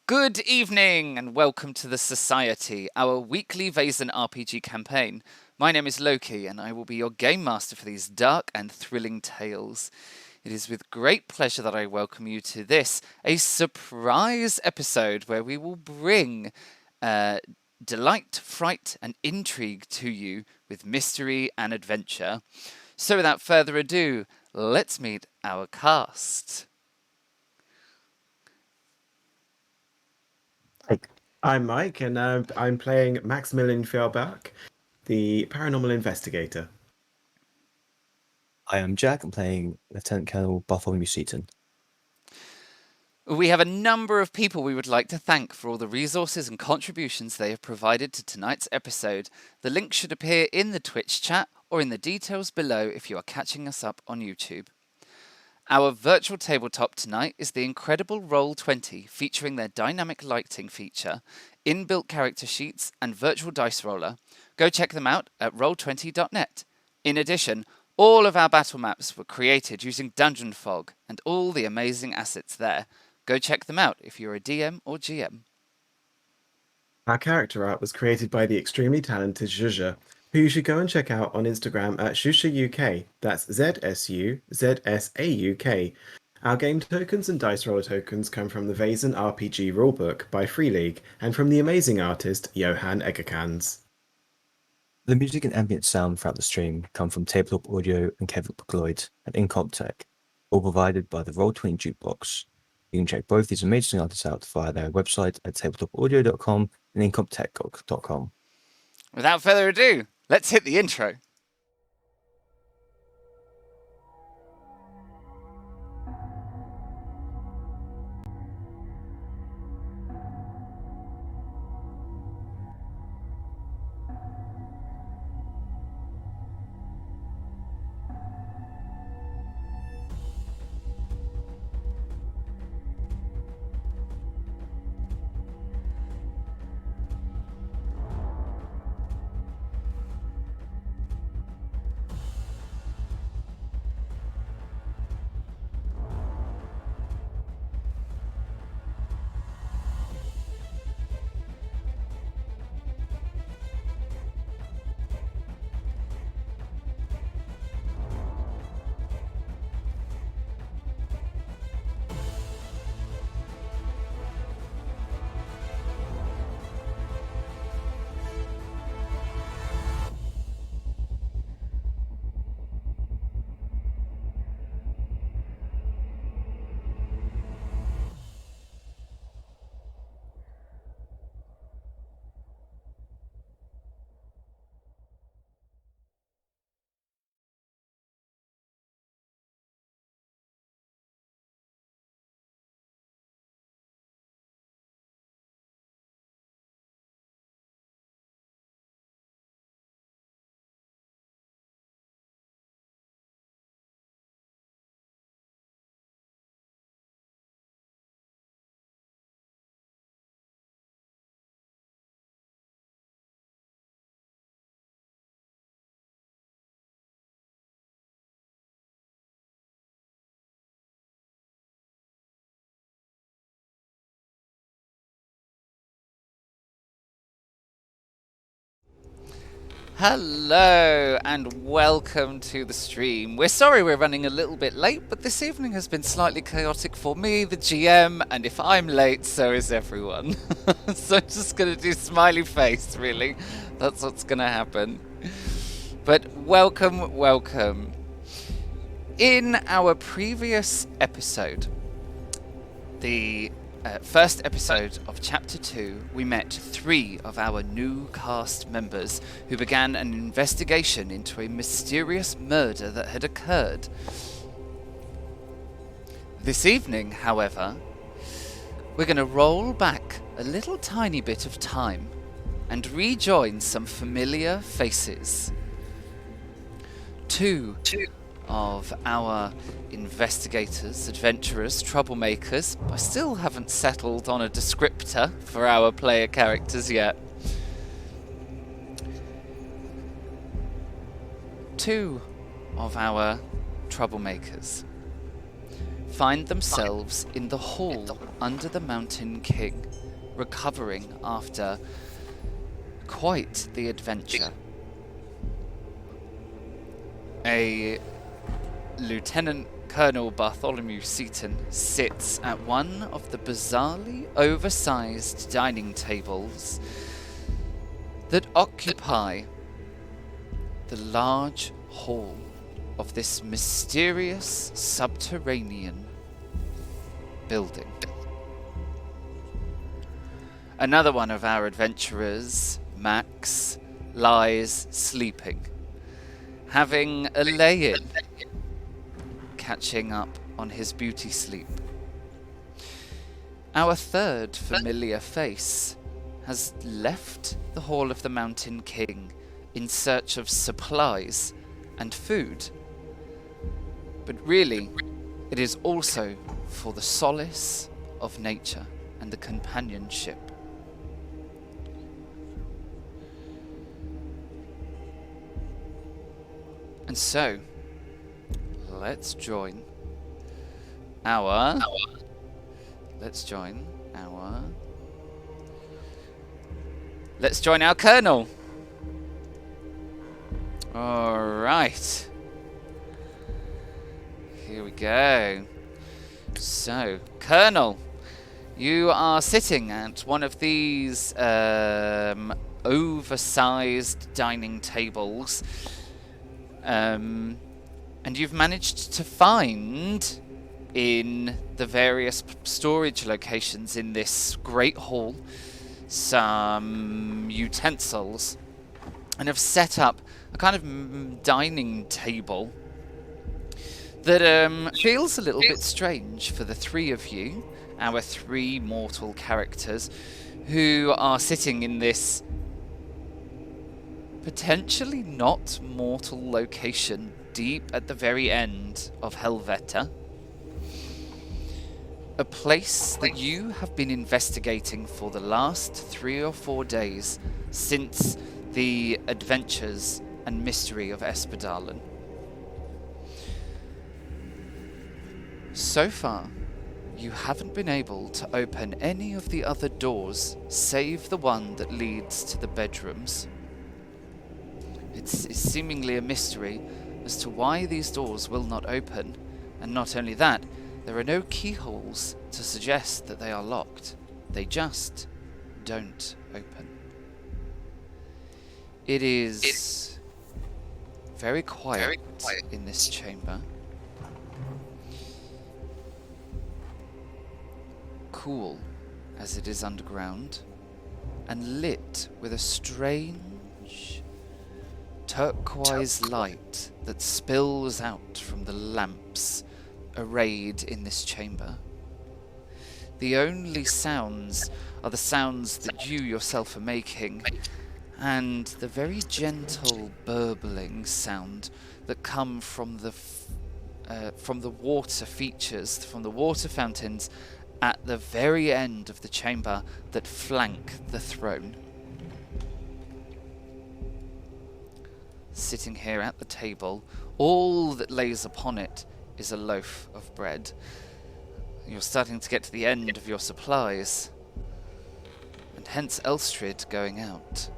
Good evening and welcome to the Society, our weekly Vaesen RPG campaign. My name is Loki and I will be your game master for these dark and thrilling tales. It is with great pleasure that I welcome you to this, a surprise episode where we will bring delight, fright and intrigue to you with mystery and adventure. So without further ado, let's meet our cast. I'm Mike, and I'm playing Maximilian Fjellbach, the paranormal investigator. I am Jack. I'm playing Lieutenant Colonel Bartholomew Seaton. We have a number of people we would like to thank for all the resources and contributions they have provided to tonight's episode. The link should appear in the Twitch chat or in the details below if you are catching us up on YouTube. Our virtual tabletop tonight is the incredible Roll20, featuring their dynamic lighting feature, inbuilt character sheets, and virtual dice roller. Go check them out at roll20.net. In addition, all of our battle maps were created using Dungeon Fog and all the amazing assets there. Go check them out if you're a DM or GM. Our character art was created by the extremely talented Zhuzha, who you should go and check out on Instagram at ZhuzhaUK. That's ZSUZSAUK. Our game tokens and dice roller tokens come from the Vaesen RPG rulebook by Free League and from the amazing artist Johan Egerkrans. The music and ambient sound throughout the stream come from Tabletop Audio and Kevin McLeod and Incomptech, all provided by the Roll20 Jukebox. You can check both these amazing artists out via their website at tabletopaudio.com and incomptech.com. Without further ado, let's hit the intro. Hello and welcome to the stream. We're sorry we're running a little bit late, but this evening has been slightly chaotic for me, the GM, and if I'm late, so is everyone. So I'm just going to do smiley face, really. That's what's going to happen. But welcome. In our previous episode, the first episode of Chapter 2, we met 3 of our new cast members who began an investigation into a mysterious murder that had occurred. This evening, however, we're going to roll back a little tiny bit of time and rejoin some familiar faces. 2 of our investigators, adventurers, troublemakers. I still haven't settled on a descriptor for our player characters yet. 2 of our troublemakers find themselves in the hall under the Mountain King, recovering after quite the adventure. A Lieutenant Colonel Bartholomew Seaton sits at one of the bizarrely oversized dining tables that occupy the large hall of this mysterious subterranean building. Another one of our adventurers, Max, lies sleeping, having a lay-in, catching up on his beauty sleep. Our third familiar face has left the Hall of the Mountain King in search of supplies and food. But really, it is also for the solace of nature and the companionship. And so, let's join our Colonel. All right. Here we go. So, Colonel, you are sitting at one of these oversized dining tables, and you've managed to find in the various storage locations in this great hall some utensils, and have set up a kind of dining table that feels a little bit strange for the three of you, our three mortal characters, who are sitting in this potentially not mortal location deep at the very end of Helvete. A place that you have been investigating for the last 3 or 4 days since the adventures and mystery of Espedalen. So far, you haven't been able to open any of the other doors save the one that leads to the bedrooms. It's seemingly a mystery as to why these doors will not open, and not only that, there are no keyholes to suggest that they are locked. They just don't open. It is very quiet in this chamber. Cool, as it is underground, and lit with a strange turquoise light that spills out from the lamps arrayed in this chamber. The only sounds are the sounds that you yourself are making, and the very gentle burbling sound that come from the water features, from the water fountains at the very end of the chamber that flank the throne. Sitting here at the table, all that lays upon it is a loaf of bread. You're starting to get to the end of your supplies, and hence Elstrid going out.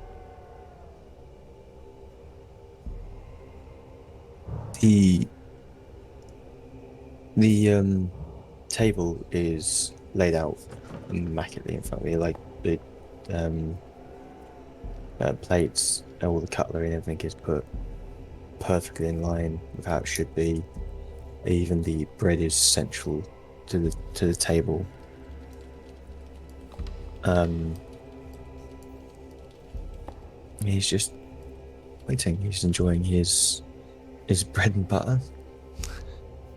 The table is laid out immaculately in front of me, like the plates, all the cutlery and everything is put perfectly in line with how it should be. Even the bread is central to the table. He's just waiting. He's enjoying his bread and butter,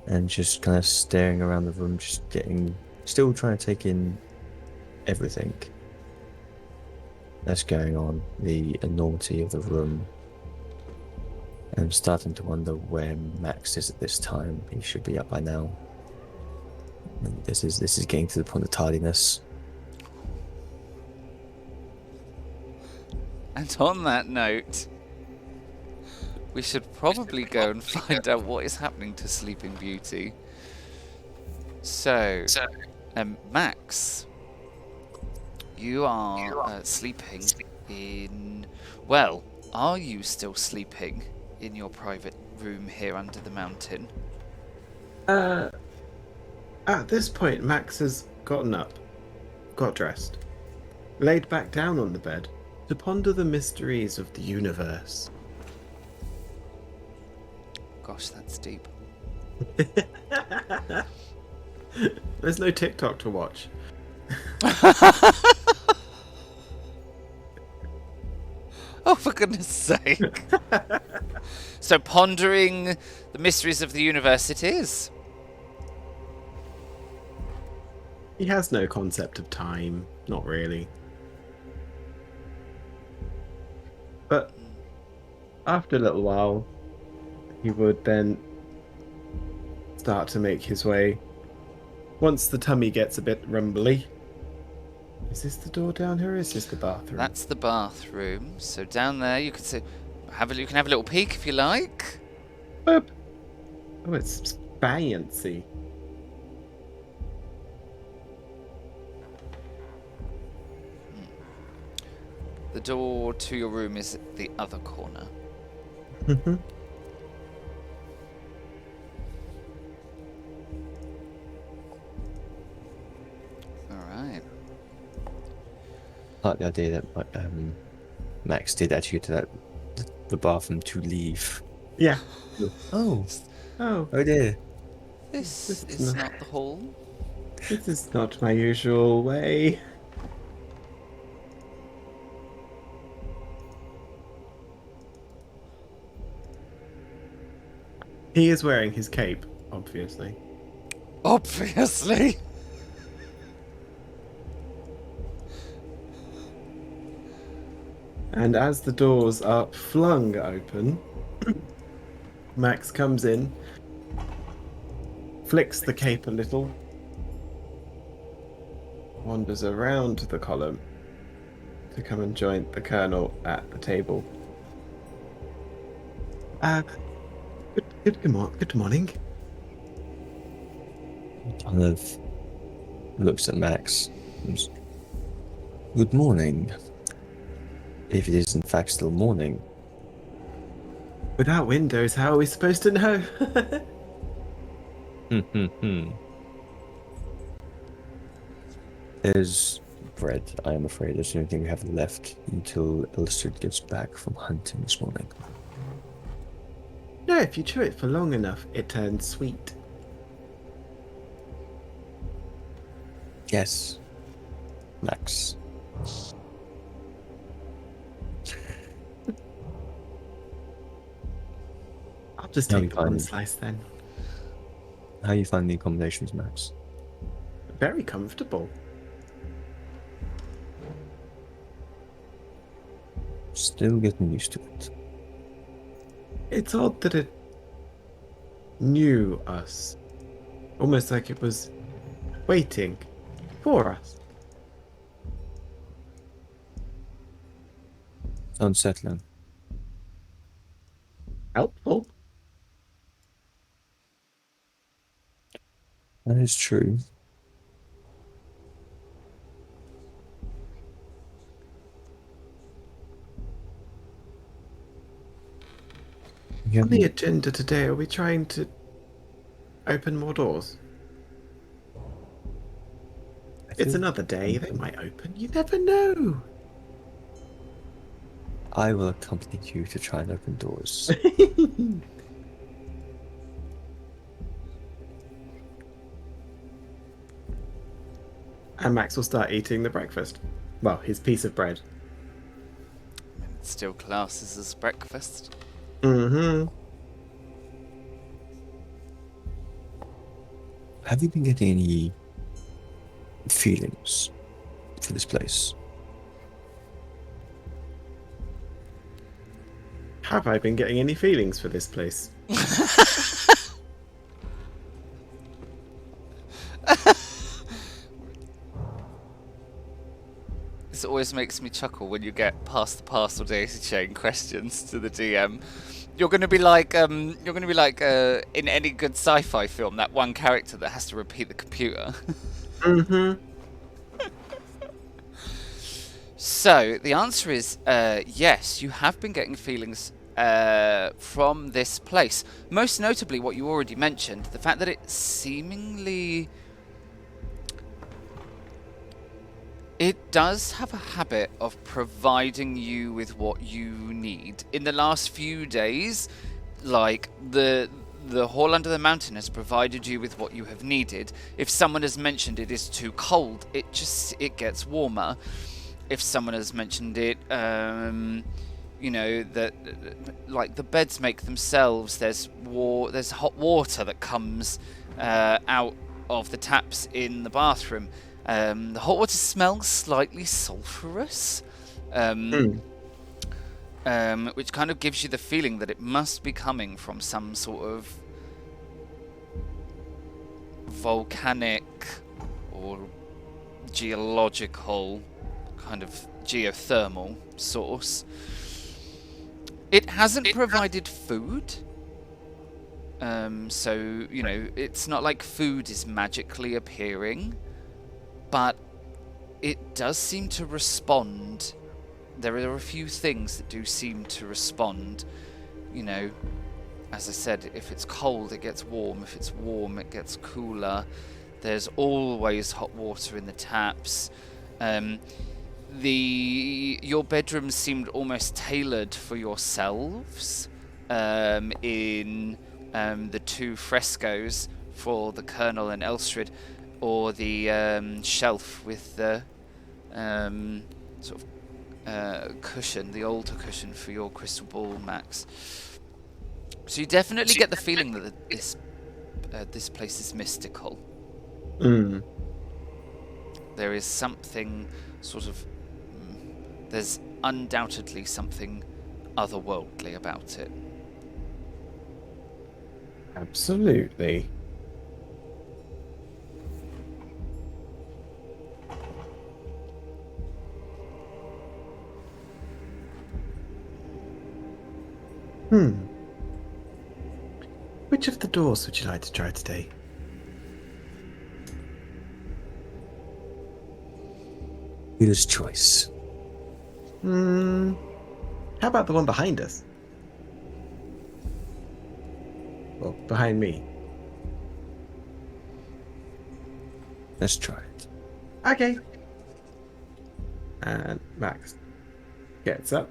and just kind of staring around the room, still trying to take in everything that's going on, the enormity of the room. I'm starting to wonder where Max is at this time. He should be up by now. And this is getting to the point of tardiness. And on that note, we should probably go and find out what is happening to Sleeping Beauty. So, Max, you are sleeping in... Well, are you still sleeping in your private room here under the mountain? At this point, Max has gotten up, got dressed, laid back down on the bed to ponder the mysteries of the universe. Gosh, that's deep. There's no TikTok to watch. Oh, for goodness sake. So pondering the mysteries of the universe it is. He has no concept of time, not really. But after a little while, he would then start to make his way. Once the tummy gets a bit rumbly. Is this the door down here, or is this the bathroom? That's the bathroom. So down there you can see, you can have a little peek if you like. Boop. Oh, it's fancy. The door to your room is at the other corner. Mm-hmm. Alright. I like the idea that Max did actually go to the bathroom to leave. Yeah. Oh, Oh, oh dear. This is not the hall. this is not my usual way. He is wearing his cape, obviously. Obviously. And as the doors are flung open, Max comes in, flicks the cape a little, wanders around the column to come and join the Colonel at the table. Good morning. Kind of looks at Max. Good morning. If it is in fact still morning. Without windows, how are we supposed to know? There's bread, I am afraid. That's the only thing we have left until Illustrated gets back from hunting this morning. No, if you chew it for long enough, it turns sweet. Yes. Max. I'll just No, take the one fine. slice then. How you find the accommodations, Max? Very comfortable. Still getting used to it. It's odd that it knew us. Almost like it was waiting for us. It's unsettling. Helpful. That is true. On the agenda today, are we trying to open more doors? It's another day, they might open. You never know. I will accompany you to try and open doors. And Max will start eating the breakfast. Well, his piece of bread. It still classes as breakfast. Mm-hmm. Have you been getting any feelings for this place? Have I been getting any feelings for this place? This always makes me chuckle when you get past the parcel daisy chain questions to the DM. You're gonna be like in any good sci-fi film, that one character that has to repeat the computer. Mm-hmm. So the answer is yes. You have been getting feelings from this place. Most notably, what you already mentioned, the fact that it seemingly it does have a habit of providing you with what you need. In the last few days, like the hall under the mountain has provided you with what you have needed. If someone has mentioned it is too cold, it gets warmer. If someone has mentioned it, you know, that like the beds make themselves. There's hot water that comes out of the taps in the bathroom. The hot water smells slightly sulphurous, which kind of gives you the feeling that it must be coming from some sort of volcanic or geological kind of geothermal source. It hasn't provided food. So, you know, it's not like food is magically appearing, but it does seem to respond. There are a few things that do seem to respond. You know, as I said, if it's cold, it gets warm. If it's warm, it gets cooler. There's always hot water in the taps. Your bedrooms seemed almost tailored for yourselves in the two frescoes for the Colonel and Elstrid, or the shelf with the sort of cushion, the altar cushion for your crystal ball, Max. So you definitely get the feeling that this place is mystical. There is something sort of... there's undoubtedly something otherworldly about it. Absolutely. Which of the doors would you like to try today? Reader's choice. How about the one behind us? Well, behind me. Let's try it. Okay. And Max gets up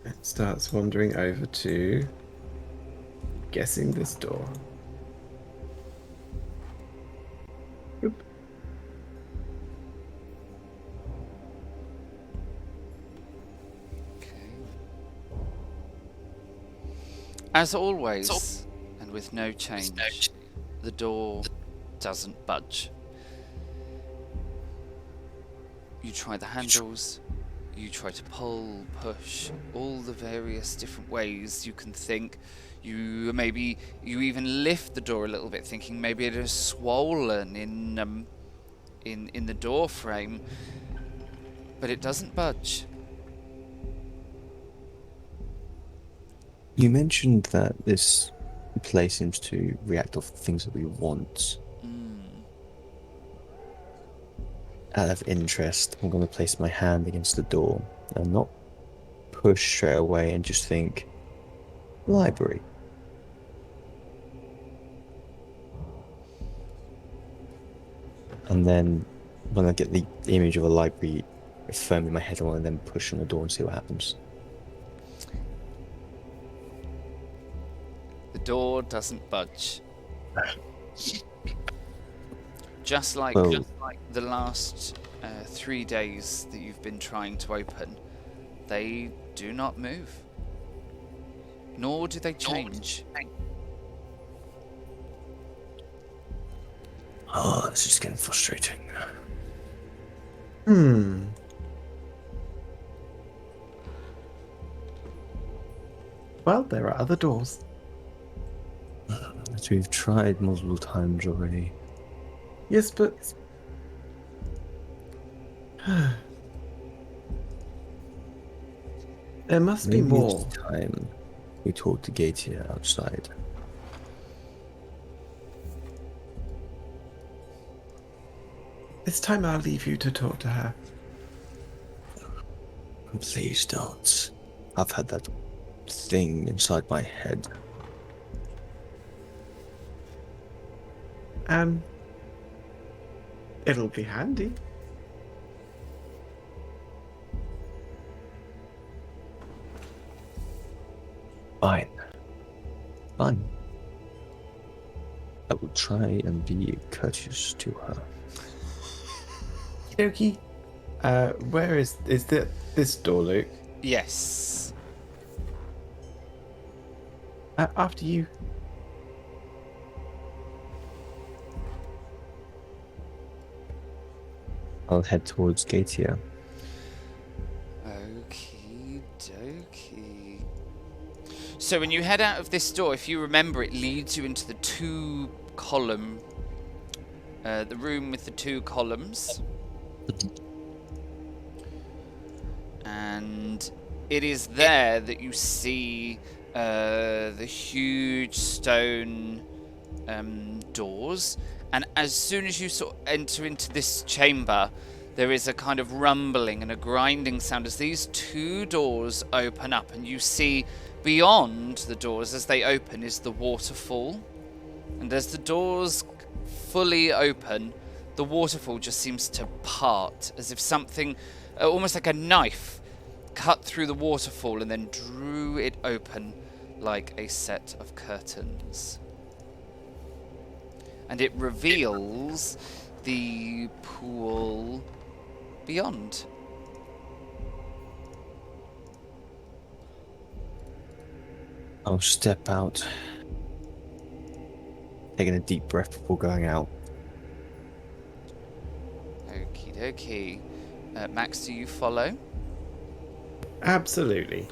and starts wandering over to guessing this door. Oop. As always, and with no change, the door doesn't budge. You try the handles, you try to pull, push, all the various different ways you can think. You even lift the door a little bit, thinking maybe it is swollen in the door frame, but it doesn't budge. You mentioned that this place seems to react off things that we want. Out of interest, I'm going to place my hand against the door and not push straight away and just think, library. And then when I get the image of a library firm in my head, I want to then push on the door and see what happens. The door doesn't budge. Just like the last 3 days that you've been trying to open, they do not move. Nor do they change. Oh, this is getting frustrating. Well, there are other doors. As we've tried multiple times already. Yes, but... There must be Maybe more. it's time we talk to Gætir outside. It's time I'll leave you to talk to her. Please don't. I've had that thing inside my head. It'll be handy. Fine. Fine. I will try and be courteous to her. Okie dokie. Where is this door, Luke? Yes. After you. I'll head towards Gætir. Okie dokie. So when you head out of this door, if you remember, it leads you into the the room with the 2 columns. And it is there that you see the huge stone doors. And as soon as you sort of enter into this chamber, there is a kind of rumbling and a grinding sound as these 2 doors open up, and you see beyond the doors as they open is the waterfall. And as the doors fully open, the waterfall just seems to part, as if something, almost like a knife, cut through the waterfall and then drew it open like a set of curtains. And it reveals the pool beyond. I'll step out, taking a deep breath before going out. Okie dokie. Max, do you follow? Absolutely.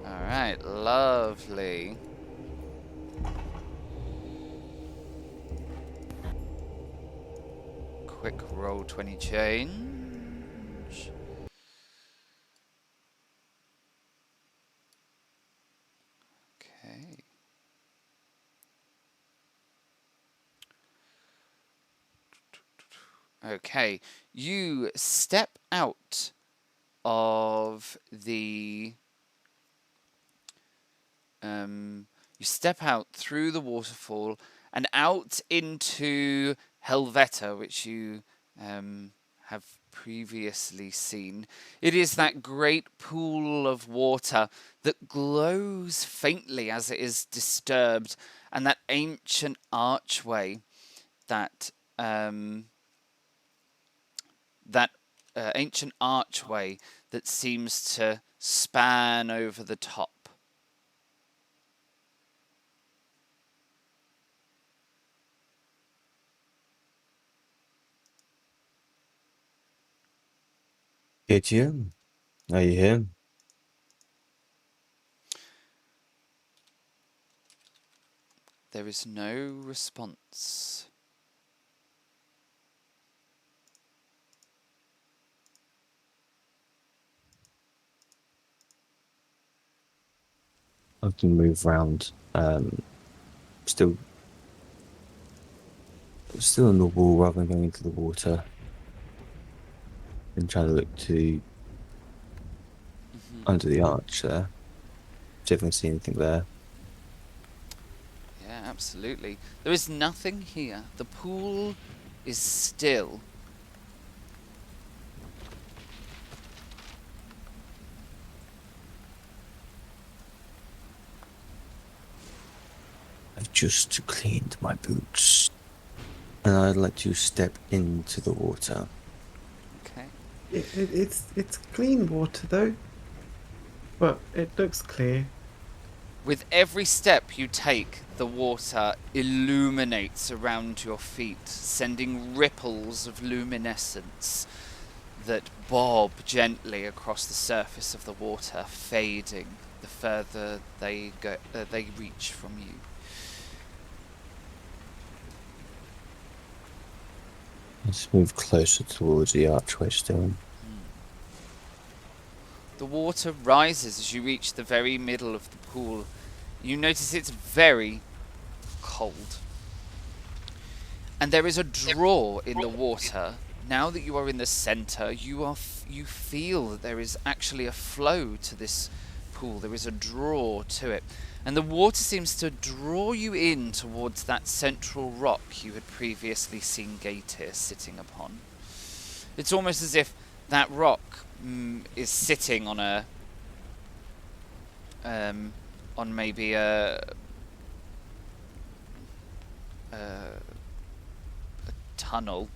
Alright, lovely. Quick roll 20 change. Okay. Okay, you step out of the you step out through the waterfall and out into Helveta, which you have previously seen. It is that great pool of water that glows faintly as it is disturbed, and that ancient archway that ancient archway that seems to span over the top. Gætir, are you here? There is no response. I can move around. Still on the wall rather than going into the water. And trying to look to under the arch there. See if I can see anything there. Yeah, absolutely. There is nothing here. The pool is still. I've just cleaned my boots. And I'd like to step into the water. Okay. It's clean water though, but it looks clear. With every step you take, the water illuminates around your feet, sending ripples of luminescence that bob gently across the surface of the water, fading the further they reach from you. Let's move closer towards the archway stone. The water rises as you reach the very middle of the pool. You notice it's very cold. And there is a draw in the water. Now that you are in the center, you feel that there is actually a flow to this pool. There is a draw to it. And the water seems to draw you in towards that central rock you had previously seen Gætir sitting upon. It's almost as if that rock is sitting on on maybe a tunnel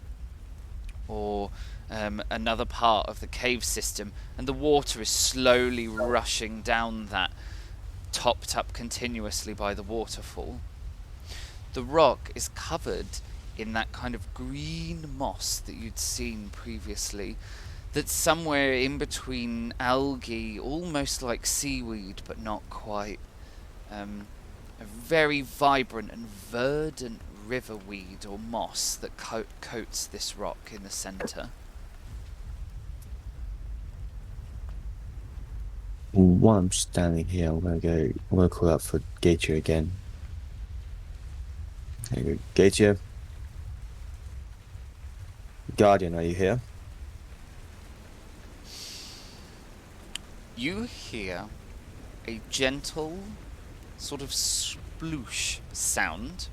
or another part of the cave system, and the water is slowly rushing down that, topped up continuously by the waterfall. The rock is covered in that kind of green moss that you'd seen previously, that's somewhere in between algae, almost like seaweed but not quite. A very vibrant and verdant riverweed or moss that coats this rock in the centre. While I'm standing here, I'm gonna call out for Gætir again. There you go. Gætir. Guardian, are you here? You hear a gentle sort of sploosh sound,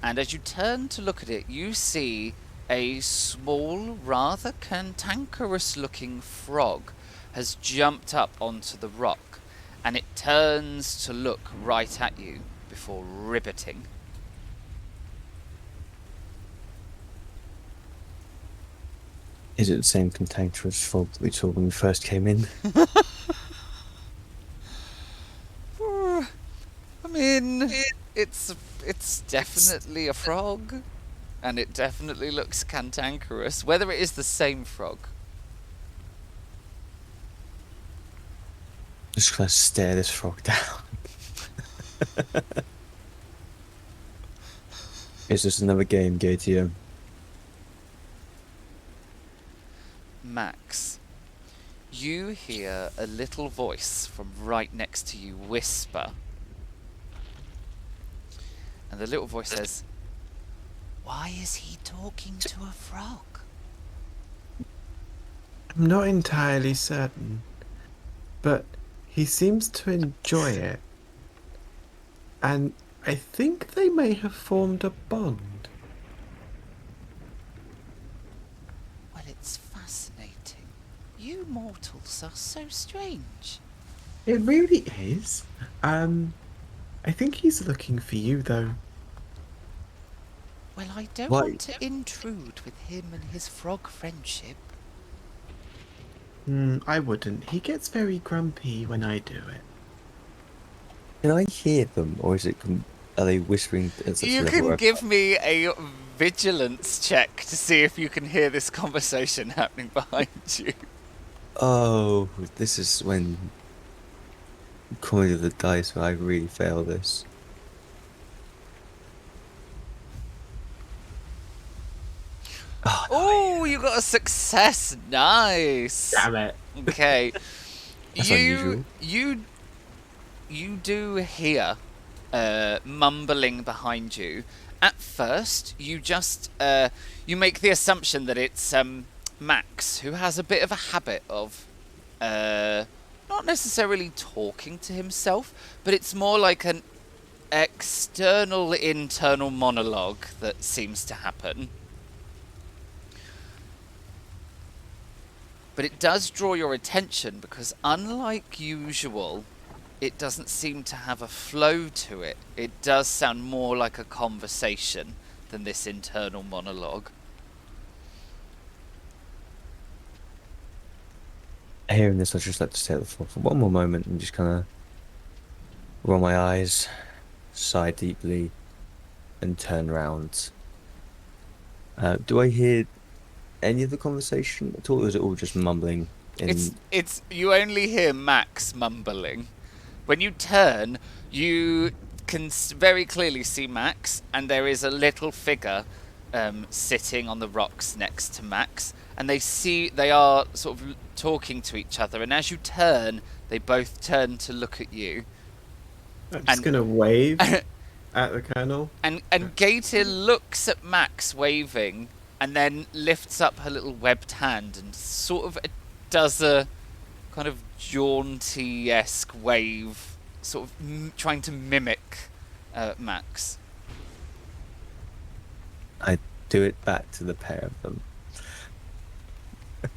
and as you turn to look at it, you see a small, rather cantankerous looking frog has jumped up onto the rock, and it turns to look right at you before ribbiting. Is it the same cantankerous frog that we saw when we first came in? I mean, it's definitely a frog, and it definitely looks cantankerous. Whether it is the same frog, Just gonna stare this frog down. Is this another game, Gætir? Max, you hear a little voice from right next to you whisper. And the little voice says, "Why is he talking to a frog?" I'm not entirely certain, but he seems to enjoy it. And I think they may have formed a bond. Well, it's fascinating. You mortals are so strange. It really is. I think he's looking for you, though. Well, I don't Why- want to intrude with him and his frog friendship. I wouldn't. He gets very grumpy when I do it. Can I hear them, or are they whispering at such a You level can where- give me a vigilance check to see if you can hear this conversation happening behind you. Oh, this is when coming to the dice where I really fail this. Oh, you got a success. Nice. Damn it. Okay. That's you unusual. you do hear mumbling behind you. At first, you just you make the assumption that it's Max, who has a bit of a habit of not necessarily talking to himself, but it's more like an external internal monologue that seems to happen. But it does draw your attention because, unlike usual, it doesn't seem to have a flow to it. It does sound more like a conversation than this internal monologue. Hearing this, I'd just like to stay at the floor for one more moment and just kind of roll my eyes, sigh deeply, and turn round. Do I hear any of the conversation at all, or is it all just mumbling? It's you only hear Max mumbling. When you turn, you can very clearly see Max, and there is a little figure sitting on the rocks next to Max, and they are sort of talking to each other, and as you turn, they both turn to look at you. I'm just gonna wave at the colonel. And Gætir looks at Max waving, and then lifts up her little webbed hand and sort of does a kind of jaunty-esque wave, sort of trying to mimic Max. I do it back to the pair of them.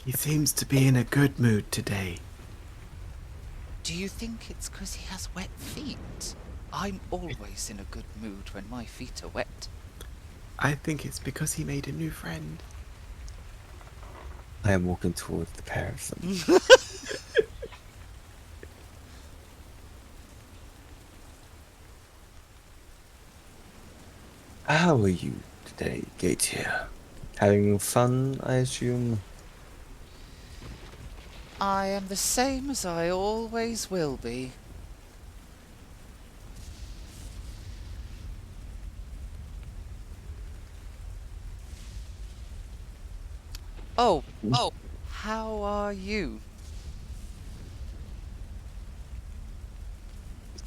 He seems to be in a good mood today. Do you think it's because he has wet feet? I'm always in a good mood when my feet are wet. I think it's because he made a new friend. I am walking towards the pair of them. How are you today, Gætir? Having fun, I assume? I am the same as I always will be. Oh, how are you?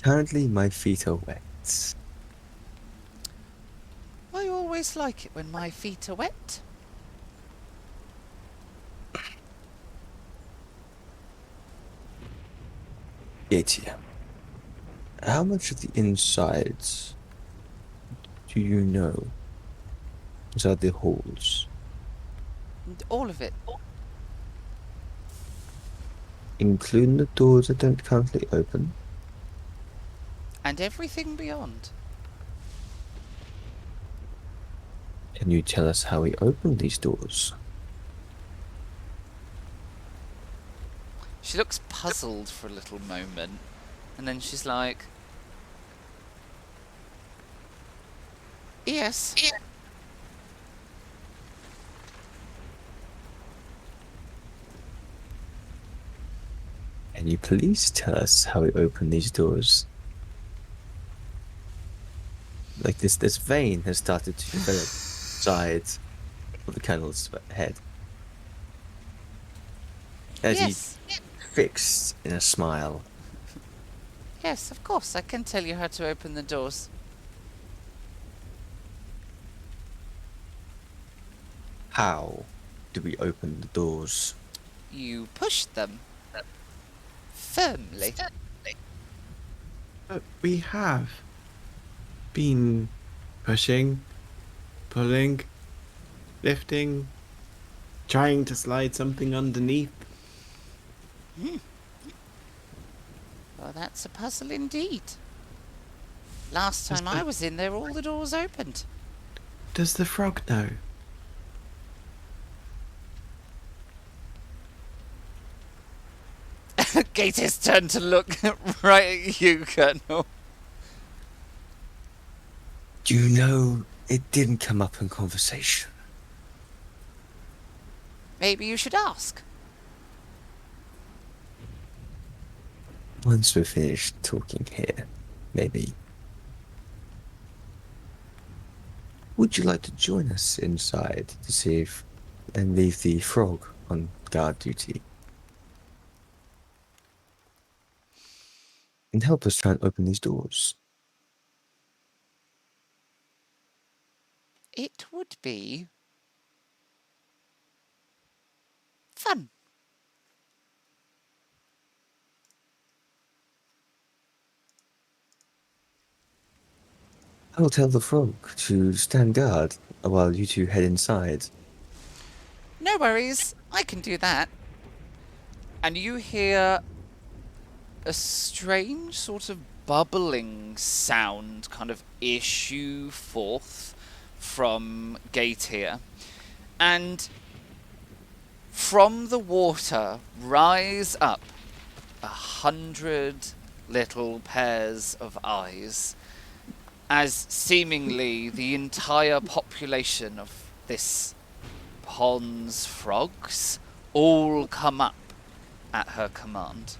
Currently, my feet are wet. I always like it when my feet are wet. Gætir, how much of the insides do you know inside the halls? All of it. Including the doors that don't currently open? And everything beyond. Can you tell us how we open these doors? She looks puzzled for a little moment, and then she's like, yes. Can you please tell us how we open these doors? Like this vein has started to develop inside of the colonel's head. As Yes. he fixed in a smile. Yes, of course, I can tell you how to open the doors. How do we open the doors? You push them. Firmly. But we have been pushing, pulling, lifting, trying to slide something underneath. Well, that's a puzzle indeed. Last time I was in there, all the doors opened. Does the frog know? Gætir's turned to look right at you, Colonel. Do you know it didn't come up in conversation? Maybe you should ask. Once we're finished talking here, maybe. Would you like to join us inside to see if and leave the frog on guard duty? And help us try and open these doors. It would be fun. I'll tell the frog to stand guard while you two head inside. No worries, I can do that. And you hear a strange sort of bubbling sound kind of issue forth from Gætir. And from the water rise up 100 little pairs of eyes, as seemingly the entire population of this pond's frogs all come up at her command.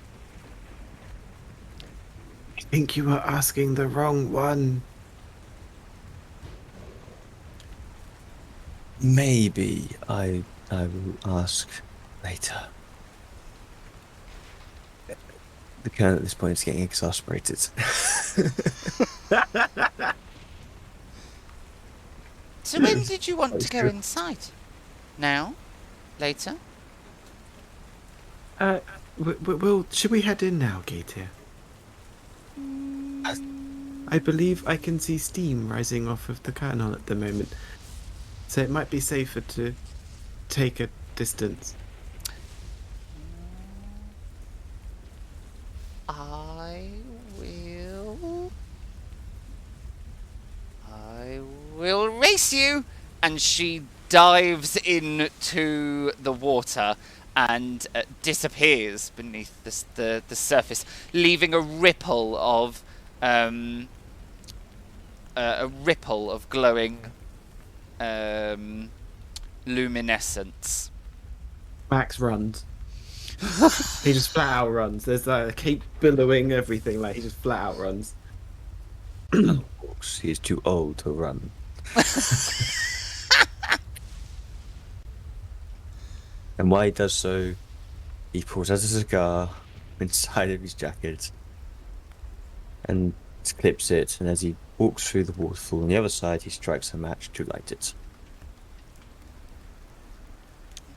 I think you were asking the wrong one. Maybe I will ask later. The Colonel at this point is getting exasperated. So when did you want to go inside? Now? Later? Should we head in now, Gætir? I believe I can see steam rising off of the Colonel at the moment, so it might be safer to take a distance. I will race you! And she dives into the water and disappears beneath the surface, leaving a ripple of glowing luminescence. Max runs. He just flat out runs. There's like a cape billowing, everything. Like he just flat out runs. Of course, he is too old to run. And while he does so, he pulls out a cigar inside of his jacket and clips it. And as he walks through the waterfall on the other side, he strikes a match to light it.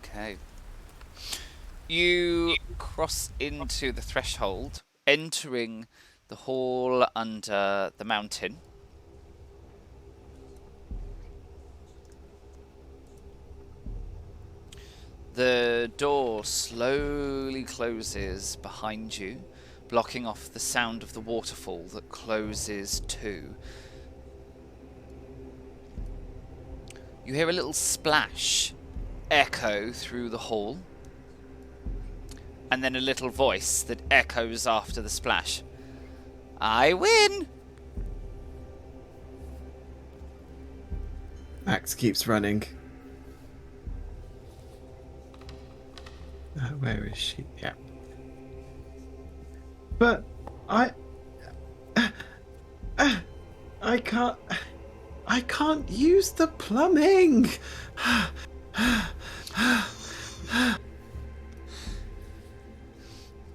Okay. You cross into the threshold, entering the hall under the mountain. The door slowly closes behind you, blocking off the sound of the waterfall that closes too. You hear a little splash echo through the hall, and then a little voice that echoes after the splash. I win! Max keeps running. Where is she? Yeah. But I can't use the plumbing.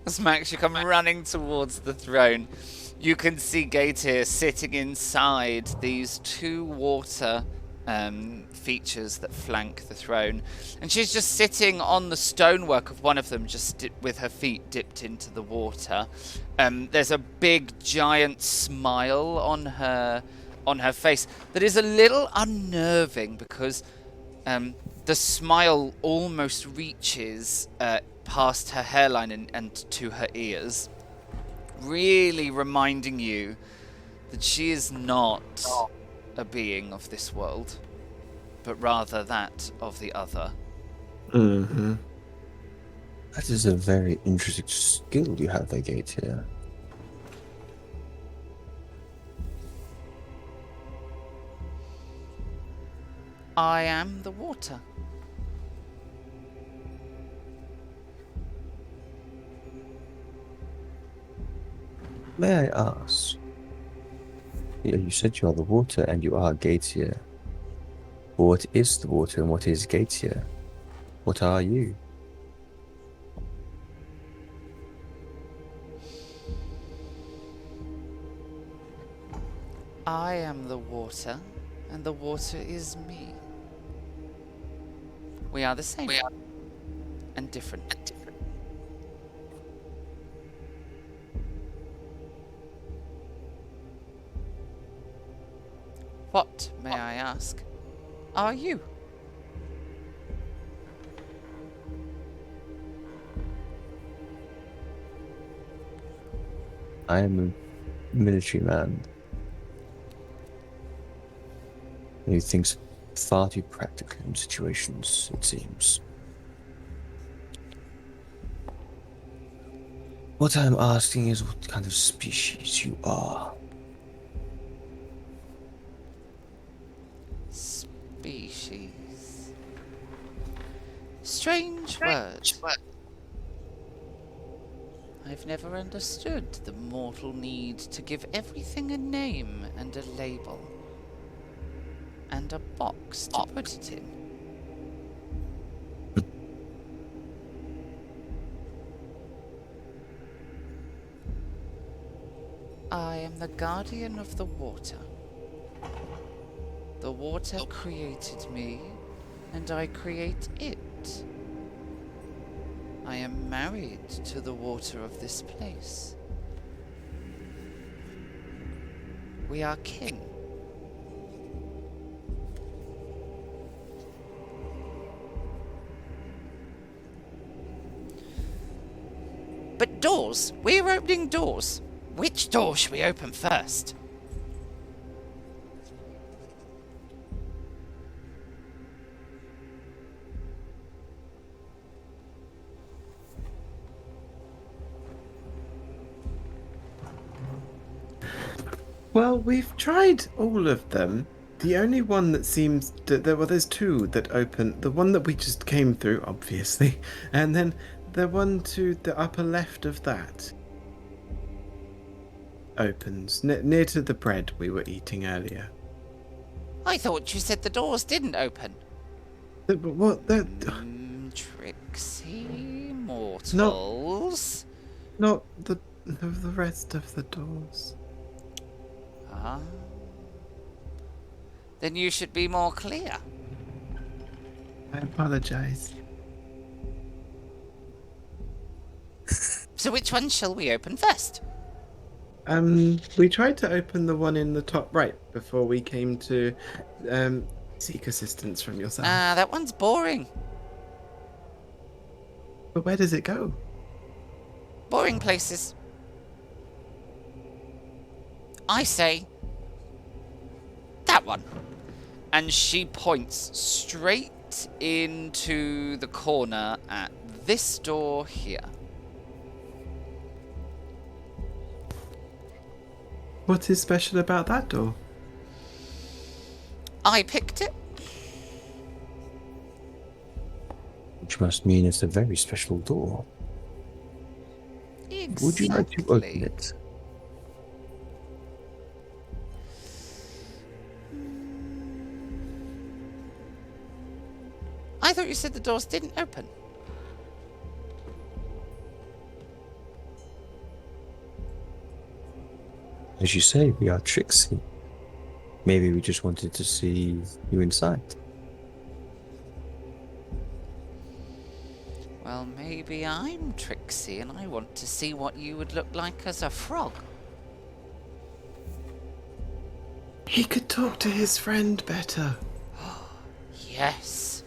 As Max, you come running towards the throne. You can see Gætir sitting inside these two water features that flank the throne. And she's just sitting on the stonework of one of them, just with her feet dipped into the water. There's a big, giant smile on her face that is a little unnerving because the smile almost reaches past her hairline and to her ears, really reminding you that she is not a being of this world, but rather that of the other. Mm-hmm. That is a very interesting skill you have there, Gætir. I am the water. May I ask? You said you are the water and you are Gætir. What is the water and what is Gætir? What are you? I am the water, and the water is me. We are the same. And different. What, may I ask, are you? I am a military man who thinks far too practical in situations, it seems. What I'm asking is what kind of species you are. Species. Strange word. I've never understood the mortal need to give everything a name and a label. And a box to put it in. I am the guardian of the water. The water created me, and I create it. I am married to the water of this place. We are kin. But doors! We're opening doors! Which door should we open first? Well, we've tried all of them. The only one that seems well, there's two that open. The one that we just came through, obviously, and then the one to the upper left of that opens near to the bread we were eating earlier. I thought you said the doors didn't open. What? Tricksy mortals. Not the rest of the doors. Ah. Then you should be more clear. I apologize. So which one shall we open first? We tried to open the one in the top right before we came to seek assistance from yourself. Ah, that one's boring. But where does it go? Boring places. I say that one. And she points straight into the corner at this door here. What is special about that door? I picked it. Which must mean it's a very special door. Exactly. Would you like to open it? I thought you said the doors didn't open. As you say, we are tricksy. Maybe we just wanted to see you inside. Well, maybe I'm tricksy and I want to see what you would look like as a frog. He could talk to his friend better. Yes.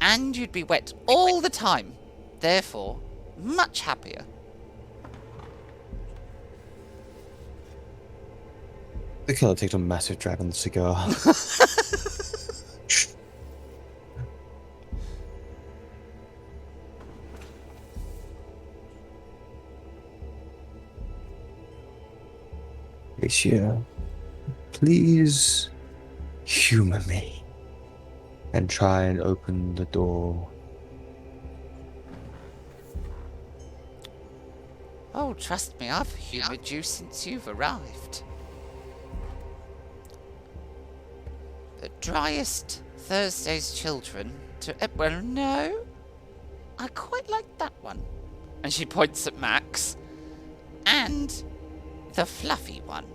And you'd be wet all the time. Therefore, much happier. The killer takes a massive drag on the cigar. Monsieur, please humor me and try and open the door. Oh, trust me, I've humoured you since you've arrived. The driest Thursday's children to... well, no. I quite like that one. And she points at Max. And the fluffy one.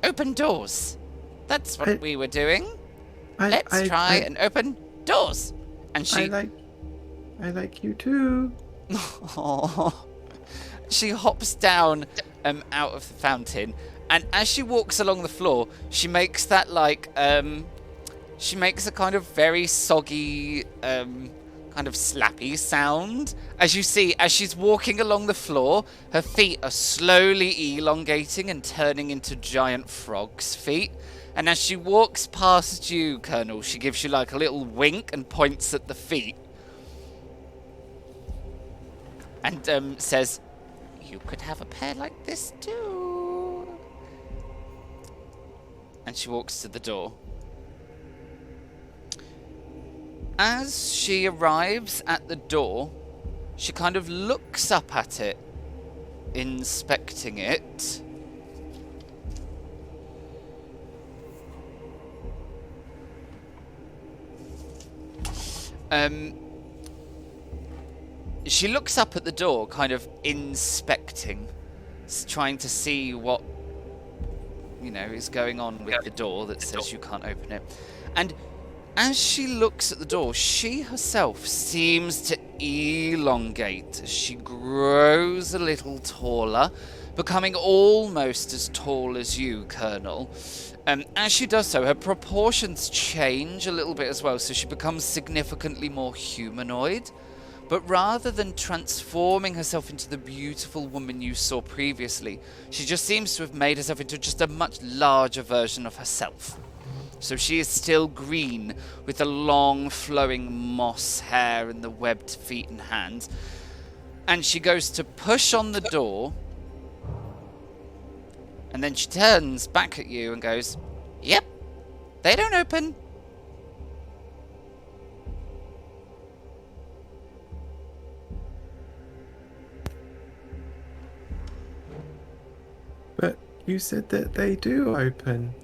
Open doors. That's what we were doing. Let's try and open doors. And she... I like you too. She hops down out of the fountain, and as she walks along the floor, she makes that she makes a kind of very soggy, kind of slappy sound. As you see, as she's walking along the floor, her feet are slowly elongating and turning into giant frog's feet. And as she walks past you, Colonel, she gives you like a little wink and points at the feet. And says, "You could have a pair like this too." And she walks to the door. As she arrives at the door, she kind of looks up at it, inspecting it. she looks up at the door, kind of inspecting, trying to see what, is going on with the door that says you can't open it. And as she looks at the door, she herself seems to elongate as she grows a little taller, becoming almost as tall as you, Colonel. As she does so, her proportions change a little bit as well, so she becomes significantly more humanoid. But rather than transforming herself into the beautiful woman you saw previously, she just seems to have made herself into just a much larger version of herself. So she is still green, with the long flowing moss hair and the webbed feet and hands. And she goes to push on the door, and then she turns back at you and goes, "Yep, they don't open." But you said that they do open.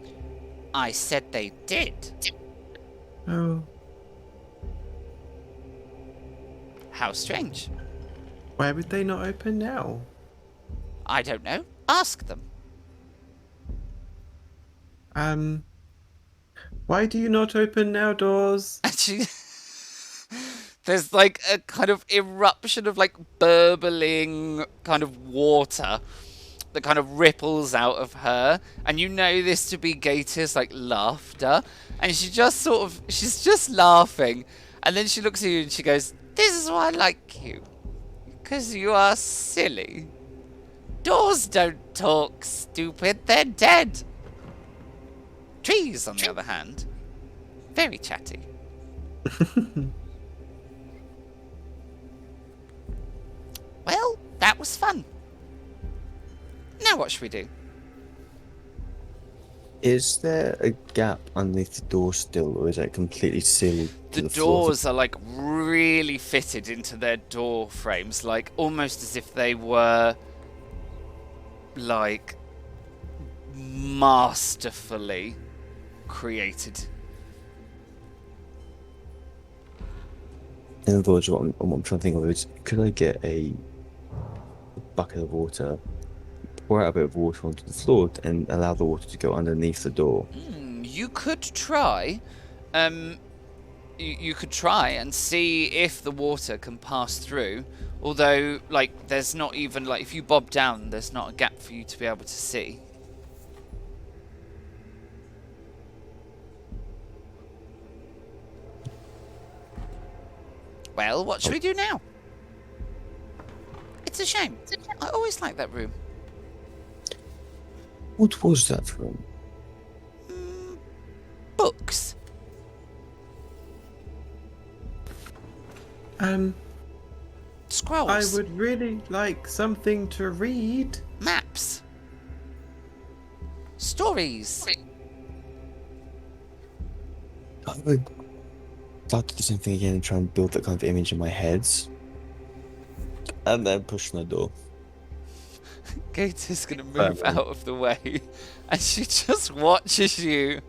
I said they did. Oh, How strange. why would they not open now? I don't know. Ask them. Why do you not open now, doors? Actually, there's like a kind of eruption of like burbling kind of water that kind of ripples out of her, and you know this to be Gætir's like laughter, and she's just laughing, and then she looks at you and she goes, "This is why I like you, because you are silly. Doors don't talk, stupid, they're dead. Trees, on the other hand, very chatty." Well, that was fun. Now what should we do? Is there a gap underneath the door still, or is it completely sealed to The the floor? doors are like really fitted into their door frames, like almost as if they were like masterfully created. In other words, what I'm trying to think of is, could I get a bucket of water, pour out a bit of water onto the floor, and allow the water to go underneath the door? You could try. You could try and see if the water can pass through. Although, like, there's not even like if you bob down, there's not a gap for you to be able to see. Well, what should we do now? It's a shame. I always liked that room. What was that room? Books. Scrolls. I would really like something to read. Maps. Stories. I would like to do something again and try and build that kind of image in my head. And then push on the door. Gætir's going to move out of the way, and she just watches you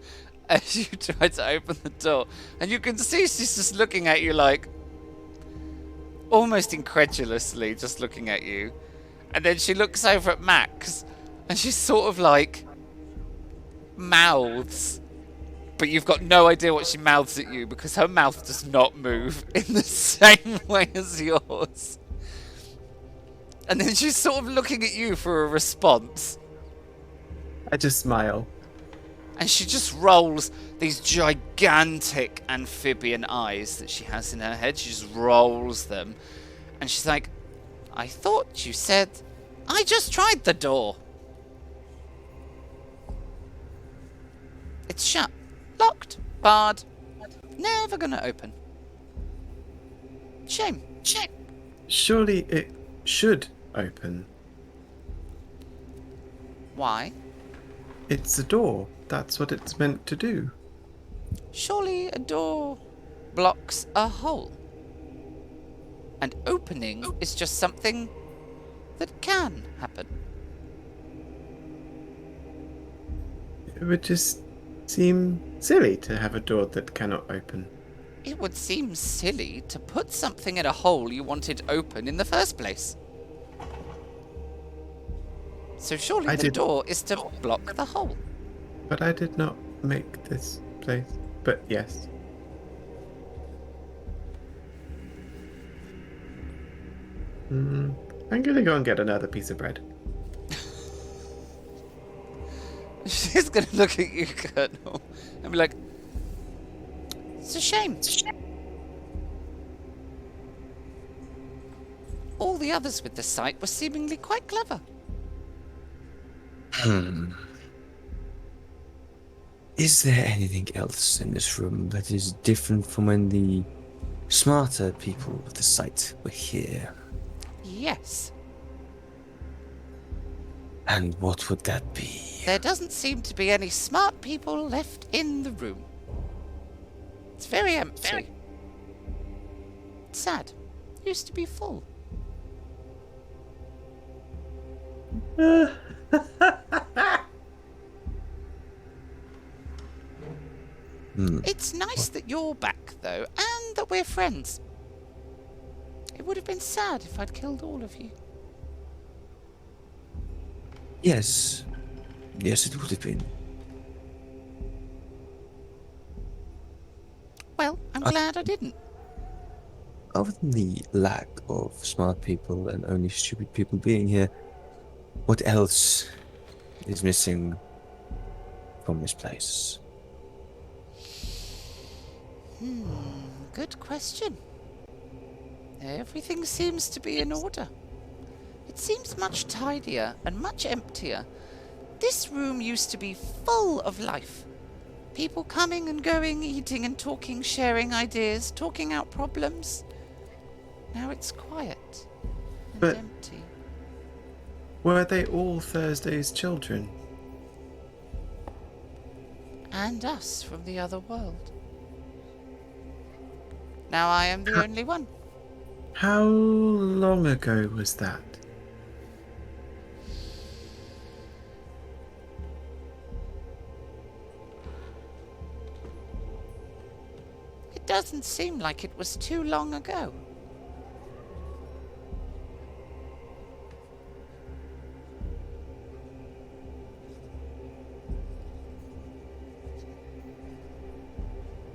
as you try to open the door. And you can see she's just looking at you like, almost incredulously just looking at you. And then she looks over at Max, and she sort of like mouths. But you've got no idea what she mouths at you, because her mouth does not move in the same way as yours. And then she's sort of looking at you for a response. I just smile. And she just rolls these gigantic amphibian eyes that she has in her head. She just rolls them. And she's like, "I thought you said, I just tried the door. It's shut. Locked. Barred. Never gonna open. Shame. Shame." Surely it should open. Why? It's a door. That's what it's meant to do. Surely a door blocks a hole. And opening is just something that can happen. It would just seem silly to have a door that cannot open. It would seem silly to put something in a hole you wanted open in the first place. So surely the door is to block the hole. But I did not make this place. But yes. I'm gonna go and get another piece of bread. She's gonna look at you, Colonel, and be like, it's a shame. All the others with the site were seemingly quite clever. Is there anything else in this room that is different from when the smarter people with the site were here? Yes. And what would that be? There doesn't seem to be any smart people left in the room. It's very empty. It's sad. Used to be full. It's nice that you're back, though, and that we're friends. It would have been sad if I'd killed all of you. Yes. Yes, it would have been. Well, I'm glad I didn't. Other than the lack of smart people and only stupid people being here, what else is missing from this place? Good question. Everything seems to be in order. It seems much tidier and much emptier. This room used to be full of life. People coming and going, eating and talking, sharing ideas, talking out problems. Now it's quiet and But- empty. Were they all Thursday's children? And us from the other world. Now I am the only one. How long ago was that? It doesn't seem like it was too long ago.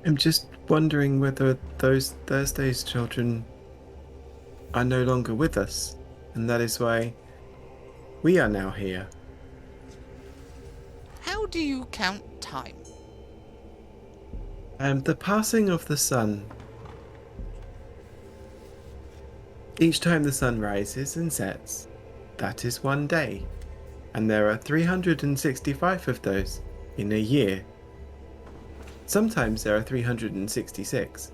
I'm just wondering whether those Thursday's children are no longer with us, and that is why we are now here. How do you count time? The passing of the sun. Each time the sun rises and sets, that is one day. And there are 365 of those in a year. Sometimes there are 366.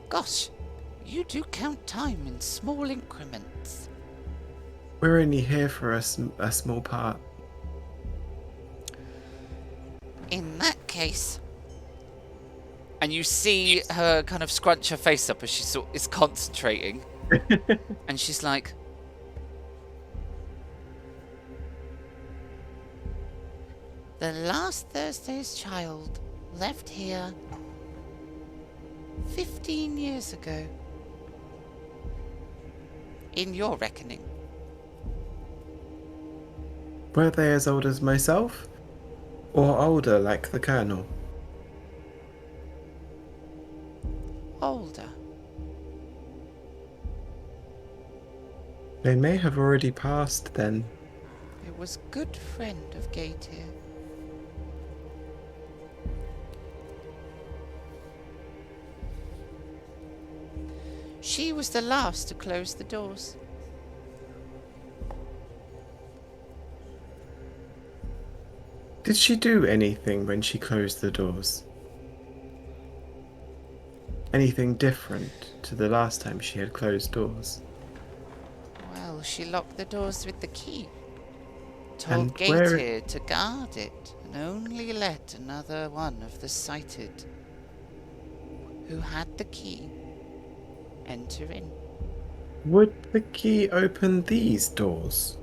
Gosh, you do count time in small increments. We're only here for a small part. In that case... And you see her kind of scrunch her face up as she is concentrating. And she's like... The last Thursday's child left here 15 years ago. In your reckoning. Were they as old as myself? Or older like the Colonel? Older. They may have already passed then. It was good friend of Gætir. She was the last to close the doors. Did she do anything when she closed the doors? Anything different to the last time she had closed doors? Well, she locked the doors with the key. And Told where- Gætir to guard it and only let another one of the sighted who had the key enter in. Would the key open these doors?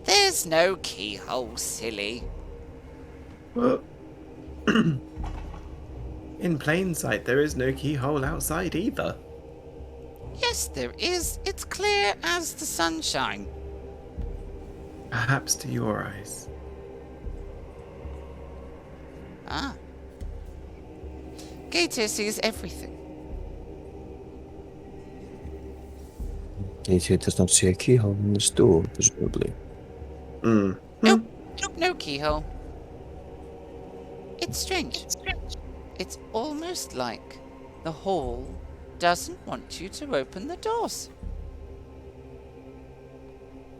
There's no keyhole, silly. Well, In plain sight, there is no keyhole outside either. Yes, there is. It's clear as the sunshine. Perhaps to your eyes. Ah. Gætir sees everything. Gætir does not see a keyhole in this door, presumably. Nope, no keyhole. It's strange. It's almost like the hall doesn't want you to open the doors.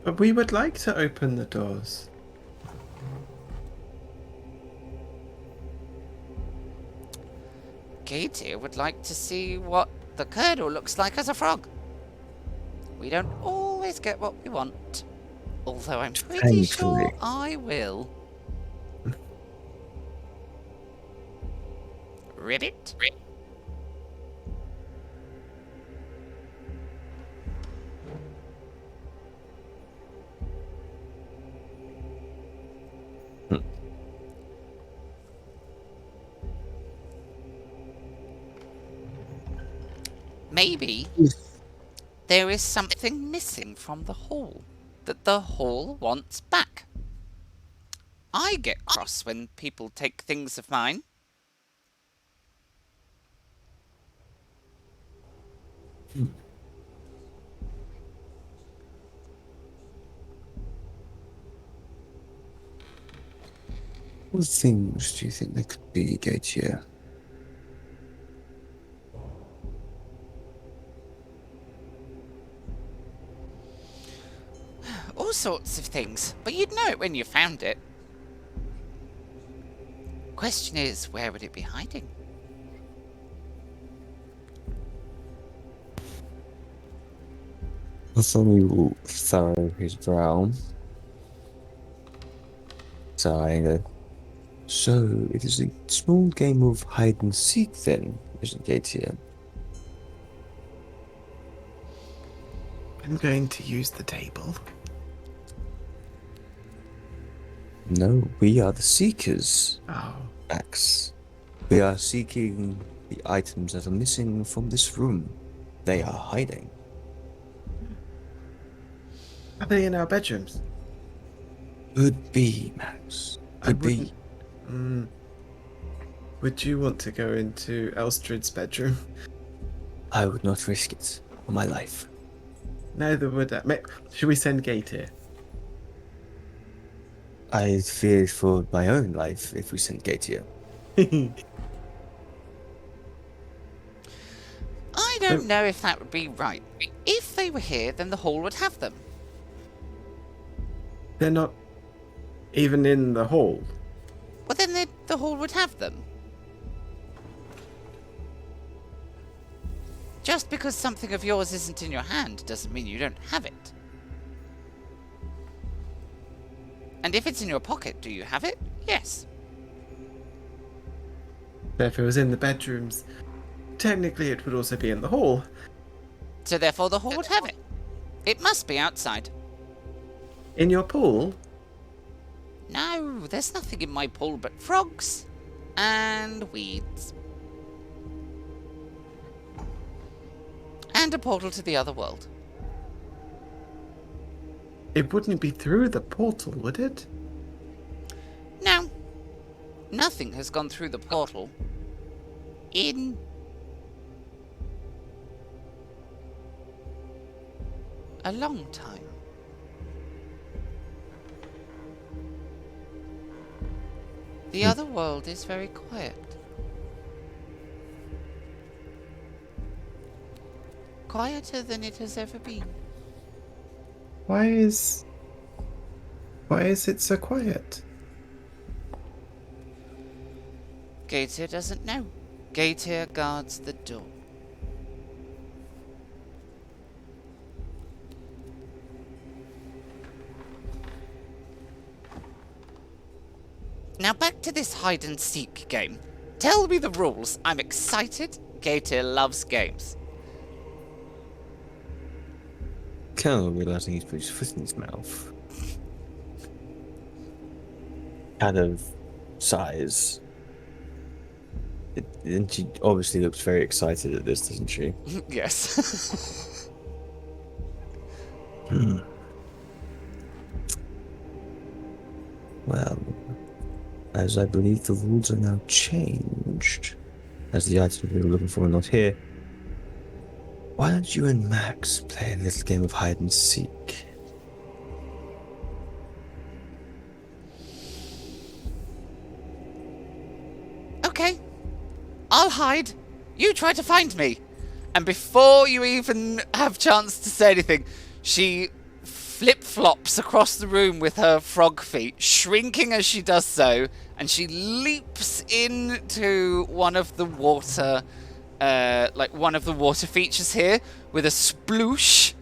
But we would like to open the doors. Gætir would like to see what the curdle looks like as a frog. We don't always get what we want, although I'm pretty sure I will. Ribbit? Maybe there is something missing from the hall that the hall wants back. I get cross when people take things of mine. What things do you think there could be, Gætir? All sorts of things, but you'd know it when you found it. Question is, where would it be hiding? Bartholomew will furrow his brow, sighing. So it is a small game of hide and seek, then, isn't Gætir? I'm going to use the table. No, we are the seekers, Oh. Max. We are seeking the items that are missing from this room. They are hiding. Are they in our bedrooms? Could be, Max. Could be. Would you want to go into Elstrid's bedroom? I would not risk it for my life. Neither would I. Should we send Gætir? I fear for my own life if we send Gætir. I don't know if that would be right. If they were here, then the hall would have them. They're not even in the hall. Well, then the hall would have them. Just because something of yours isn't in your hand doesn't mean you don't have it. And if it's in your pocket, do you have it? Yes. But if it was in the bedrooms, technically it would also be in the hall. So therefore the hall would have it. It must be outside. In your pool? No, there's nothing in my pool but frogs and weeds. And a portal to the other world. It wouldn't be through the portal, would it? No. Nothing has gone through the portal in a long time. The other world is very quiet. Quieter than it has ever been. Why is it so quiet? Gætir doesn't know. Gætir guards the door. Now back to this hide and seek game. Tell me the rules. I'm excited. Gætir loves games. Colonel realizing he's put his foot in his mouth. Kind of sighs. And she obviously looks very excited at this, doesn't she? Yes. Well, as I believe the rules are now changed, as the item we were looking for are not here, why don't you and Max play a little game of hide and seek? Okay. I'll hide. You try to find me. And before you even have chance to say anything, she flip-flops across the room with her frog feet, shrinking as she does so, and she leaps into one of the water, one of the water features here, with a sploosh,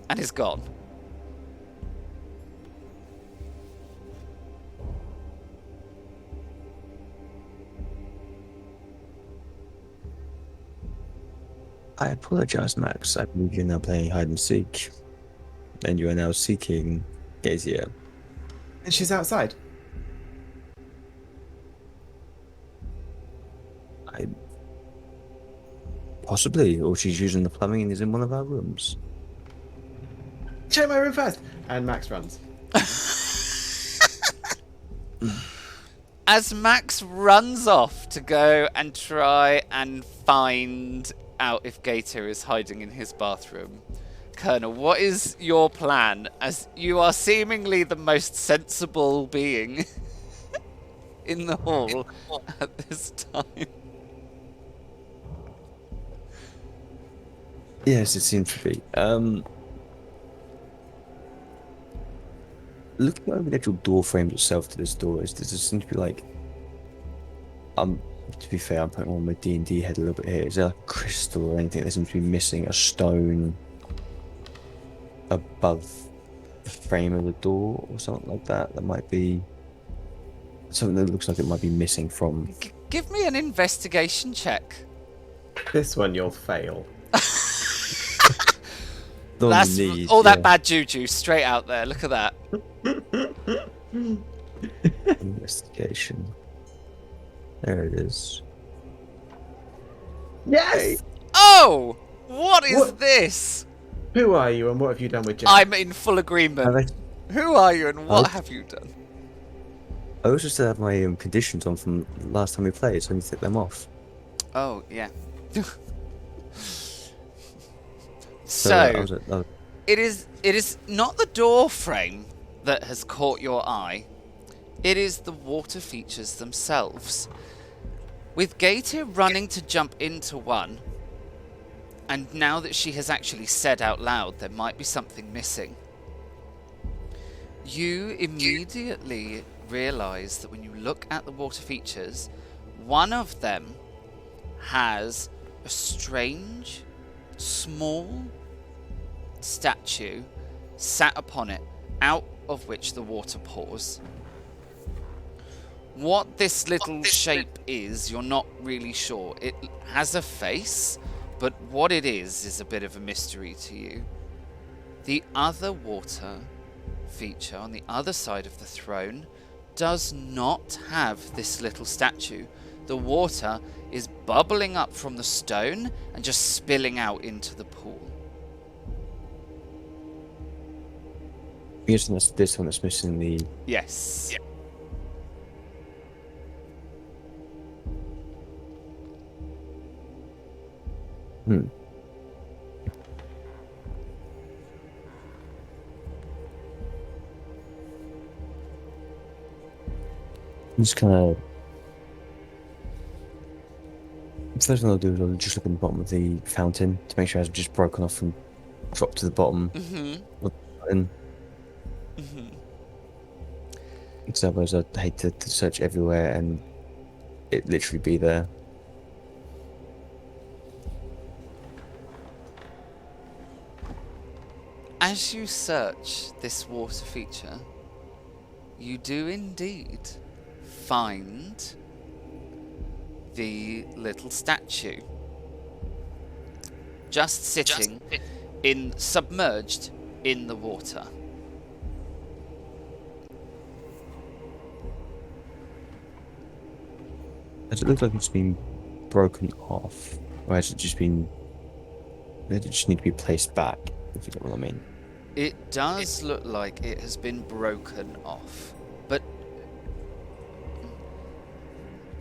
and is gone. I apologize, Max. I believe you're now playing hide and seek. And you are now seeking Gætir. And she's outside. Possibly, or she's using the plumbing and is in one of our rooms. Check my room first. And Max runs. As Max runs off to go and try and find out if Gætir is hiding in his bathroom, Colonel, what is your plan, as you are seemingly the most sensible being in the hall at this time? Yes, it seems to be. Looking over the actual door frames itself to this door, does it seem to be like... to be fair, I'm putting on my D&D head a little bit here. Is there like a crystal or anything that seems to be missing? A stone above the frame of the door or something like that? That might be something that looks like it might be missing from... Give me an investigation check. This one you'll fail. That's all that bad juju straight out there. Look at that. Investigation. There it is. Yes! Oh! What is this? Who are you and what have you done with Jen? I'm in full agreement. Who are you and what have you done? I also still have my conditions on from last time we played, so I need to take them off. Oh, yeah. So it is not the door frame that has caught your eye. It is the water features themselves. With Gætir running to jump into one, and now that she has actually said out loud there might be something missing, you immediately realise that when you look at the water features, one of them has a strange, small statue sat upon it, out of which the water pours. What this little shape is, you're not really sure. It has a face, but what it is a bit of a mystery to you. The other water feature on the other side of the throne does not have this little statue. The water is bubbling up from the stone and just spilling out into the pool. Yes, that's this one that's missing the... Yes. Yeah. Just kind of... First thing I'll do is I'll just look at the bottom of the fountain to make sure it hasn't just broken off and dropped to the bottom. Because otherwise I'd hate to search everywhere and it literally be there. As you search this water feature, you do indeed find the little statue just sitting submerged in the water. Does it look like it's been broken off? Or has it just been... Does it just need to be placed back, if you get what I mean? It does look like it has been broken off, but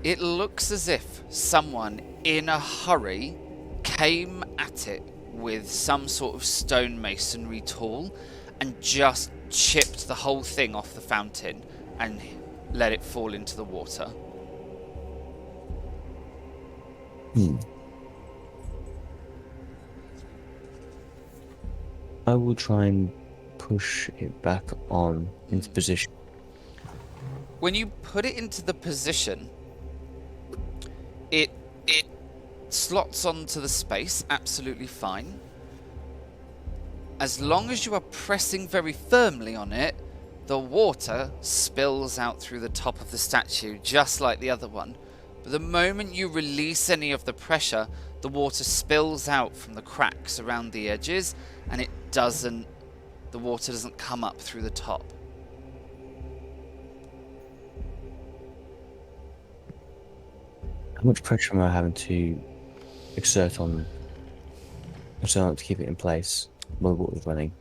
it looks as if someone in a hurry came at it with some sort of stonemasonry tool and just chipped the whole thing off the fountain and let it fall into the water. I will try and push it back on into position. When you put it into the position, it slots onto the space absolutely fine. As long as you are pressing very firmly on it, the water spills out through the top of the statue, just like the other one. But the moment you release any of the pressure, the water spills out from the cracks around the edges, and the water doesn't come up through the top. How much pressure am I having to exert to keep it in place while the water's running?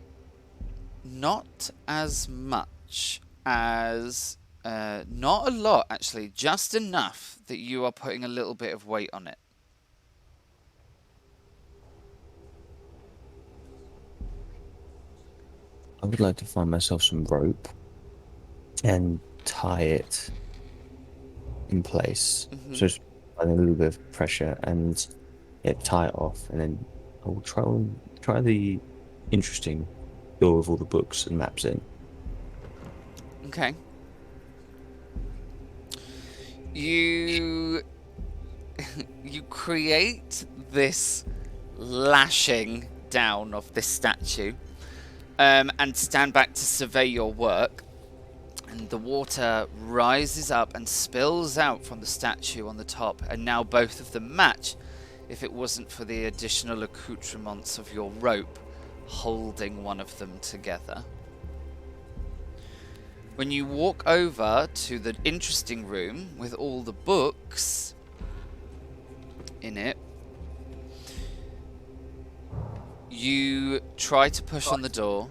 Not as much as... not a lot, actually. Just enough that you are putting a little bit of weight on it. I would like to find myself some rope and tie it in place. Mm-hmm. So just adding a little bit of pressure and tie it off, and then I will try the interesting door with all the books and maps in. Okay. You create this lashing down of this statue, and stand back to survey your work, and the water rises up and spills out from the statue on the top, and now both of them match, if it wasn't for the additional accoutrements of your rope holding one of them together. When you walk over to the interesting room with all the books in it, you try to push on the door,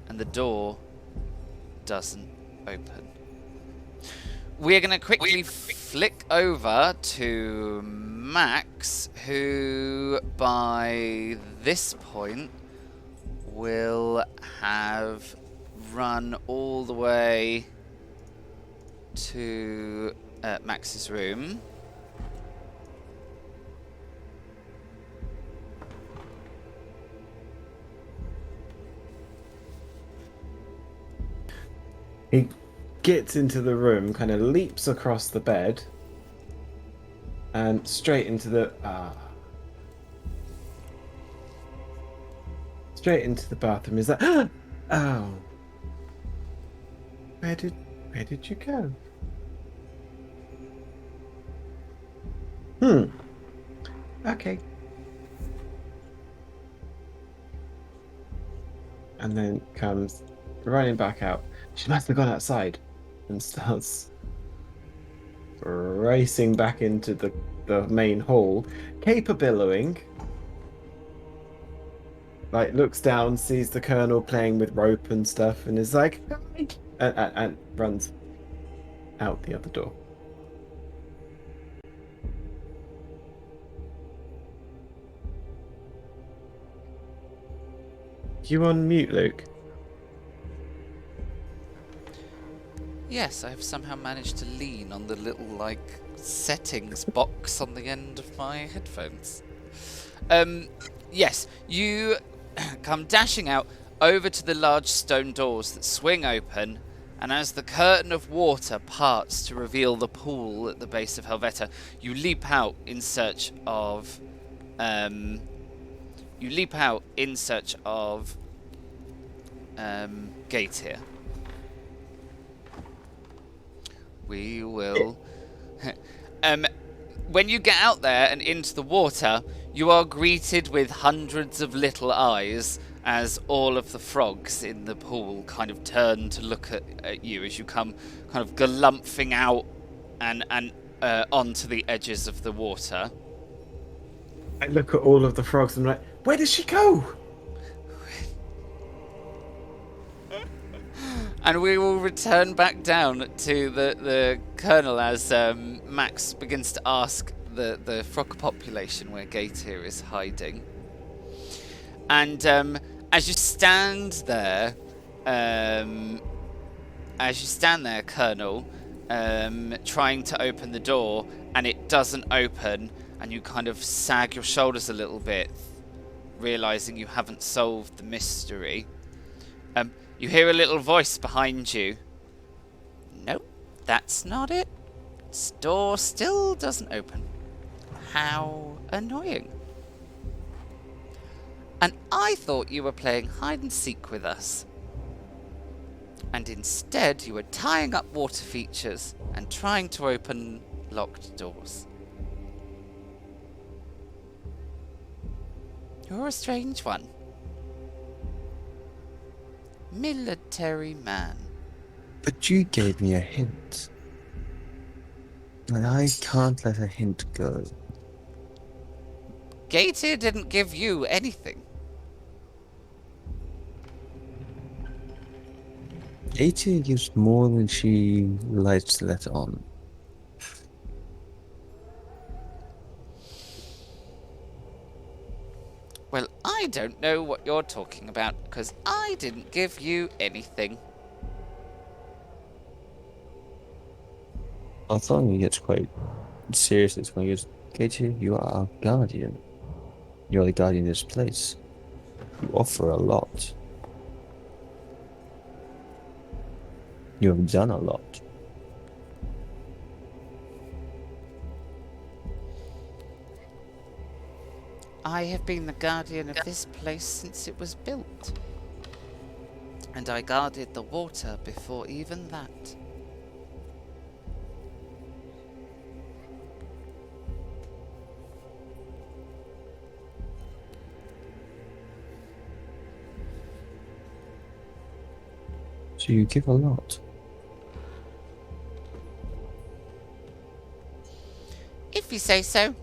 and the door doesn't open. We're going to quickly flick over to Max, who by this point will have run all the way to Max's room. He gets into the room, kind of leaps across the bed, and straight into the bathroom. Is that? Oh, where did you go? Okay. And then comes running back out. She must have gone outside, and starts racing back into the main hall, caper billowing. Like, looks down, sees the colonel playing with rope and stuff, and is like, "Hi," and runs out the other door. You on mute, Luke? Yes, I have somehow managed to lean on the little, settings box on the end of my headphones. Yes, you come dashing out over to the large stone doors that swing open, and as the curtain of water parts to reveal the pool at the base of Helveta, you leap out in search of... Gætir. We will... when you get out there and into the water, you are greeted with hundreds of little eyes as all of the frogs in the pool kind of turn to look at you as you come kind of galumphing out and onto the edges of the water. I look at all of the frogs and I'm like, where did she go? And we will return back down to the Colonel as Max begins to ask the frog population where Gætir is hiding. And as you stand there, Colonel, trying to open the door, and it doesn't open, and you kind of sag your shoulders a little bit, realizing you haven't solved the mystery. You hear a little voice behind you. Nope, that's not it. This door still doesn't open. How annoying. And I thought you were playing hide and seek with us. And instead you were tying up water features and trying to open locked doors. You're a strange one. Military man. But you gave me a hint. And I can't let a hint go. Gætir didn't give you anything. Gætir gives more than she likes to let on. Well, I don't know what you're talking about, because I didn't give you anything. I thought he gets quite serious at this point. He goes, Gætir, you are our guardian. You're the guardian of this place. You offer a lot. You have done a lot. I have been the guardian of this place since it was built. And I guarded the water before even that. So you give a lot. If you say so.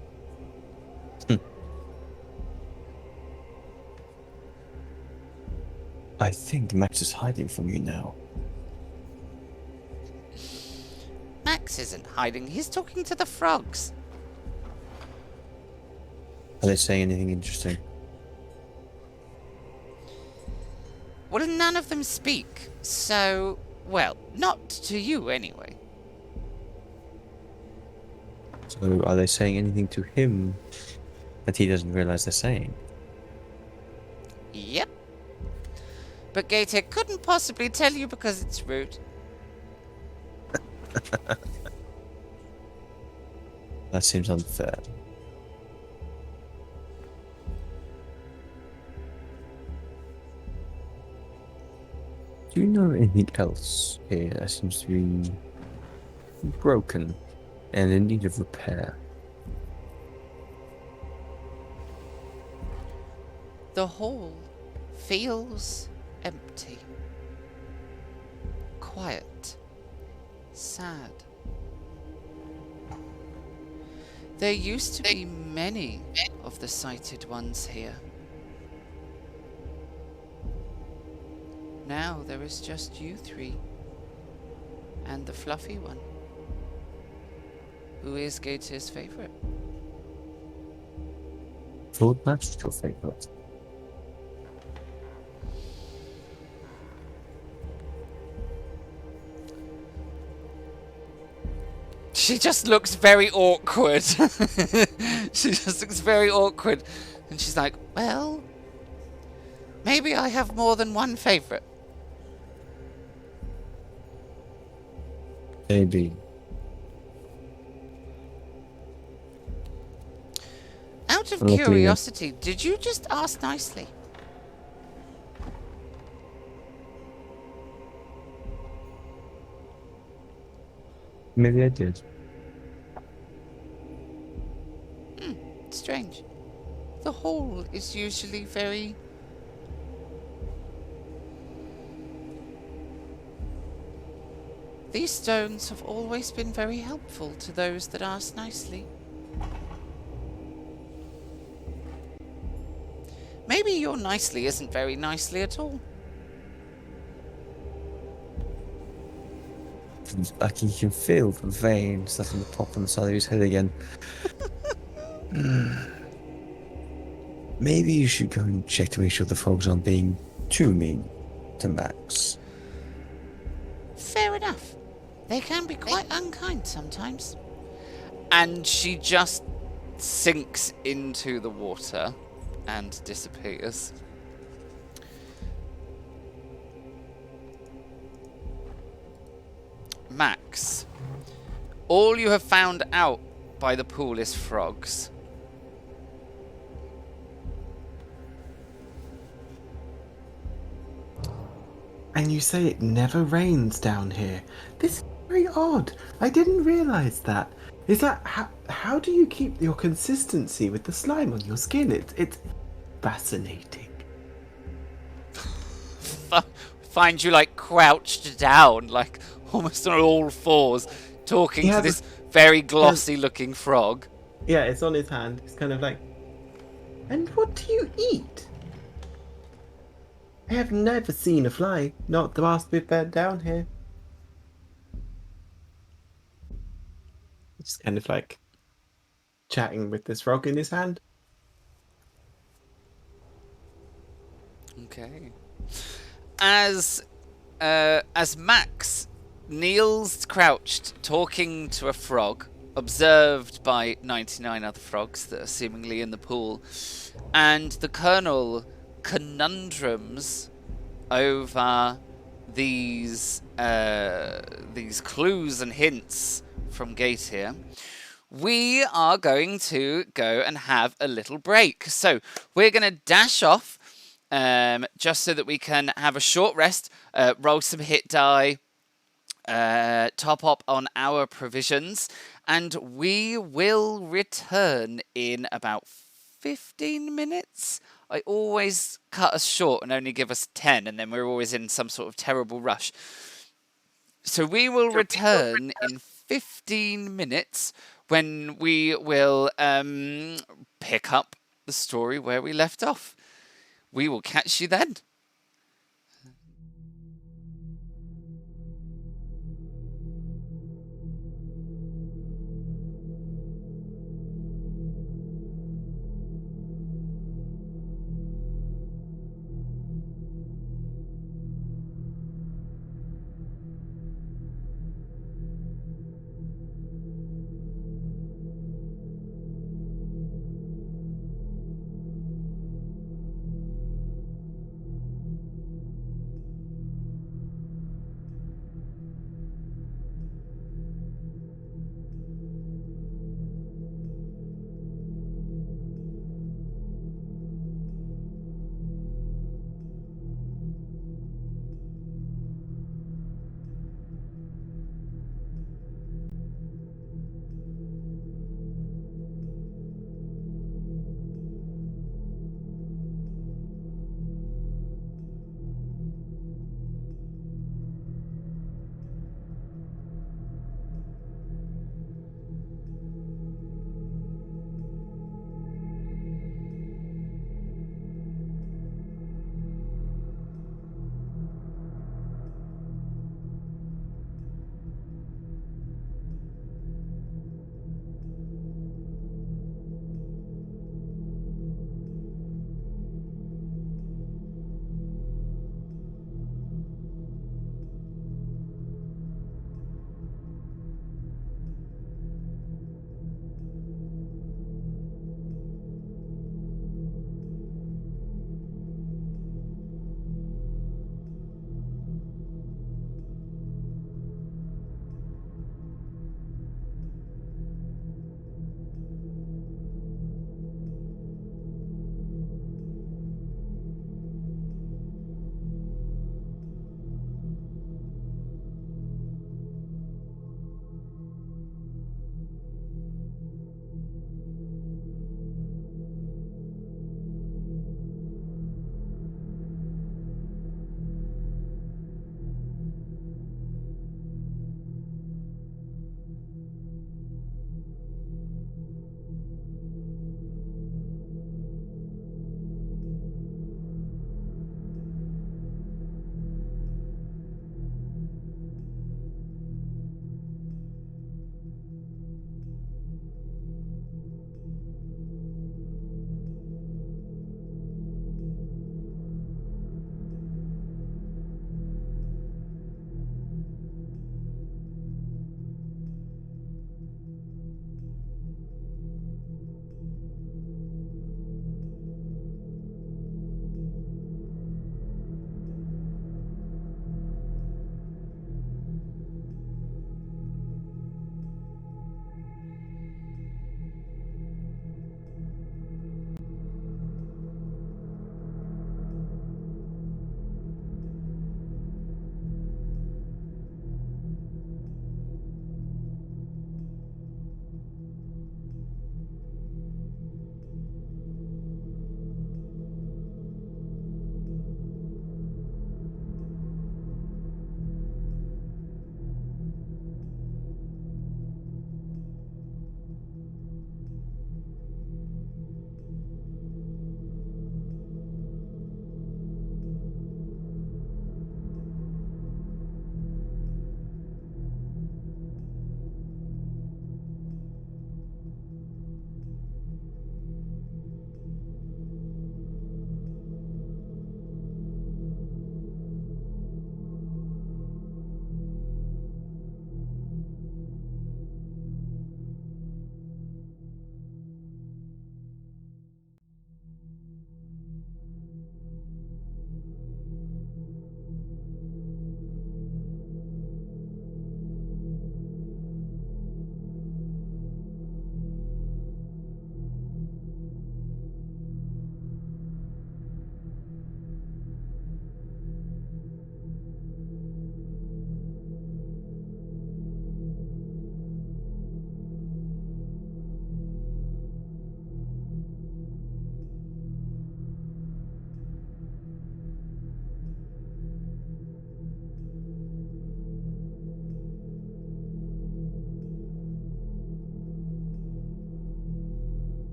I think Max is hiding from you now. Max isn't hiding, he's talking to the frogs. Are they saying anything interesting? Well, none of them speak, so, well, not to you anyway. So are they saying anything to him that he doesn't realize they're saying? Yep. But Gætir couldn't possibly tell you because it's rude. That seems unfair. Do you know anything else here that seems to be broken and in need of repair? The hall feels empty, quiet, sad. There used to be many of the sighted ones here. Now there is just you three, and the fluffy one, who is Gætir's favourite. Thought Max was your favourite. She just looks very awkward. She just looks very awkward. And she's like, well, maybe I have more than one favourite. Maybe. Out of Luckily, curiosity, did you just ask nicely? Maybe I did. Strange. The hall is usually very... These stones have always been very helpful to those that ask nicely. Maybe your nicely isn't very nicely at all. Like you can feel the vein starting to pop on the side of his head again. Maybe you should go and check to make sure the frogs aren't being too mean to Max. Fair enough. They can be quite unkind sometimes. And she just sinks into the water and disappears. Max, all you have found out by the pool is frogs. And you say it never rains down here. This is very odd. I didn't realize that. Is that how do you keep your consistency with the slime on your skin? It's fascinating. Find you like crouched down, like almost on all fours, talking to this very glossy looking frog. Yeah, it's on his hand. It's kind of like, and what do you eat? I have never seen a fly, not the last we've been down here. Just kind of like chatting with this frog in his hand. Okay. As Max kneels crouched, talking to a frog, observed by 99 other frogs that are seemingly in the pool, and the Colonel conundrums over these clues and hints from Gætir, we are going to go and have a little break. So we're going to dash off just so that we can have a short rest, roll some hit die, top up on our provisions, and we will return in about 15 minutes. I always cut us short and only give us 10, and then we're always in some sort of terrible rush. So we will return in 15 minutes when we will pick up the story where we left off. We will catch you then.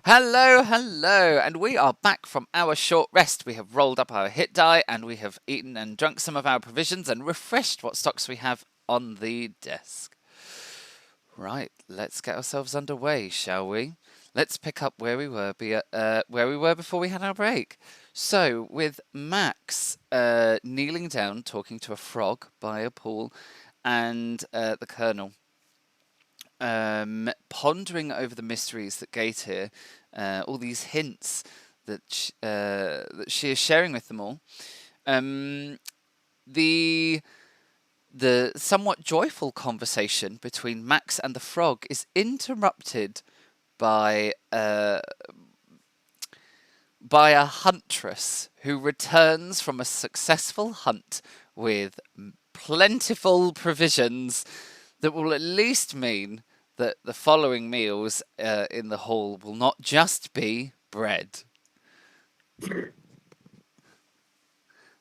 Hello, hello, and we are back from our short rest. We have rolled up our hit die and we have eaten and drunk some of our provisions and refreshed what stocks we have on the desk. Right, let's get ourselves underway, shall we? Let's pick up where we were before we had our break. So, with Max kneeling down, talking to a frog by a pool, and the Colonel pondering over the mysteries that Gætir, all these hints that she is sharing with them all. The somewhat joyful conversation between Max and the frog is interrupted by a huntress who returns from a successful hunt with plentiful provisions that will at least mean that the following meals in the hall will not just be bread.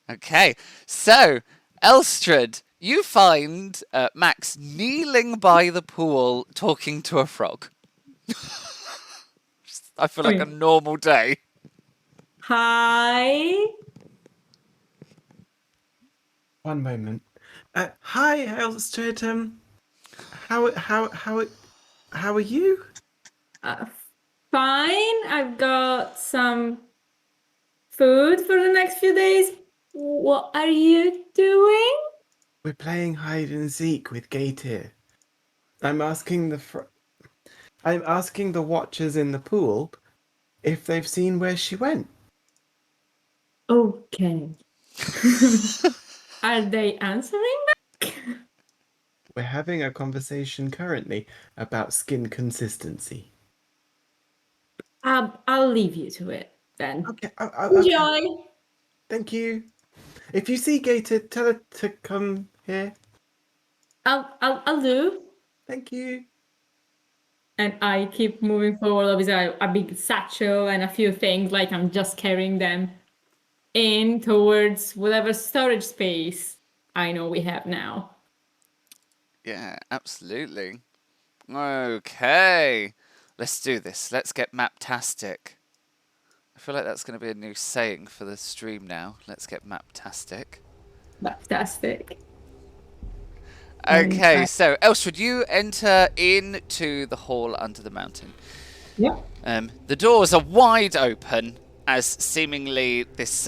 Okay, so Elstrad, you find Max kneeling by the pool talking to a frog. I feel like a normal day. Hi. One moment. Hi, Elstrad. How are you? Fine. I've got some food for the next few days. What are you doing? We're playing hide and seek with Gætir. I'm asking the watchers in the pool if they've seen where she went. Okay. Are they answering back? We're having a conversation currently about skin consistency. I'll leave you to it then. Okay. Enjoy. Okay. Thank you. If you see Gætir, tell her to come here. I'll do. Thank you. And I keep moving forward. Obviously, a big satchel and a few things, like I'm just carrying them in towards whatever storage space I know we have now. Yeah, absolutely. Okay, let's do this. Let's get maptastic. I feel like that's going to be a new saying for the stream now. Let's get maptastic. Fantastic. Okay, so Elstrad, you enter into the hall under the mountain. Yeah. The doors are wide open as seemingly this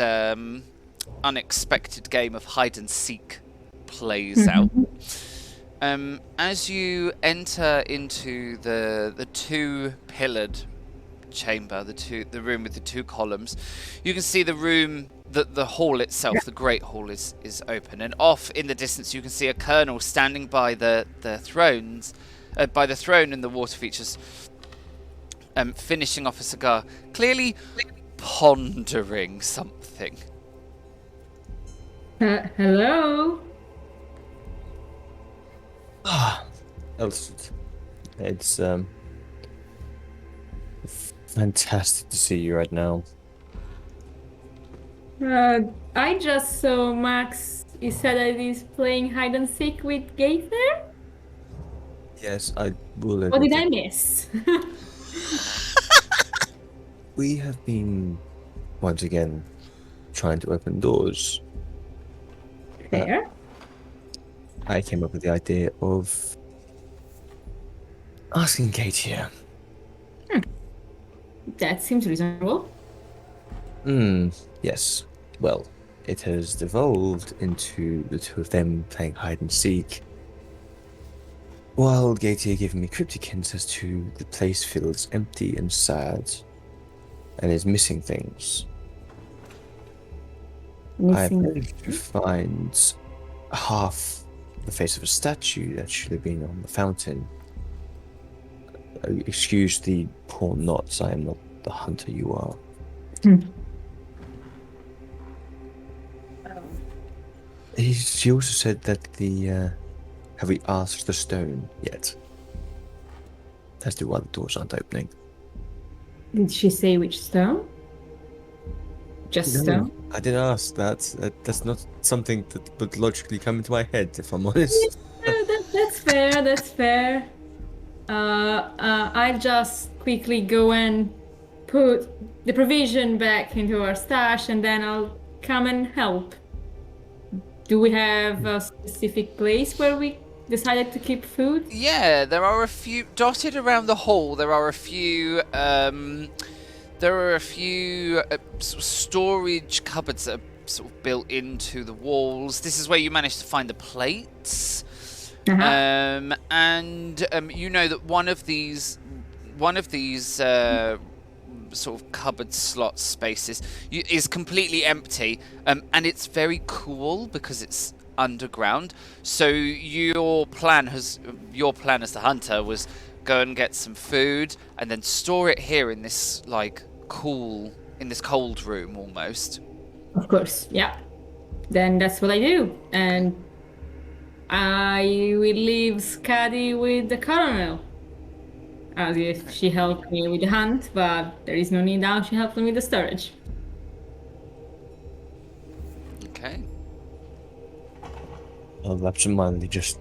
unexpected game of hide and seek plays out. As you enter into the two-pillared chamber, the room with the two columns, you can see the room, the hall itself, the great hall is open, and off in the distance you can see a colonel standing by the thrones, by the throne and the water features, finishing off a cigar, clearly pondering something. Hello. It's fantastic to see you right now. I just saw Max. You said that he's playing hide and seek with Gætir? Yes, I will. What did I miss? We have been once again trying to open doors. Fair. I came up with the idea of asking Gætir. That seems reasonable. Yes. Well, it has devolved into the two of them playing hide and seek, while Gætir giving me cryptic hints as to the place feels empty and sad, and is missing things. I managed to find half the face of a statue that should have been on the fountain. Excuse the poor knots, I am not the hunter you are. She also said that have we asked the stone yet? As to why the doors aren't opening. Did she say which stone? Just stone? I didn't ask that. That's not something that would logically come into my head, if I'm honest. That's fair. I just quickly go and put the provision back into our stash, and then I'll come and help. Do we have a specific place where we decided to keep food? Yeah, there are a few dotted around the hall. There are a few. Sort of storage cupboards that are sort of built into the walls. This is where you managed to find the plates. And you know that one of these sort of cupboard slot spaces is completely empty, and it's very cool because it's underground. So your plan as the hunter was go and get some food and then store it here in this cold room almost. Of course, yeah. Then that's what I do, and I will leave Skadi with the caramel. As if she helped me with the hunt, but there is no need now. She helped me with the storage. Okay. I'll absentmindedly just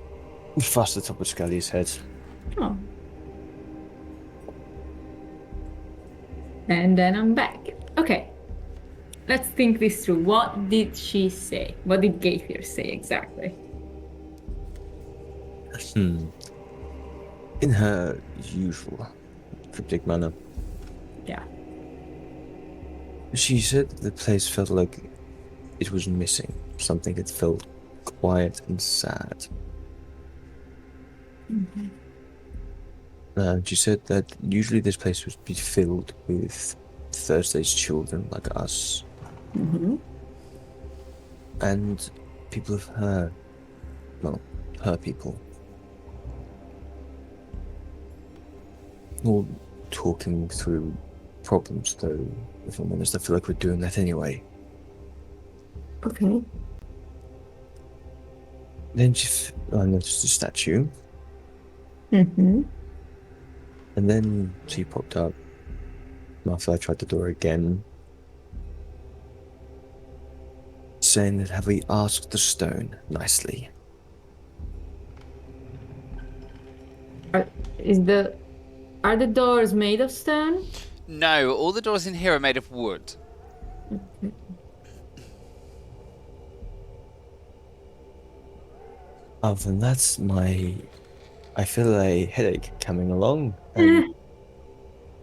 fuss the top of Scully's head. Oh. And then I'm back. Okay. Let's think this through. What did she say? What did Gætir say exactly? In her usual cryptic manner, Yeah. she said that the place felt like it was missing something. It felt quiet and sad. She said that usually this place would be filled with Thursday's children like us. And people of her people. All talking through problems, though, if I'm honest, I feel like we're doing that anyway. Okay. Then I noticed a statue, Mm-hmm. and then she popped up after I tried the door again, saying that have we asked the stone nicely? Are the doors made of stone? No, all the doors in here are made of wood. Other than that, I feel a headache coming along, and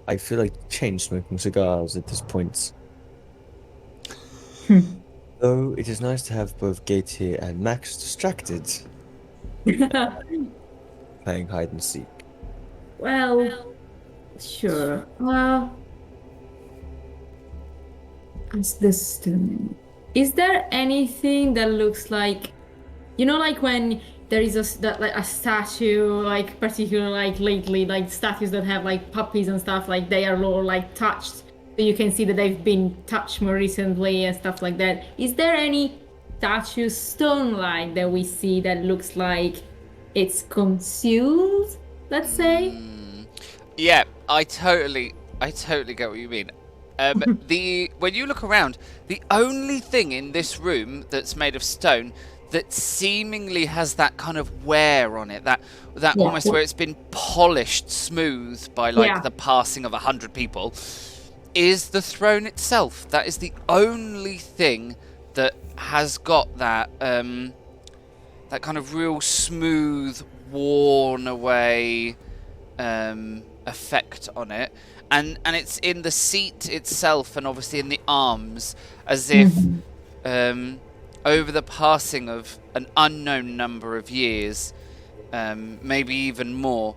I feel like chain smoking cigars at this point. Though it is nice to have both Gætir and Max distracted, playing hide and seek. Well, sure. It's the stone. Is there anything that looks like, like when there is a statue, like particularly like lately, like statues that have like puppies and stuff, like they are all like touched, so you can see that they've been touched more recently and stuff like that. Is there any statue stone-like that we see that looks like it's concealed? Let's say. Yeah, I totally get what you mean. When you look around, the only thing in this room that's made of stone that seemingly has that kind of wear on it, that almost where it's been polished smooth by the passing of 100 people, is the throne itself. That is the only thing that has got that that kind of real smooth, worn away effect on it. And it's in the seat itself, and obviously in the arms, as if over the passing of an unknown number of years, maybe even more,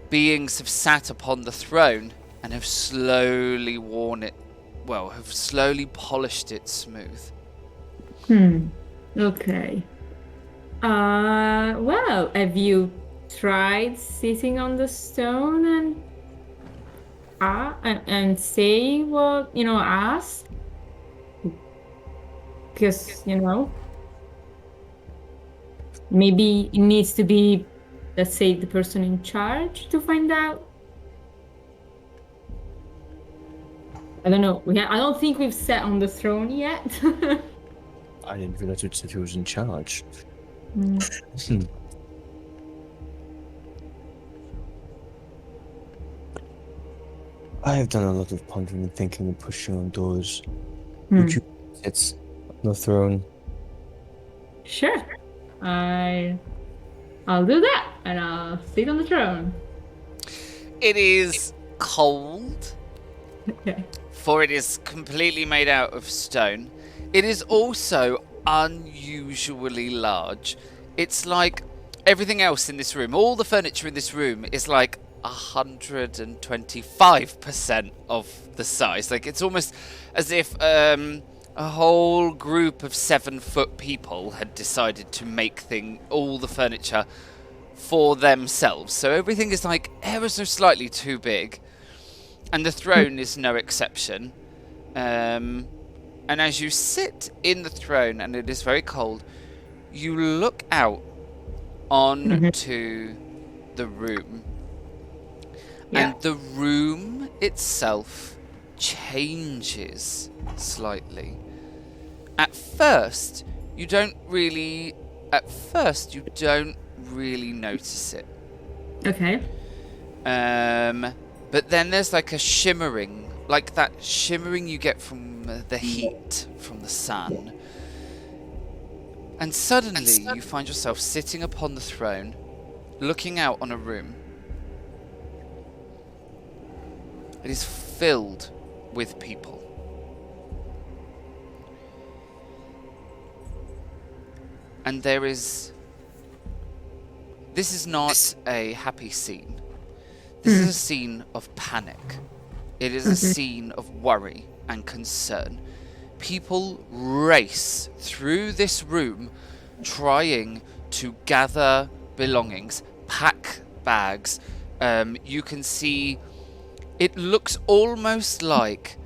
beings have sat upon the throne and have slowly have slowly polished it smooth. Okay. Well, have you tried sitting on the stone and say what ask? Because maybe it needs to be, let's say, the person in charge to find out. I don't know. I don't think we've sat on the throne yet. I didn't realize it said who was in charge. I have done a lot of pondering and thinking and pushing on doors. Hmm. Would you sit on the throne? Sure. I'll do that, and I'll sit on the throne. It is cold, Okay. for it is completely made out of stone. It is also unusually large. It's like everything else in this room, all the furniture in this room is like 125% of the size. Like it's almost as if a whole group of 7-foot people had decided to make all the furniture for themselves. So everything is like ever so slightly too big. And the throne is no exception. And as you sit in the throne, and it is very cold, you look out onto the room. Yeah. And the room itself changes slightly. At first, you don't really notice it. Okay. But then there's like a shimmering, like that shimmering you get from the heat from the sun. And suddenly you find yourself sitting upon the throne, looking out on a room. It is filled with people. And this is not a happy scene. This is a scene of panic. It is a scene of worry and concern. People race through this room trying to gather belongings, pack bags. You can see it looks almost like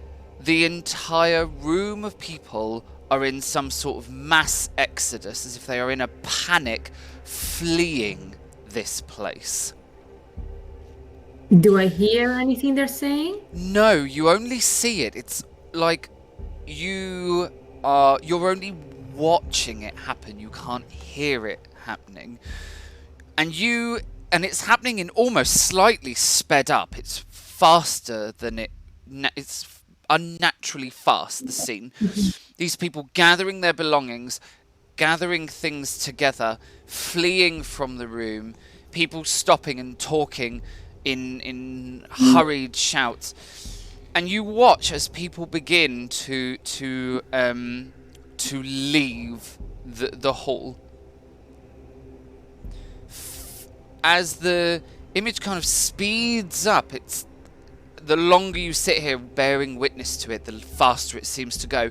the entire room of people are in some sort of mass exodus, as if they are in a panic fleeing this place. Do I hear anything they're saying? No, you only see it. It's like you're only watching it happen. You can't hear it happening. And it's happening in almost slightly sped up. It's faster than it's unnaturally fast, the scene. These people gathering their belongings, gathering things together, fleeing from the room, people stopping and talking in hurried shouts, and you watch as people begin to leave the hall. As the image kind of speeds up, it's the longer you sit here bearing witness to it, the faster it seems to go.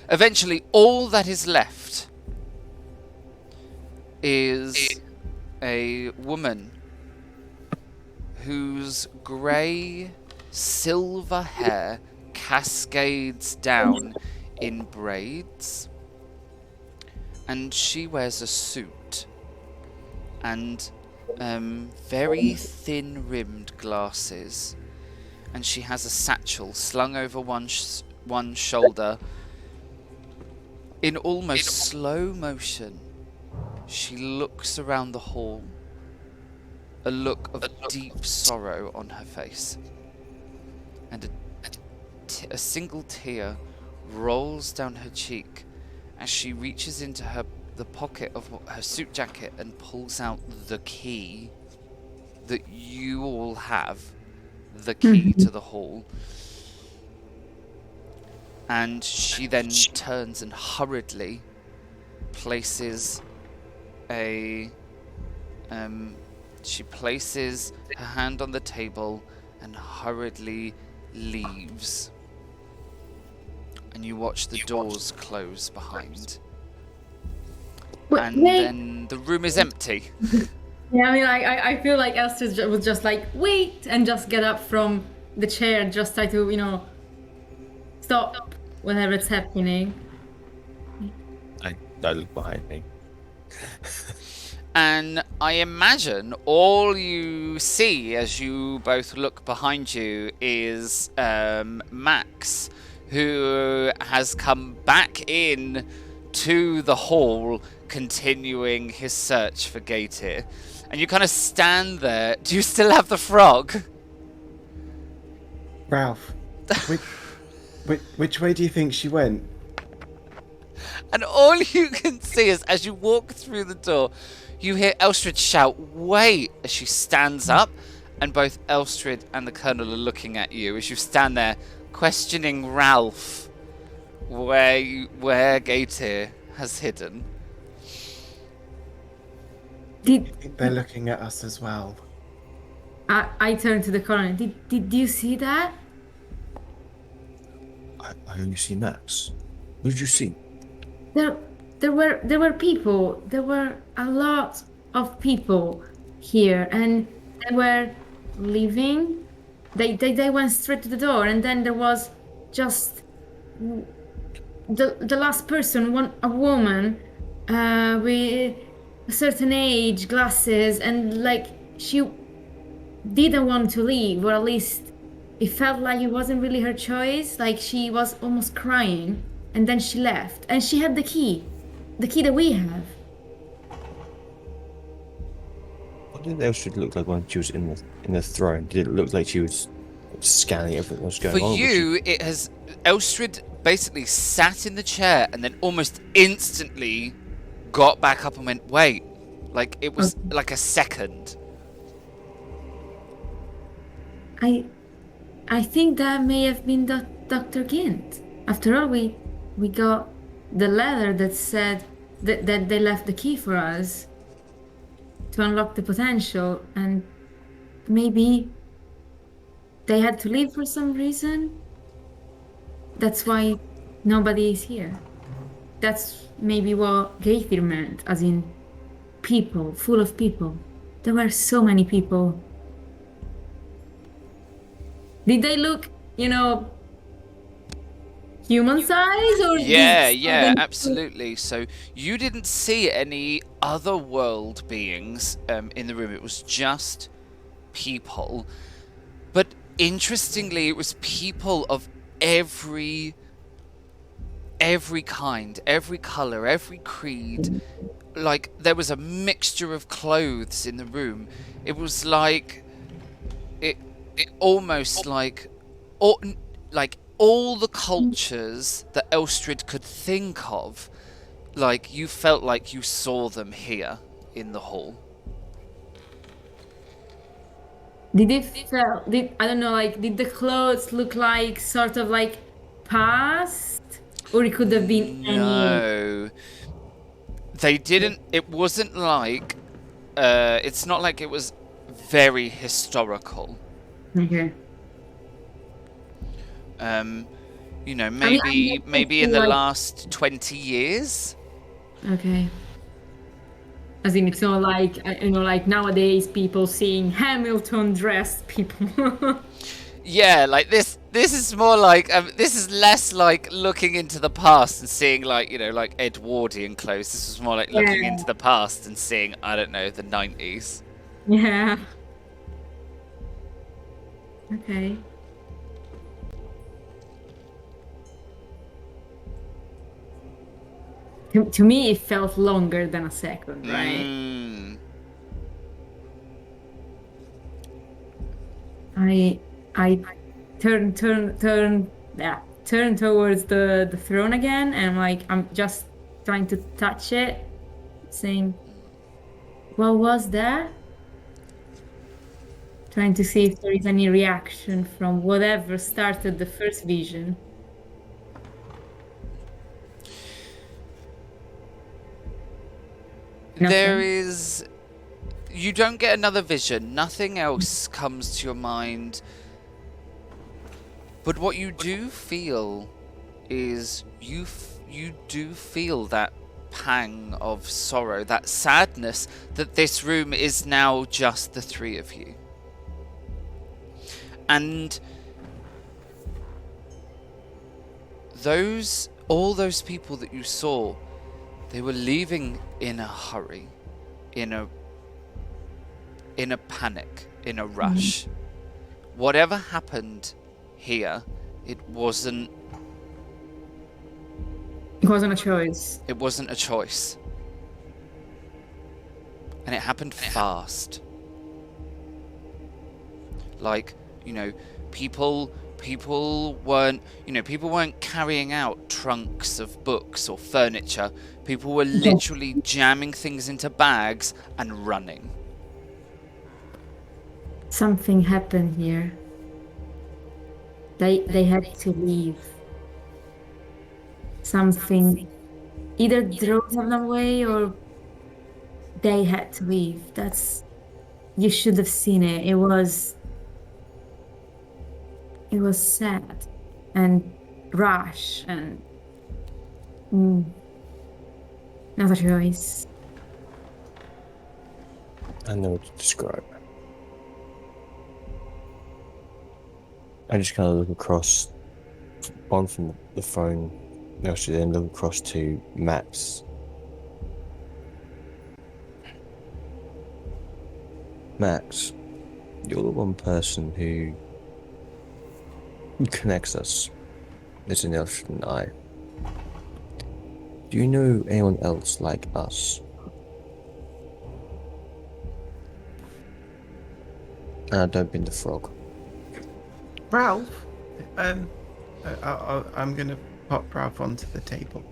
Eventually, all that is left is a woman whose grey silver hair cascades down in braids, and she wears a suit and very thin-rimmed glasses, and she has a satchel slung over one shoulder. In almost slow motion, she looks around the hall, a look of deep sorrow on her face, and a single tear rolls down her cheek as she reaches into the pocket of her suit jacket and pulls out the key that you all have, the key to the hall. And she then turns and hurriedly places her hand on the table and hurriedly leaves. And you watch the doors close behind. And then the room is empty. Yeah, I mean, I feel like Elster was just like, wait, and just get up from the chair, just try to, stop whatever it's happening. I look behind me. And I imagine all you see as you both look behind you is Max, who has come back in to the hall, continuing his search for Gætir. And you kind of stand there. Do you still have the frog? Ralph, which way do you think she went? And all you can see is, as you walk through the door, you hear Elstrid shout, "Wait!" as she stands up, and both Elstrid and the Colonel are looking at you as you stand there, questioning Ralph where Gætir has hidden. I think they're looking at us as well. I turned to the Colonel. Did you see that? I only see Max. What did you see? There were people. There were a lot of people here, and they were leaving. They went straight to the door, and then there was just the last person, a woman with a certain age, glasses, and like she didn't want to leave, or at least it felt like it wasn't really her choice. Like she was almost crying, and then she left, and she had the key that we have. What did Elstrid look like when she was in the throne? Did it look like she was scanning everything that was going For on? you, it has... Elstrid basically sat in the chair and then almost instantly got back up and went, "Wait." Like, it was like a second. I think that may have been Dr. Gint. After all, we got the letter that said that they left the key for us to unlock the potential, and maybe they had to leave for some reason. That's why nobody is here. That's maybe what Gætir meant, as in people, full of people. There were so many people. Did they look, human size, or Yeah, absolutely. So you didn't see any other world beings in the room. It was just people. But interestingly, it was people of every kind, every color, every creed. Like, there was a mixture of clothes in the room. It was like it almost like all the cultures that Elstrid could think of. Like, you felt like you saw them here in the hall. Did I don't know, like, did the clothes look like sort of like past? Or it could have been any... No. They didn't... It wasn't like... it's not like it was very historical. Okay. Maybe in the last 20 years. Okay. As in, it's not like, like nowadays people seeing Hamilton dressed people. Yeah, like this is more like this is less like looking into the past and seeing like Edwardian clothes. This was more like looking into the past and seeing, I don't know, the 90s. Yeah. Okay. To me, it felt longer than a second, right? I turn towards the throne again, and I'm just trying to touch it, saying, "What was that?" Trying to see if there is any reaction from whatever started the first vision. There is... You don't get another vision. Nothing else comes to your mind. But what you do feel is you do feel that pang of sorrow, that sadness that this room is now just the three of you. And all those people that you saw, they were leaving in a hurry, in a panic, in a rush. Whatever happened here, it wasn't a choice. It wasn't a choice. And it happened fast. Like, people People weren't, people weren't carrying out trunks of books or furniture. People were literally jamming things into bags and running. Something happened here. They had to leave. Something either drove them away or they had to leave. You should have seen it. It was sad and rash and not a choice. I know what to describe. I just kind of look across, one from the phone, actually then look across to Max. Max, you're the one person who connects us. There's an elf and I. Do you know anyone else like us? And I don't mean the frog. Ralph, I'm gonna pop Ralph onto the table.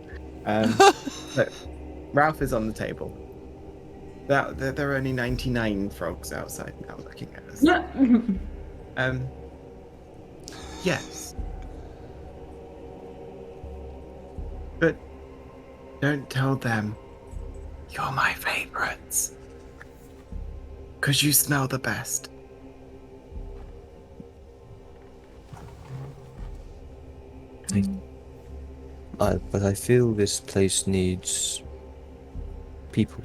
Look, Ralph is on the table. There are only 99 frogs outside now looking at us. Yes. But don't tell them you're my favorites. 'Cause you smell the best. But I feel this place needs people.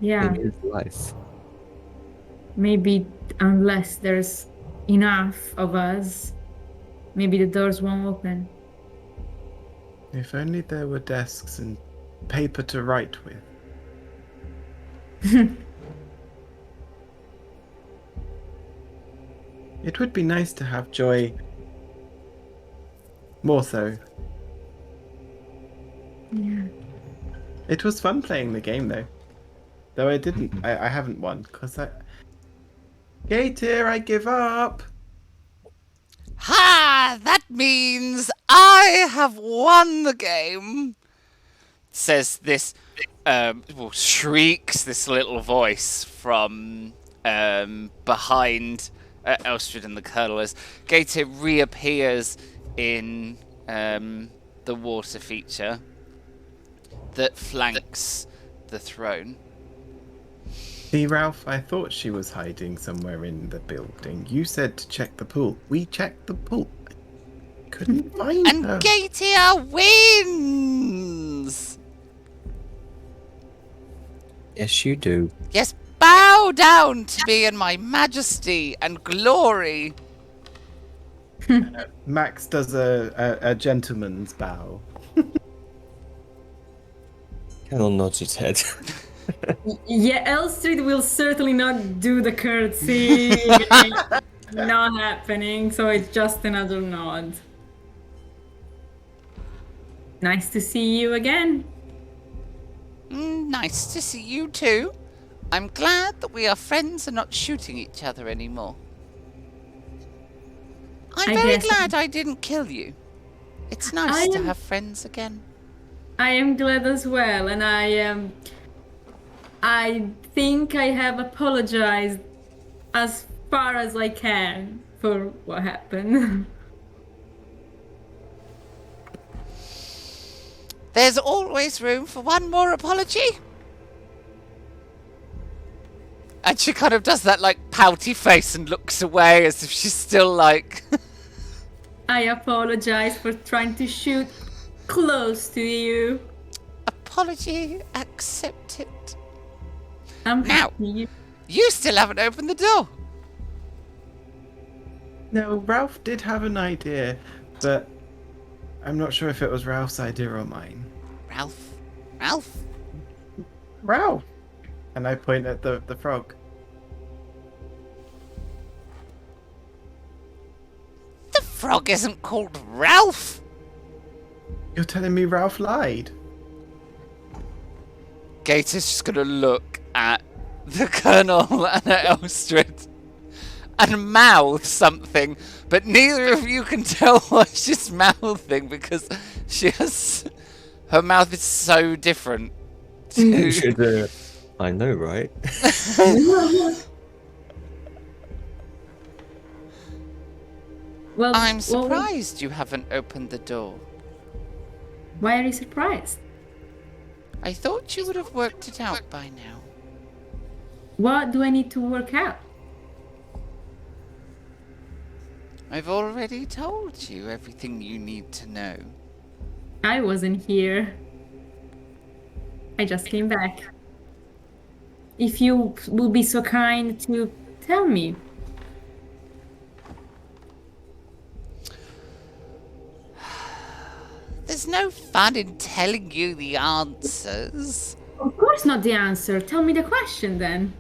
Yeah. It needs life. Maybe unless there's enough of us, maybe the doors won't open. If only there were desks and paper to write with. It would be nice to have joy. More so. Yeah. It was fun playing the game though. Though I haven't won, because Gætir, I give up! Ha! That means I have won the game! Says this, shrieks this little voice from behind Elstrad and the Colonel as Gætir reappears in the water feature that flanks the throne. See, Ralph, I thought she was hiding somewhere in the building. You said to check the pool. We checked the pool. Couldn't find And her. Gætir wins! Yes, you do. Yes, bow down to me in my majesty and glory. Max does a gentleman's bow. Colonel nods his head. Yeah, Elstrad will certainly not do the curtsy. Not happening, so it's just another nod. Nice to see you again. Nice to see you too. I'm glad that we are friends and not shooting each other anymore. I'm I very guess- glad I didn't kill you. It's nice I to am- have friends again. I am glad as well, and I think I have apologized as far as I can for what happened. There's always room for one more apology. And she kind of does that like pouty face and looks away as if she's still like... I apologize for trying to shoot close to you. Apology accepted. I'm Now. happy. You still haven't opened the door. No, Ralph did have an idea, but I'm not sure if it was Ralph's idea or mine. Ralph. Ralph! And I point at the frog. The frog isn't called Ralph. You're telling me Ralph lied? Gætir's just gonna look at the Colonel and at Elstrad and mouth something, but neither of you can tell what she's mouthing because her mouth is so different. You should, I know, right? Well, I'm surprised you haven't opened the door. Why are you surprised? I thought you would have worked it out by now. What do I need to work out? I've already told you everything you need to know. I wasn't here. I just came back. If you will be so kind to tell me. There's no fun in telling you the answers. Of course not the answer. Tell me the question then.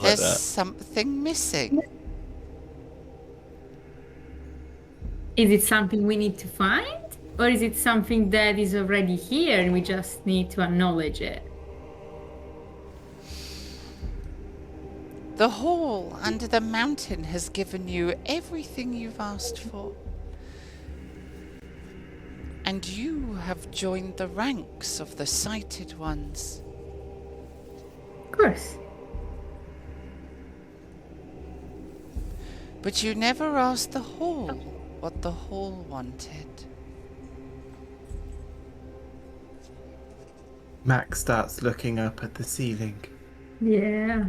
There's something missing. Is it something we need to find? Or is it something that is already here and we just need to acknowledge it? The hall under the mountain has given you everything you've asked for. And you have joined the ranks of the sighted ones. Of course. But you never asked the hall what the hall wanted. Max starts looking up at the ceiling. Yeah.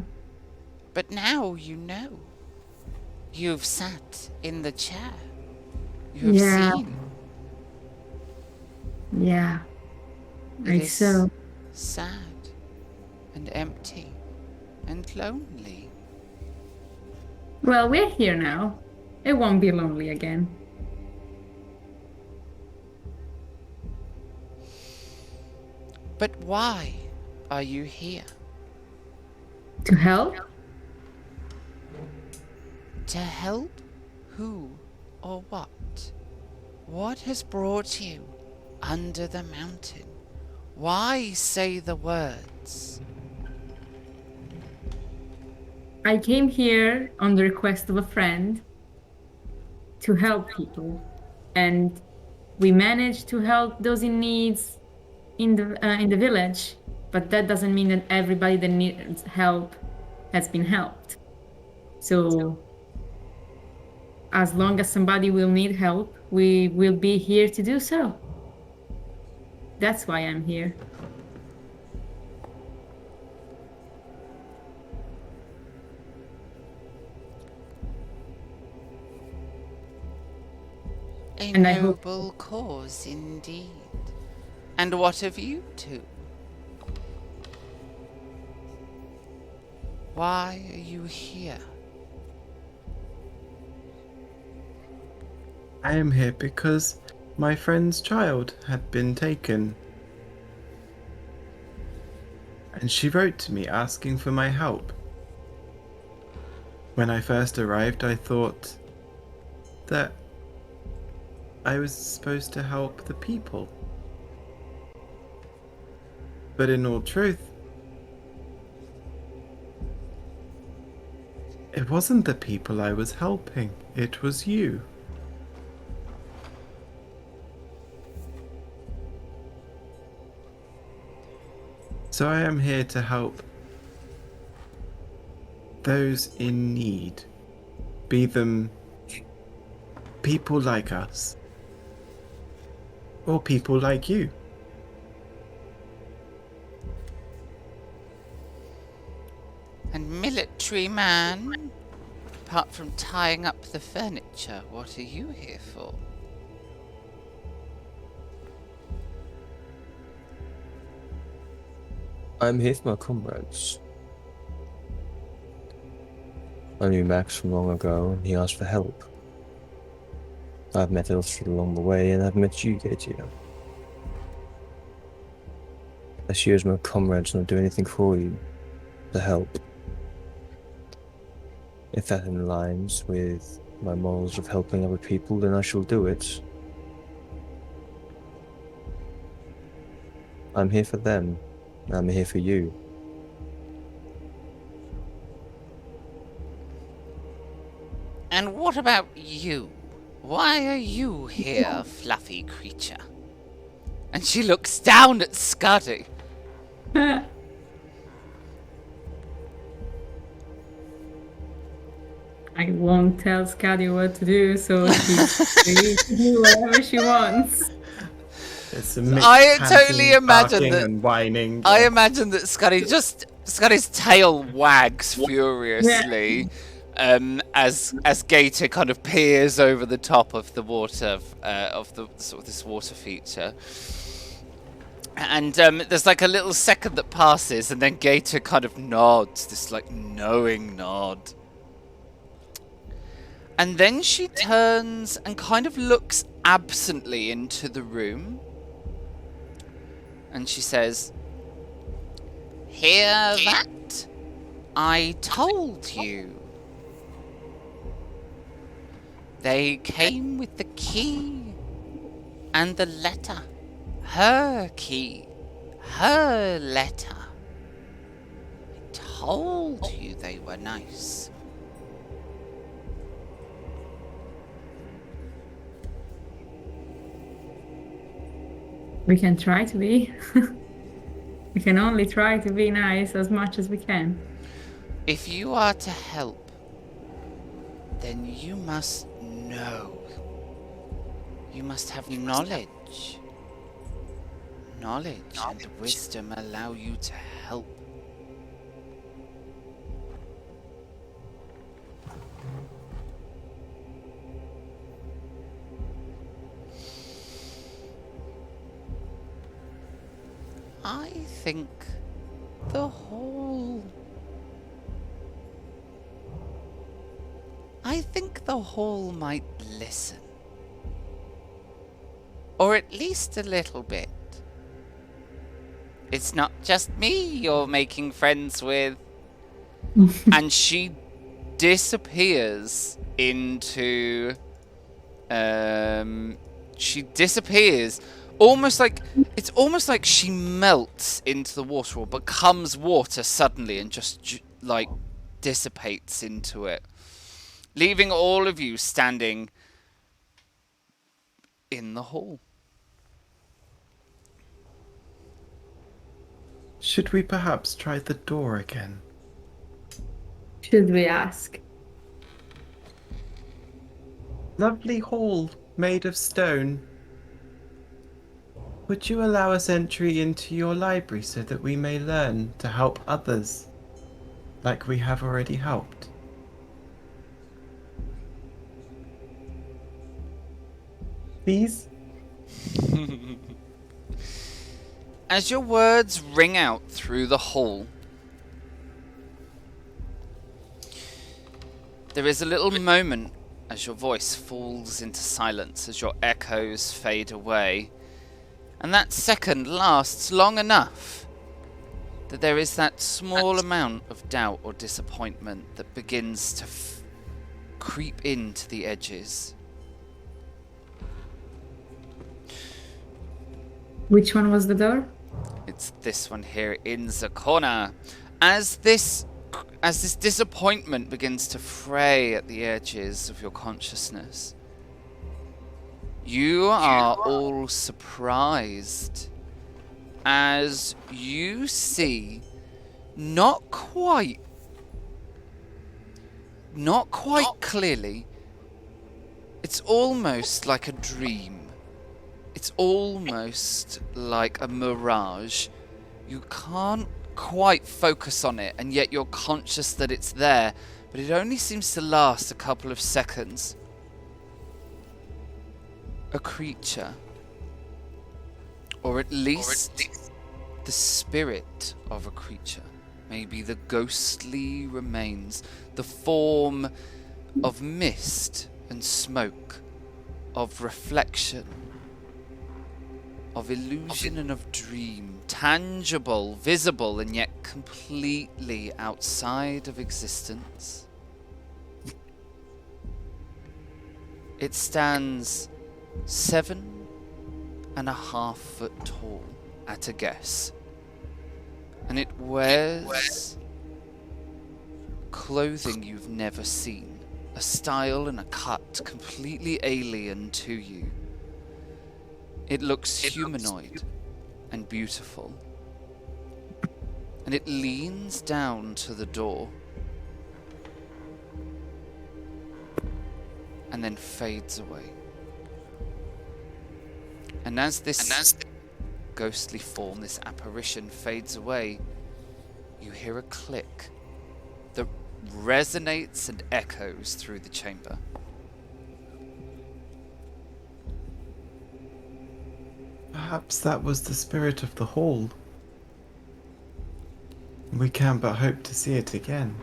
But now you know. You've sat in the chair. You've seen. Yeah. It is saw. sad and empty and lonely. Well, we're here now. It won't be lonely again. But why are you here? To help? To help who or what? What has brought you under the mountain? Why say the words? I came here on the request of a friend to help people, and we managed to help those in needs in the village. But that doesn't mean that everybody that needs help has been helped. So, as long as somebody will need help, we will be here to do so. That's why I'm here. A And I hope- noble cause indeed. And what of you two? Why are you here? I am here because my friend's child had been taken. And she wrote to me asking for my help. When I first arrived, I thought that I was supposed to help the people. But in all truth, it wasn't the people I was helping, it was you. So I am here to help those in need, be them people like us, or people like you. And military man, apart from tying up the furniture, what are you here for? I'm here for my comrades. I knew Max from long ago, and he asked for help. I've met others along the way, and I've met you, Gætir. I see you as my comrades, and I'll do anything for you to help. If that aligns with my morals of helping other people, then I shall do it. I'm here for them. I'm here for you. what about you? Why are you here, fluffy creature? And she looks down at Scuddy. I won't tell Scuddy what to do, so she's free to do whatever she wants. It's a mix I panting, totally imagine barking, that- and whining. I imagine that Scuddy's tail wags furiously as Gætir kind of peers over the top of the water of the sort of this water feature. And there's like a little second that passes, and then Gætir kind of nods, this like knowing nod. And then she turns and kind of looks absently into the room. And she says, "Hear that? I told you. They came with the key and the letter. Her key, her letter. I told you they were nice." We can try to be. We can only try to be nice as much as we can. If you are to help, then you must know. You must have knowledge. Knowledge and wisdom allow you to help. I think the hall... might listen. Or at least a little bit. It's not just me you're making friends with. And she disappears into... she disappears. It's almost like she melts into the water or becomes water suddenly and just like dissipates into it, leaving all of you standing in the hall. Should we perhaps try the door again? Should we ask? Lovely hall made of stone. Would you allow us entry into your library so that we may learn to help others, like we have already helped? Please? As your words ring out through the hall, there is a little moment as your voice falls into silence, as your echoes fade away. And that second lasts long enough that there is that small amount of doubt or disappointment that begins to creep into the edges. Which one was the door? It's this one here in the corner. As this disappointment begins to fray at the edges of your consciousness, you are all surprised as you see not quite clearly. It's almost like a dream. It's almost like a mirage. You can't quite focus on it, and yet you're conscious that it's there, but it only seems to last a couple of seconds. A creature, or at least the spirit of a creature, maybe the ghostly remains, the form of mist and smoke, of reflection, of illusion and of dream, tangible, visible, and yet completely outside of existence. It stands 7.5 foot tall at a guess, and it wears clothing you've never seen. a style and a cut completely alien to you. It looks humanoid and beautiful. And it leans down to the door and then fades away. And as this ghostly form, this apparition fades away, you hear a click that resonates and echoes through the chamber. Perhaps that was the spirit of the hall. We can but hope to see it again.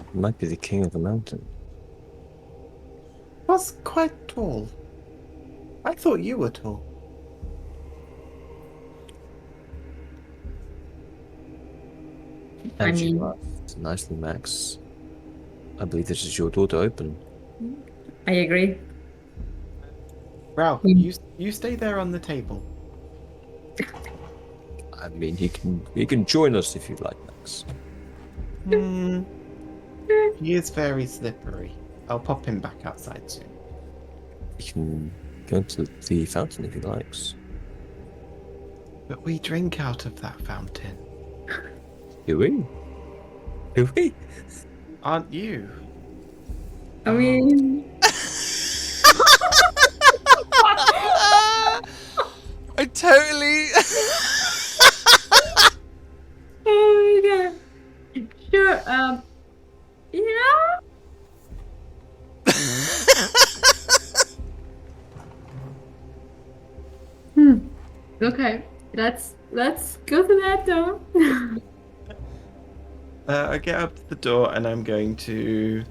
It might be the king of the mountain. Was quite tall. I thought you were tall. And she laughed nicely, Max. I believe this is your door to open. I agree. Ralph, you stay there on the table. I mean, he can join us if you'd like, Max. He is very slippery. I'll pop him back outside soon. You can go to the fountain if he likes. But we drink out of that fountain. Do we? Do we? Aren't you? I mean, I totally... oh my god. Sure, yeah. Okay, let's go to that door. I get up to the door and I'm going to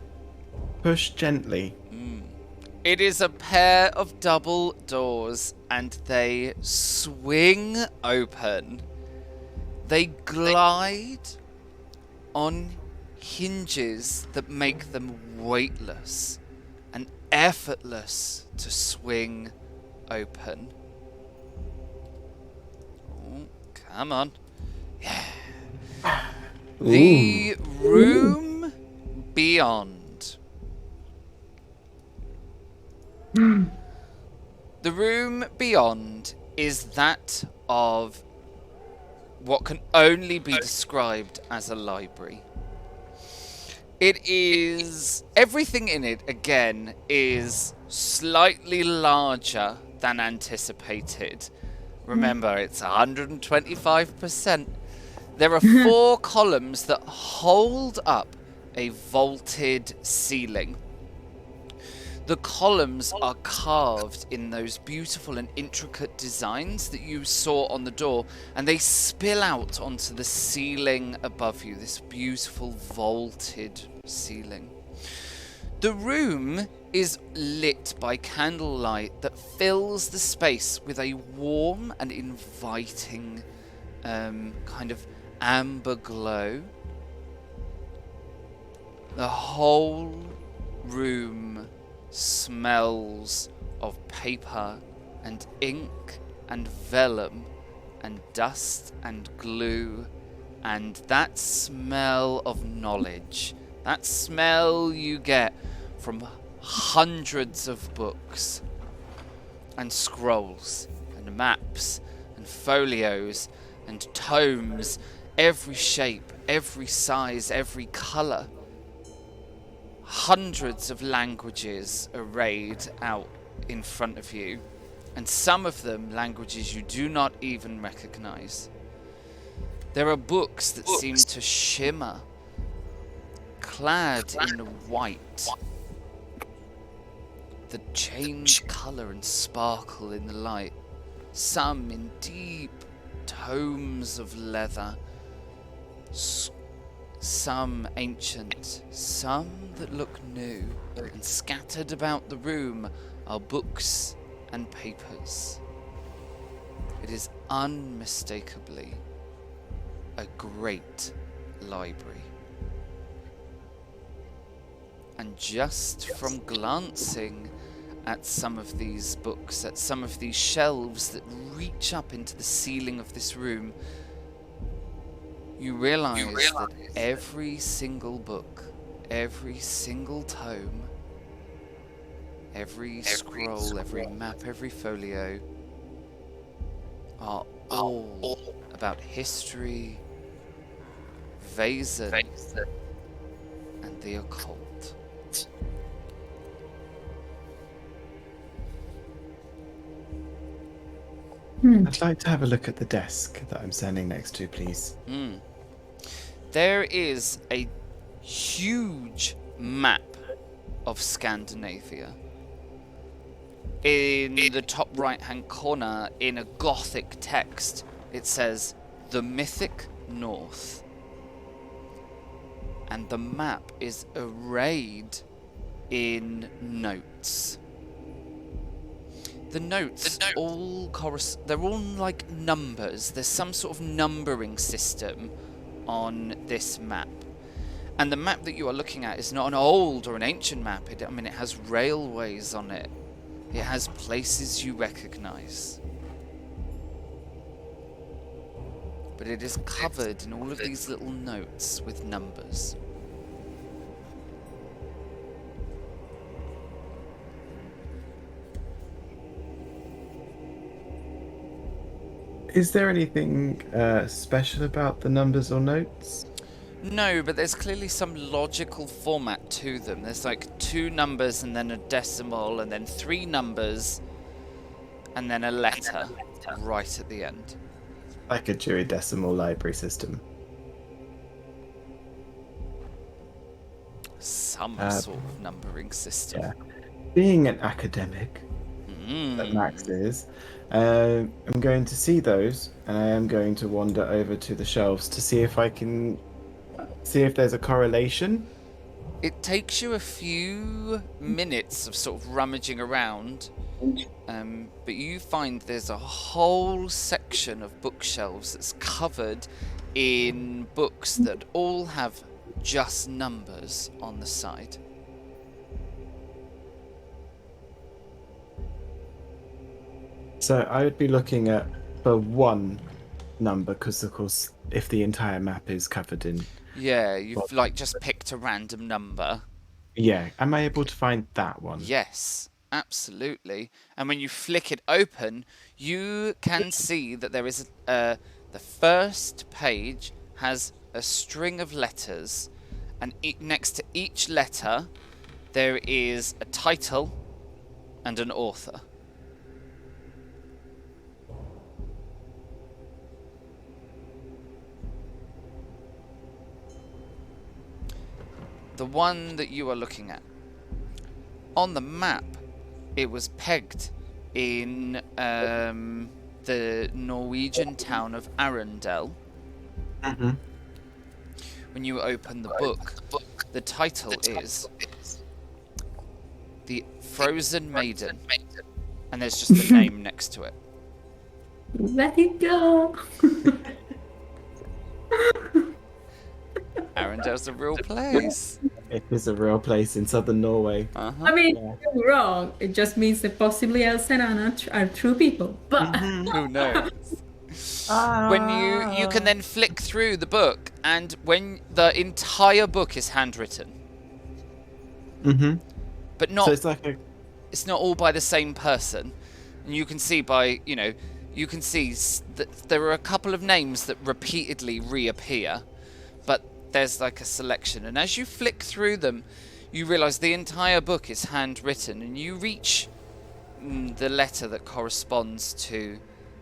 push gently. It is a pair of double doors and they swing open. They glide on hinges that make them weightless and effortless to swing open. Oh, come on. Yeah. The room beyond. The room beyond is that of what can only be described as a library. It is... everything in it, again, is slightly larger than anticipated. Remember, it's 125%. There are 4 columns that hold up a vaulted ceiling. The columns are carved in those beautiful and intricate designs that you saw on the door, and they spill out onto the ceiling above you, this beautiful vaulted ceiling. The room is lit by candlelight that fills the space with a warm and inviting kind of amber glow. The whole room smells of paper and ink and vellum and dust and glue and that smell of knowledge, that smell you get from hundreds of books and scrolls and maps and folios and tomes, every shape, every size, every colour. Hundreds of languages arrayed out in front of you, and some of them languages you do not even recognise. There are books that seem to shimmer, clad in white, that change colour and sparkle in the light. Some in deep tomes of leather, some ancient, some that look new, and scattered about the room are books and papers. It is unmistakably a great library. And just from glancing at some of these books, at some of these shelves that reach up into the ceiling of this room, you realise that every single book, every single tome, every scroll, every map, every folio are all about history, Vaesen, and the occult. I'd like to have a look at the desk that I'm standing next to, please. There is a huge map of Scandinavia. In the top right-hand corner, in a Gothic text, it says, "The Mythic North." And the map is arrayed in notes. The notes all they're all like numbers. There's some sort of numbering system on this map. And the map that you are looking at is not an old or an ancient map. It has railways on it. It has places you recognize. But it is covered in all of these little notes with numbers. Is there anything special about the numbers or notes? No, but there's clearly some logical format to them. There's like 2 numbers and then a decimal and then 3 numbers and then a letter right at the end. Like a Dewey Decimal Library system. Some sort of numbering system. Yeah. Being an academic, that Max is, I'm going to see those, and I am going to wander over to the shelves to see if I can see if there's a correlation. It takes you a few minutes of sort of rummaging around, but you find there's a whole section of bookshelves that's covered in books that all have just numbers on the side. So I would be looking at for one number, because of course, if the entire map is covered in... Yeah, you've like just picked a random number. Yeah, am I able to find that one? Yes, absolutely. And when you flick it open, you can see that there is the first page has a string of letters, and next to each letter there is a title and an author. The one that you are looking at. On the map, it was pegged in the Norwegian town of Arendelle. Mm-hmm. When you open the book, the title is The Frozen Maiden. And there's just the name next to it. Let it go. Arendelle's a real place. It is a real place in southern Norway. I mean, you're wrong. It just means that possibly Elsa and Anna are true people. But Who knows? When you can then flick through the book, and when the entire book is handwritten. Mm-hmm. But not... So it's like a... It's not all by the same person. And you can see by, you can see that there are a couple of names that repeatedly reappear, but there's like a selection. And as you flick through them, you realise the entire book is handwritten, and you reach the letter that corresponds to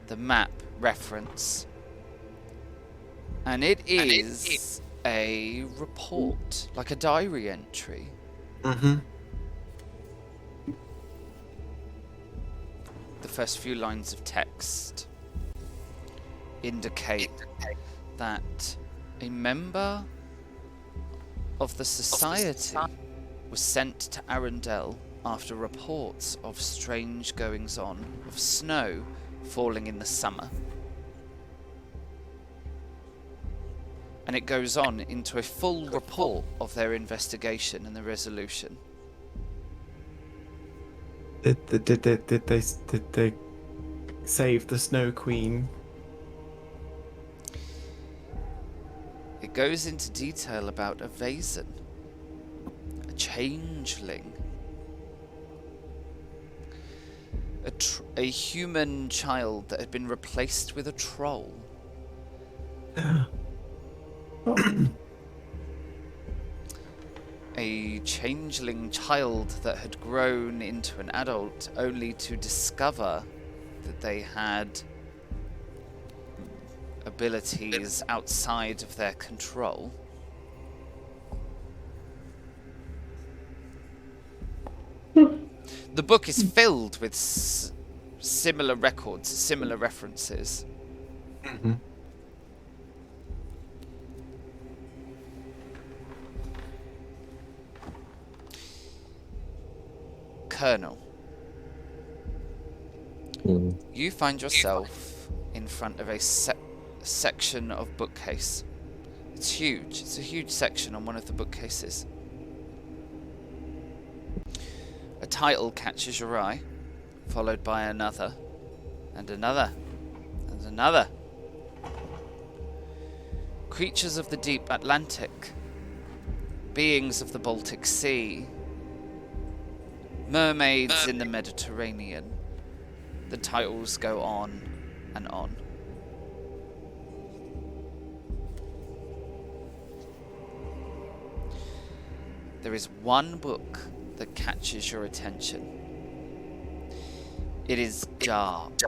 the map reference. And it is a report, like a diary entry. Mm-hmm. The first few lines of text indicate that a member of the society was sent to Arendelle after reports of strange goings-on of snow falling in the summer. And it goes on into a full report of their investigation and the resolution. Did they save the Snow Queen? It goes into detail about a Vaesen. changeling. A human child that had been replaced with a troll. A changeling child that had grown into an adult only to discover that they had abilities outside of their control. The book is filled with similar records, similar references. Mm-hmm. Colonel, you find yourself in front of a section of bookcase. It's huge. It's a huge section on one of the bookcases. A title catches your eye, followed by another, and another, and another. Creatures of the deep Atlantic, beings of the Baltic Sea, mermaids in the Mediterranean. The titles go on and on. There is one book that catches your attention. It is dark.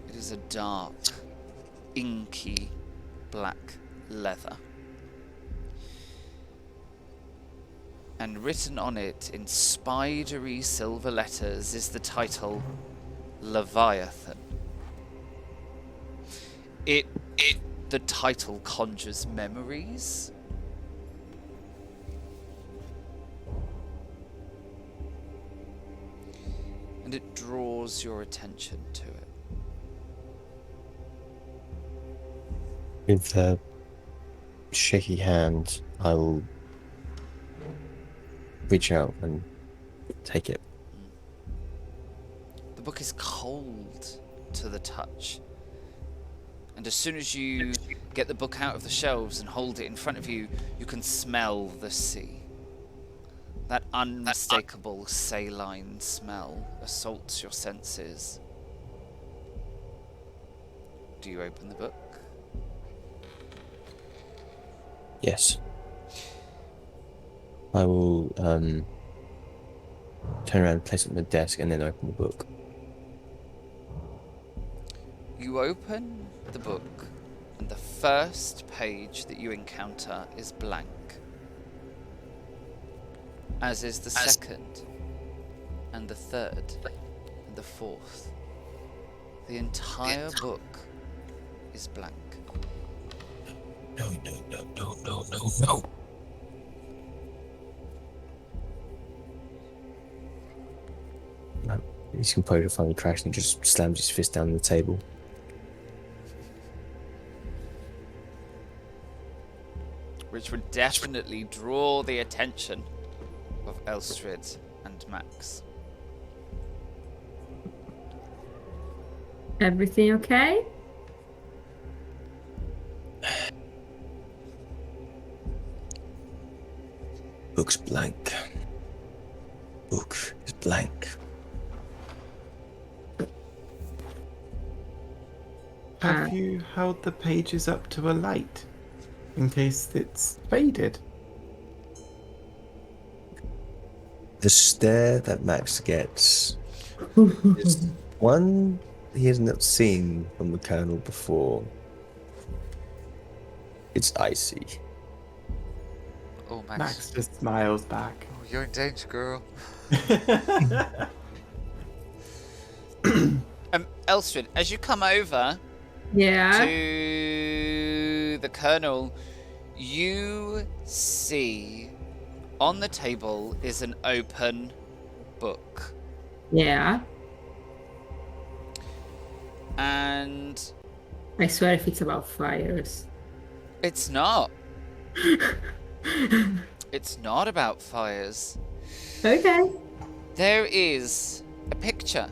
It is a dark, inky, black leather. And written on it in spidery silver letters is the title Leviathan. The title conjures memories. And it draws your attention to it. With a shaky hand, I will reach out and take it. The book is cold to the touch. And as soon as you get the book out of the shelves and hold it in front of you, you can smell the sea. That unmistakable saline smell assaults your senses. Do you open the book? Yes. I will turn around, place it on the desk, and then open the book. You open the book, and the first page that you encounter is blank. As is the second, and the third, and the fourth. The entire book is blank. No. His composure finally crashes and just slams his fist down on the table. Which would definitely draw the attention of Elstrid and Max. Everything okay? Book's blank. Book is blank. Have you held the pages up to a light in case it's faded? The stare that Max gets is one he has not seen from the Colonel before. It's icy. Oh, Max. Max just smiles back. Oh, you're in danger, girl. Elstrid, as you come over Yeah. to the Colonel, you see on the table is an open book. Yeah. And I swear if it's about fires. it's not. It's not about fires. Okay. There is a picture.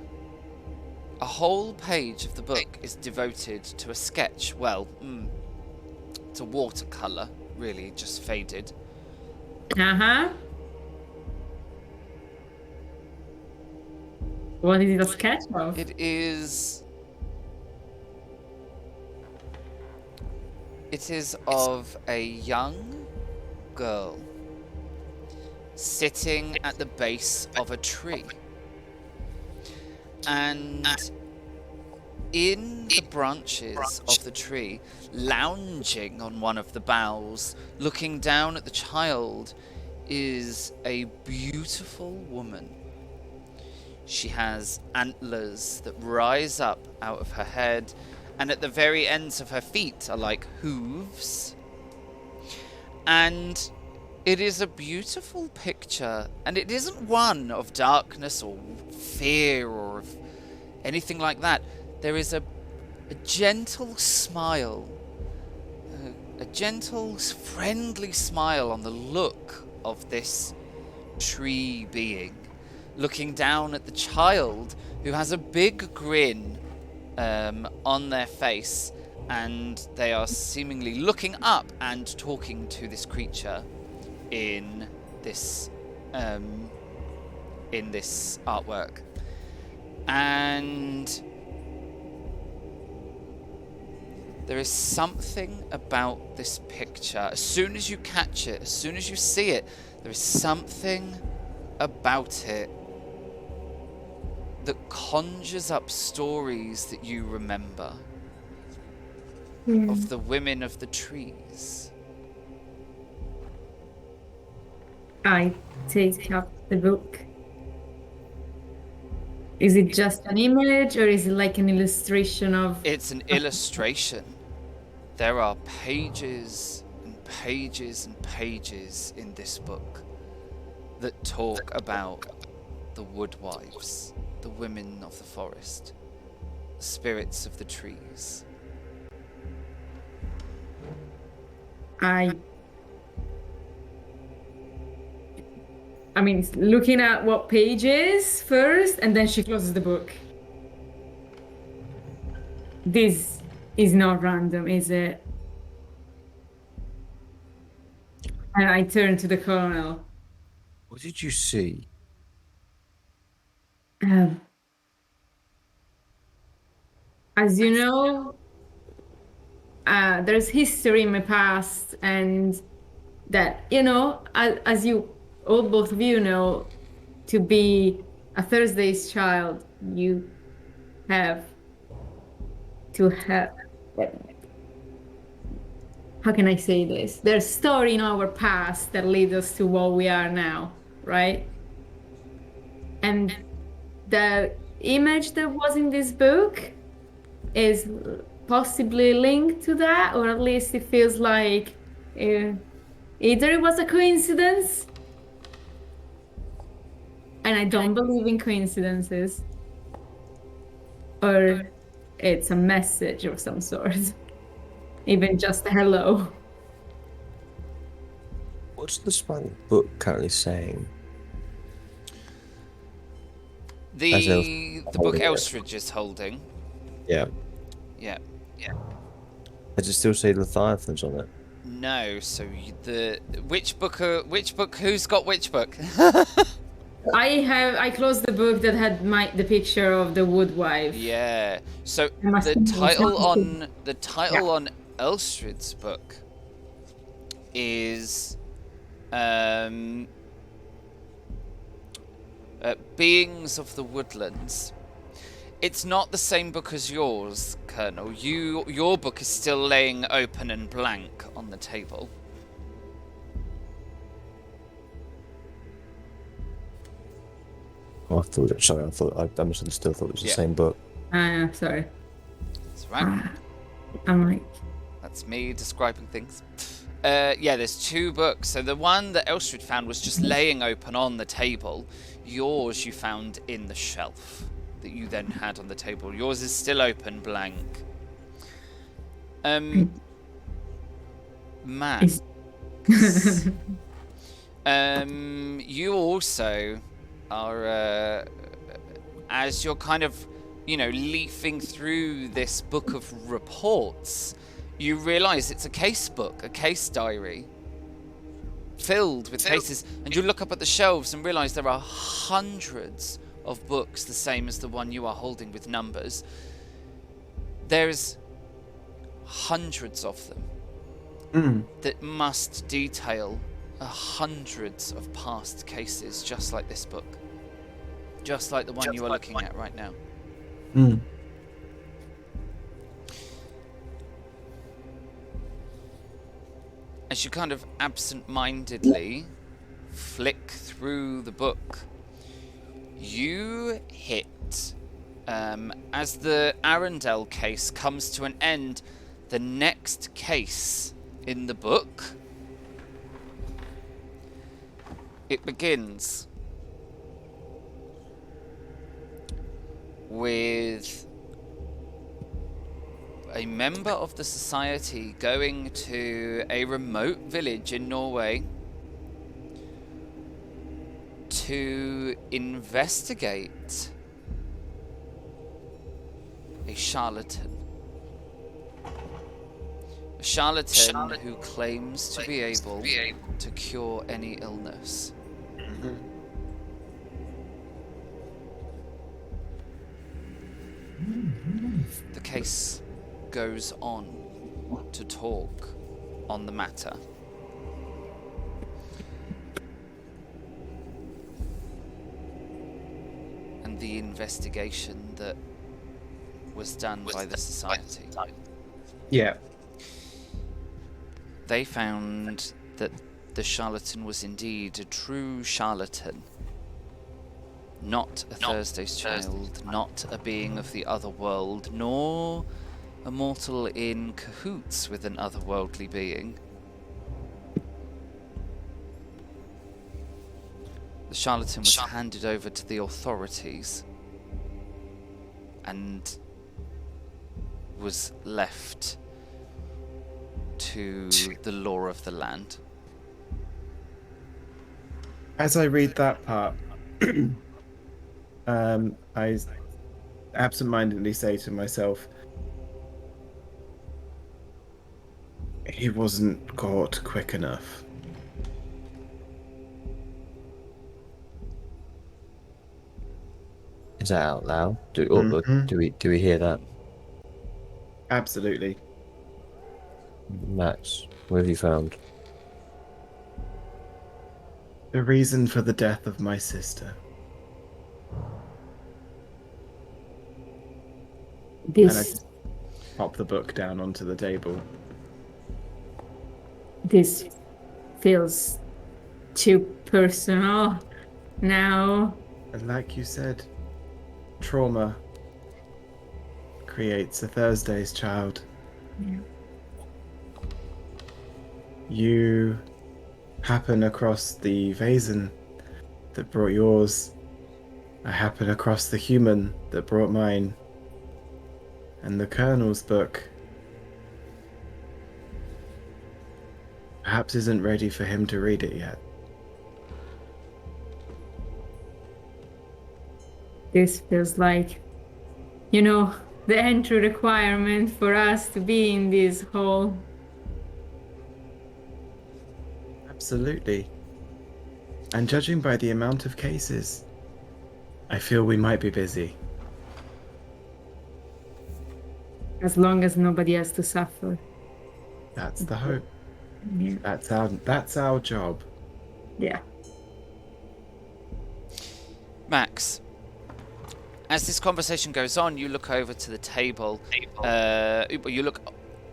A whole page of the book is devoted to a sketch. Well, it's a watercolour, really, just faded, Uh-huh. What is it a sketch of? It is of a young girl sitting at the base of a tree. And in the branches of the tree, lounging on one of the boughs, looking down at the child, is a beautiful woman. She has antlers that rise up out of her head, and at the very ends of her feet are like hooves. And it is a beautiful picture, and it isn't one of darkness or fear or of anything like that. There is a gentle smile, a gentle, friendly smile on the look of this tree being, looking down at the child, who has a big grin on their face, and they are seemingly looking up and talking to this creature in this artwork. And there is something about this picture. As soon as you catch it, as soon as you see it, there is something about it that conjures up stories that you remember of the women of the trees. I take up the book. Is it just an image, or is it like an illustration of... It's an illustration. There are pages and pages and pages in this book that talk about the woodwives, the women of the forest, the spirits of the trees. I mean, looking at what pages first, and then she closes the book. This is not random, is it? And I turn to the colonel. What did you see? As you know, there's history in my past, and that, you know, as you all, both of you know, to be a Thursday's child, you have to have... How can I say this? There's story in our past that leads us to what we are now, right? And the image that was in this book is possibly linked to that, or at least it feels like either it was a coincidence, and I don't believe in coincidences, or it's a message of some sort. Even just a hello. What's the spine book currently saying? The book Elstridge is holding. Yeah. Yeah. Does it still say Leviathans on it? No, so which book? Who's got which book? I closed the book that had the picture of the woodwife. Yeah. So must the be title on Elstridge's book is Beings of the Woodlands. It's not the same book as yours, Colonel. Your book is still laying open and blank on the table. Oh, I misunderstood. I thought it was the same book. Sorry. That's right. I'm like... That's me describing things. Yeah, there's two books. So the one that Elstrid found was just laying open on the table. Yours you found in the shelf that you then had on the table. Yours is still open, blank. Matt. You also are, as you're kind of, leafing through this book of reports, you realise it's a case book, a case diary. filled with cases, and you look up at the shelves and realise there are hundreds of books the same as the one you are holding with numbers. There's hundreds of them that must detail hundreds of past cases, just like this book, just like the one you are looking at right now. As you kind of absent-mindedly flick through the book, you hit, as the Arundel case comes to an end, the next case in the book. It begins with a member of the society going to a remote village in Norway to investigate a charlatan. A charlatan who claims to be able to cure any illness. The case goes on to talk on the matter. And the investigation that was done by the society. Yeah. They found that the charlatan was indeed a true charlatan. Not a Thursday's child, not a being of the other world, nor a mortal in cahoots with an otherworldly being. The charlatan was handed over to the authorities and was left to the law of the land. As I read that part, I absentmindedly say to myself, he wasn't caught quick enough. Is that out loud? Do we hear that? Absolutely. Max, what have you found? The reason for the death of my sister. And I just pop the book down onto the table. This feels too personal now. And like you said, trauma creates a Thursday's child. Yeah. You happen across the Vaesen that brought yours. I happen across the human that brought mine. And the Colonel's book perhaps isn't ready for him to read it yet. This feels like, the entry requirement for us to be in this hall. Absolutely. And judging by the amount of cases, I feel we might be busy. As long as nobody has to suffer. That's the hope. Yeah. That's our job. Yeah. Max, as this conversation goes on, you look over to the table. You look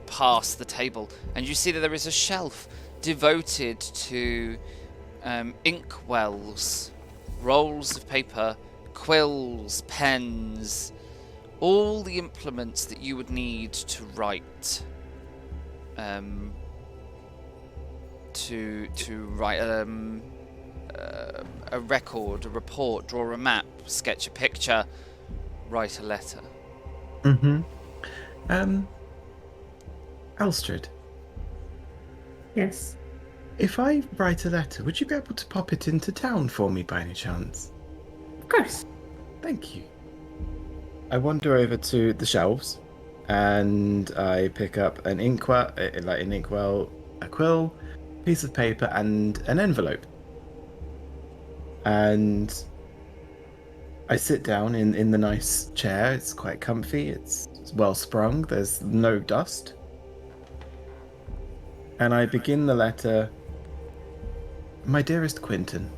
past the table, and you see that there is a shelf devoted to inkwells, rolls of paper, quills, pens, all the implements that you would need to write. To write a record, a report, draw a map, sketch a picture, write a letter. Elstrad, Yes. if I write a letter, would you be able to pop it into town for me by any chance? Of course. Thank you. I wander over to the shelves and I pick up an inkwell, a quill, piece of paper and an envelope. And I sit down in the nice chair. It's quite comfy. It's well sprung. There's no dust. And I begin the letter, "My dearest Quentin."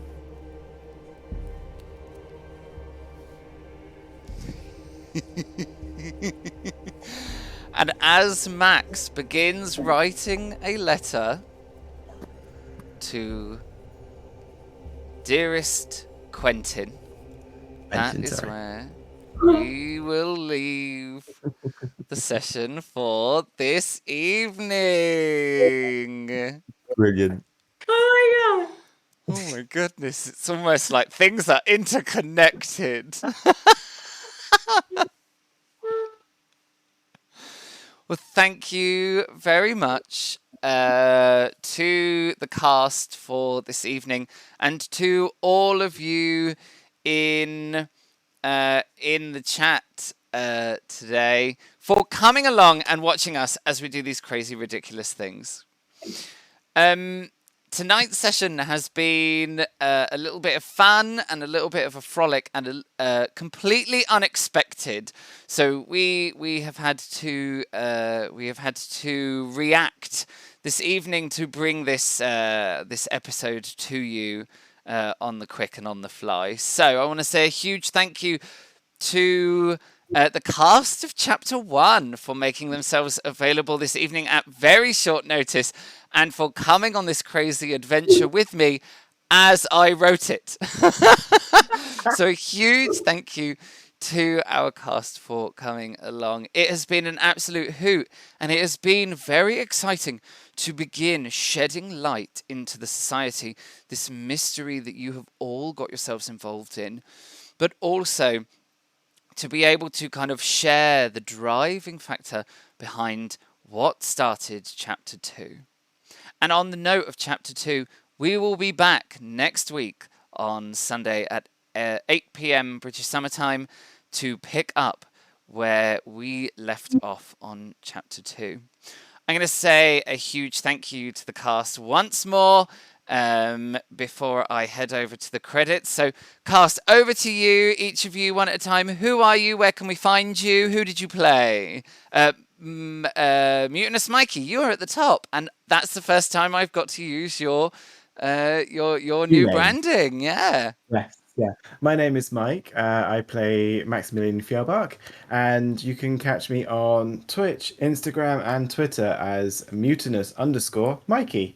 And as Max begins writing a letter to dearest Quentin, that Quentin, is sorry. where we will leave the session for this evening. Brilliant. Oh my god. Oh my goodness, it's almost like things are interconnected. Well, thank you very much to the cast for this evening, and to all of you in the chat today for coming along and watching us as we do these crazy, ridiculous things. Tonight's session has been a little bit of fun and a little bit of a frolic and completely unexpected. So we have had to react this evening to bring this this episode to you on the quick and on the fly. So I want to say a huge thank you to the cast of Chapter 1 for making themselves available this evening at very short notice and for coming on this crazy adventure with me as I wrote it. So a huge thank you to our cast for coming along. It has been an absolute hoot, and it has been very exciting to begin shedding light into the society, this mystery that you have all got yourselves involved in, but also to be able to kind of share the driving factor behind what started Chapter 2. And on the note of Chapter 2, we will be back next week on Sunday at 8 p.m. British Summer Time to pick up where we left off on Chapter 2. I'm going to say a huge thank you to the cast once more before I head over to the credits. So, cast, over to you, each of you, one at a time. Who are you? Where can we find you? Who did you play? Mutinous Mikey, you are at the top, and that's the first time I've got to use your new name. branding. Yeah. Yes, yeah. My name is Mike. I play Maximilian Fjellbach, and you can catch me on Twitch, Instagram, and Twitter as mutinous_Mikey.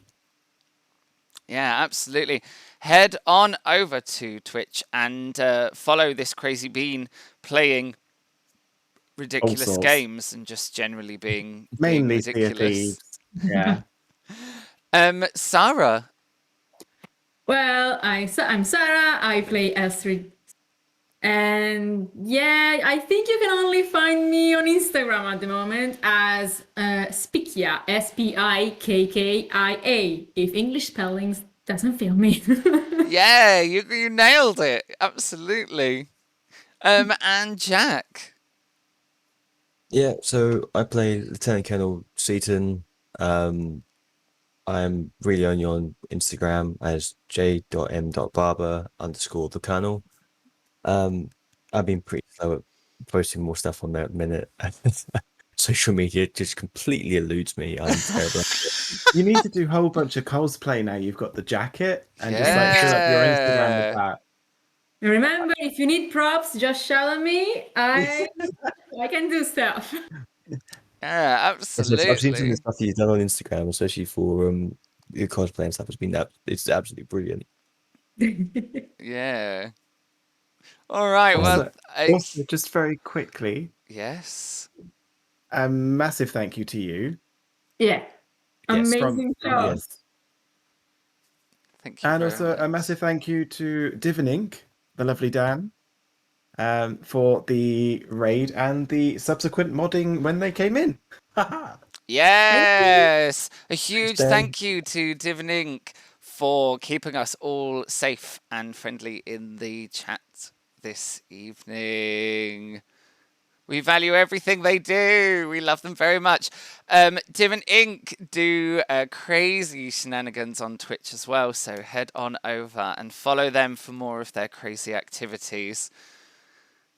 Yeah, absolutely. Head on over to Twitch and follow this crazy bean playing ridiculous sorts. games and just generally being Mainly Sea of ridiculous. Thieves. Yeah. Sarah. Well, I'm Sarah. I play Astrid. And yeah, I think you can only find me on Instagram at the moment as Spikia, Spikkia, if English spellings doesn't fail me. Yeah, you nailed it. Absolutely. And Jack. Yeah, so I play Lieutenant Colonel Seaton. I'm really only on Instagram as j.m.barber_the Colonel. I've been pretty slow at posting more stuff on there at the minute. Social media just completely eludes me. I'm terrible. You need to do a whole bunch of cosplay now. You've got the jacket and just like fill up your Instagram with that. Remember, if you need props, just shout at me. I can do stuff. Yeah, I've seen some of the absolutely. stuff that you've done on Instagram, especially for your cosplay and stuff. It's absolutely brilliant. Yeah. All right. Also, Well, also, just very quickly, yes. a massive thank you to you. Yeah. Yes. Amazing job. Yes. Thank you. And very also a much. massive thank you to Divinink, the lovely Dan, for the raid and the subsequent modding when they came in. Yes. A huge Dan. thank you to Divin Inc. for keeping us all safe and friendly in the chat this evening. We value everything they do. We love them very much. Dim and Ink do crazy shenanigans on Twitch as well, so head on over and follow them for more of their crazy activities.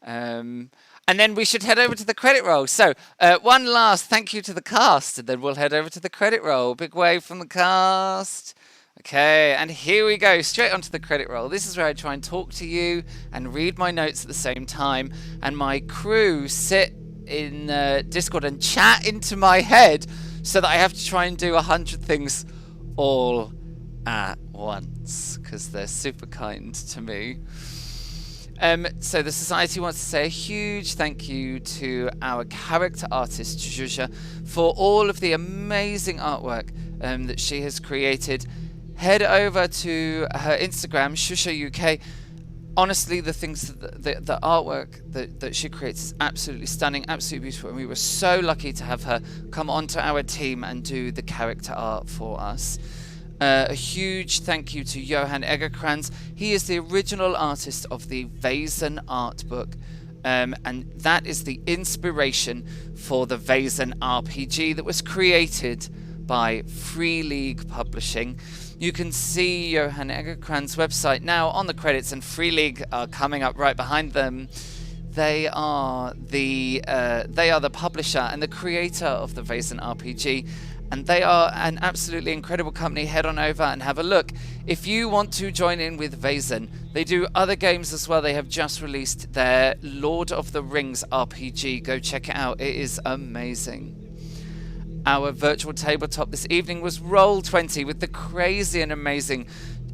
And then we should head over to the credit roll. So one last thank you to the cast, and then we'll head over to the credit roll. Big wave from the cast. Okay, and here we go, straight onto the credit roll. This is where I try and talk to you and read my notes at the same time, and my crew sit in Discord and chat into my head so that I have to try and do 100 things all at once, because they're super kind to me. So the Society wants to say a huge thank you to our character artist, Zhuzha, for all of the amazing artwork that she has created. Head over to her Instagram, Shusha UK. Honestly, the things, the artwork that she creates is absolutely stunning, absolutely beautiful, and we were so lucky to have her come onto our team and do the character art for us. A huge thank you to Johan Egerkrans. He is the original artist of the Vaesen artbook, and that is the inspiration for the Vaesen RPG that was created by Free League Publishing. You can see Johan Egerkrans' website now on the credits, and Free League are coming up right behind them. They are the publisher and the creator of the Vaesen RPG, and they are an absolutely incredible company. Head on over and have a look. If you want to join in with Vaesen, they do other games as well. They have just released their Lord of the Rings RPG. Go check it out. It is amazing. Our virtual tabletop this evening was Roll20 with the crazy and amazing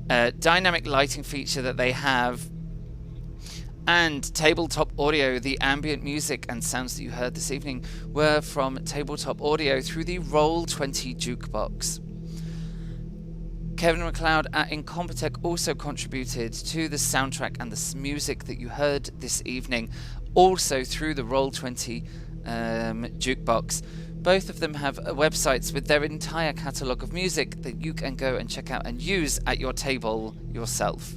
dynamic lighting feature that they have. And Tabletop Audio, the ambient music and sounds that you heard this evening were from Tabletop Audio through the Roll20 jukebox. Kevin MacLeod at Incompetech also contributed to the soundtrack and the music that you heard this evening, also through the Roll20 jukebox. Both of them have websites with their entire catalogue of music that you can go and check out and use at your table yourself.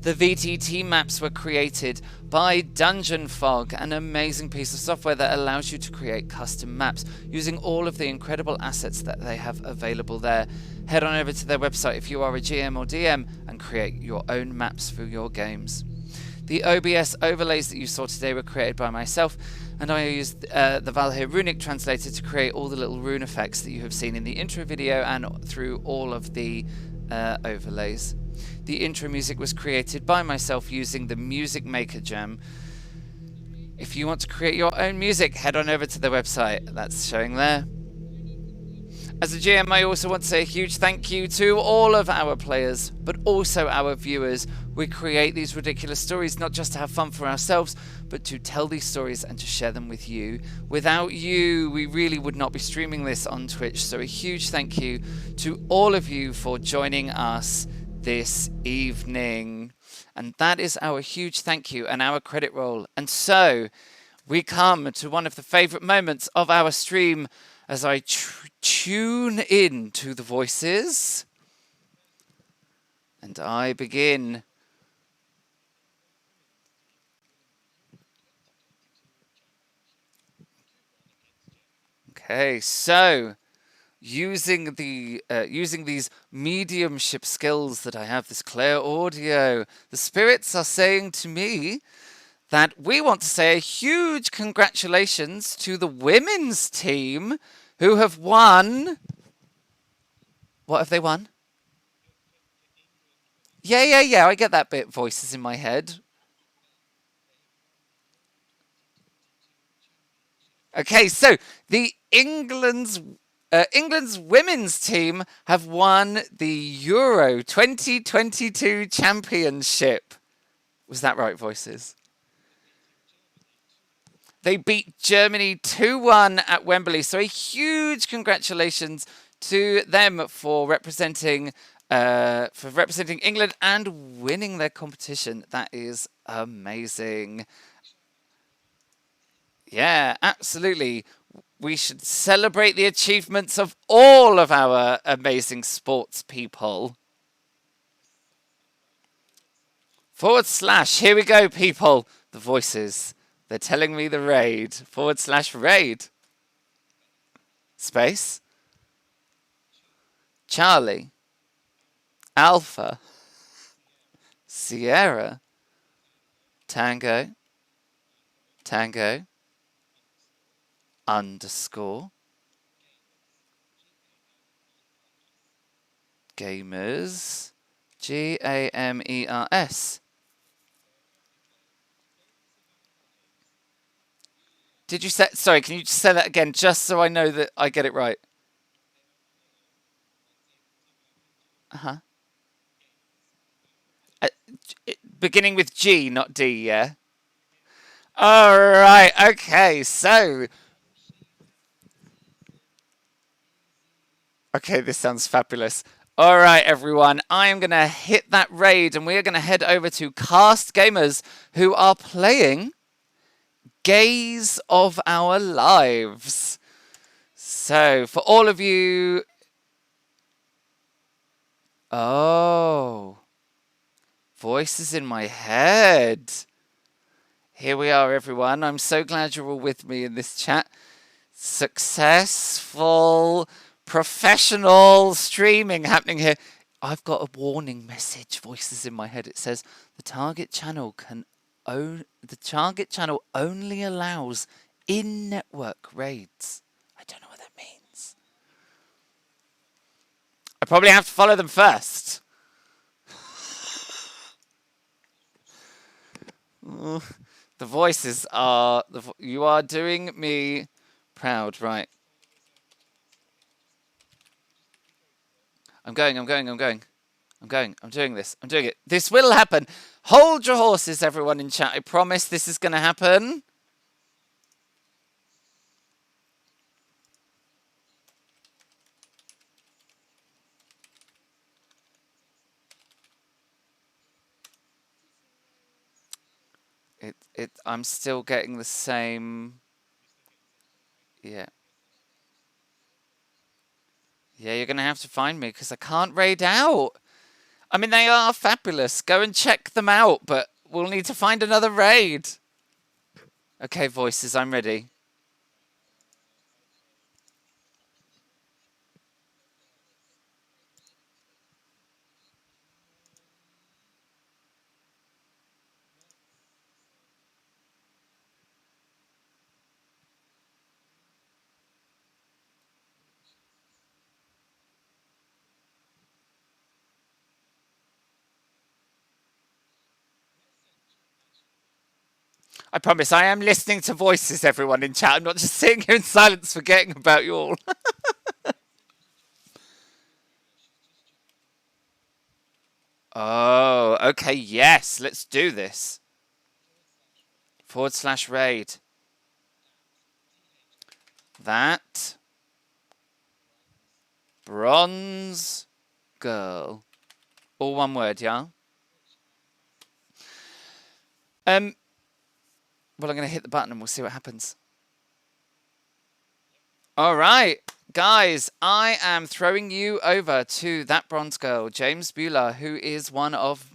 The VTT maps were created by Dungeon Fog, an amazing piece of software that allows you to create custom maps using all of the incredible assets that they have available there. Head on over to their website if you are a GM or DM and create your own maps for your games. The OBS overlays that you saw today were created by myself, and I used the Valhyr Runic translator to create all the little rune effects that you have seen in the intro video and through all of the overlays. The intro music was created by myself using the Music Maker Jam. If you want to create your own music, head on over to the website. That's showing there. As a GM, I also want to say a huge thank you to all of our players, but also our viewers. We create these ridiculous stories not just to have fun for ourselves, but to tell these stories and to share them with you. Without you, we really would not be streaming this on Twitch. So a huge thank you to all of you for joining us this evening. And that is our huge thank you and our credit roll. And so we come to one of the favorite moments of our stream as I tune in to the voices. And I begin. Okay, so using these mediumship skills that I have, this clear audio, the spirits are saying to me that we want to say a huge congratulations to the women's team who have won. What have they won? Yeah, I get that bit, voices in my head. Okay, so the England's women's team have won the Euro 2022 Championship. Was that right, voices? They beat Germany 2-1 at Wembley. So a huge congratulations to them for representing England and winning their competition. That is amazing. Yeah, absolutely. We should celebrate the achievements of all of our amazing sports people. // Here we go, people. The voices. They're telling me the raid. /raid. Space. Charlie. Alpha. Sierra. Tango. Tango. Underscore. Gamers. Gamers. Did you say, sorry, can you just say that again, just so I know that I get it right? Uh-huh. Beginning with G, not D, yeah? All right, okay, so... Okay, this sounds fabulous. All right, everyone, I am going to hit that raid, and we are going to head over to Cast Gamers, who are playing Gaze of Our Lives. So, for all of you... Oh... Voices in my head. Here we are, everyone. I'm so glad you're all with me in this chat. Successful, professional streaming happening here. I've got a warning message. Voices in my head. It says the target channel only allows in-network raids. I don't know what that means. I probably have to follow them first. The voices are... you are doing me proud, right. I'm doing this. I'm doing it. This will happen. Hold your horses, everyone in chat. I promise this is going to happen. I'm still getting the same... Yeah. Yeah, you're going to have to find me because I can't raid out. I mean, they are fabulous. Go and check them out, but we'll need to find another raid. Okay, voices, I'm ready. I promise I am listening to voices, everyone in chat. I'm not just sitting here in silence forgetting about you all. Oh, okay, yes. Let's do this. /raid. That bronze girl. All one word, yeah? Well, I'm going to hit the button and we'll see what happens. All right, guys, I am throwing you over to that bronze girl, James Bueller, who is one of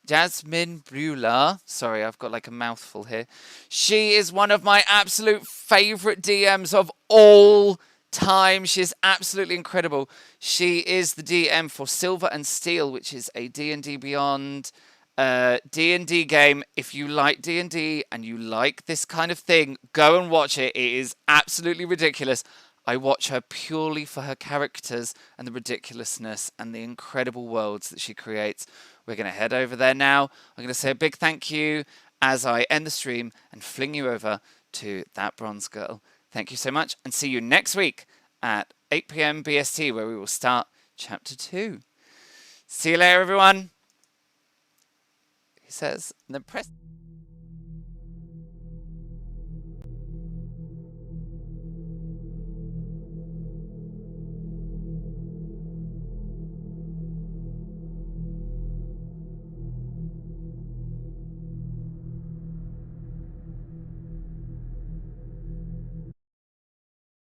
Jasmine Bueller. Sorry, I've got like a mouthful here. She is one of my absolute favorite DMs of all time. She's absolutely incredible. She is the DM for Silver and Steel, which is a D&D Beyond D&D game. If you like D&D and you like this kind of thing, go and watch it. It is absolutely ridiculous. I watch her purely for her characters and the ridiculousness and the incredible worlds that she creates. We're going to head over there now. I'm going to say a big thank you as I end the stream and fling you over to that bronze girl. Thank you so much, and see you next week at 8 PM BST, where we will start Chapter 2. See you later, everyone. He says, and then press...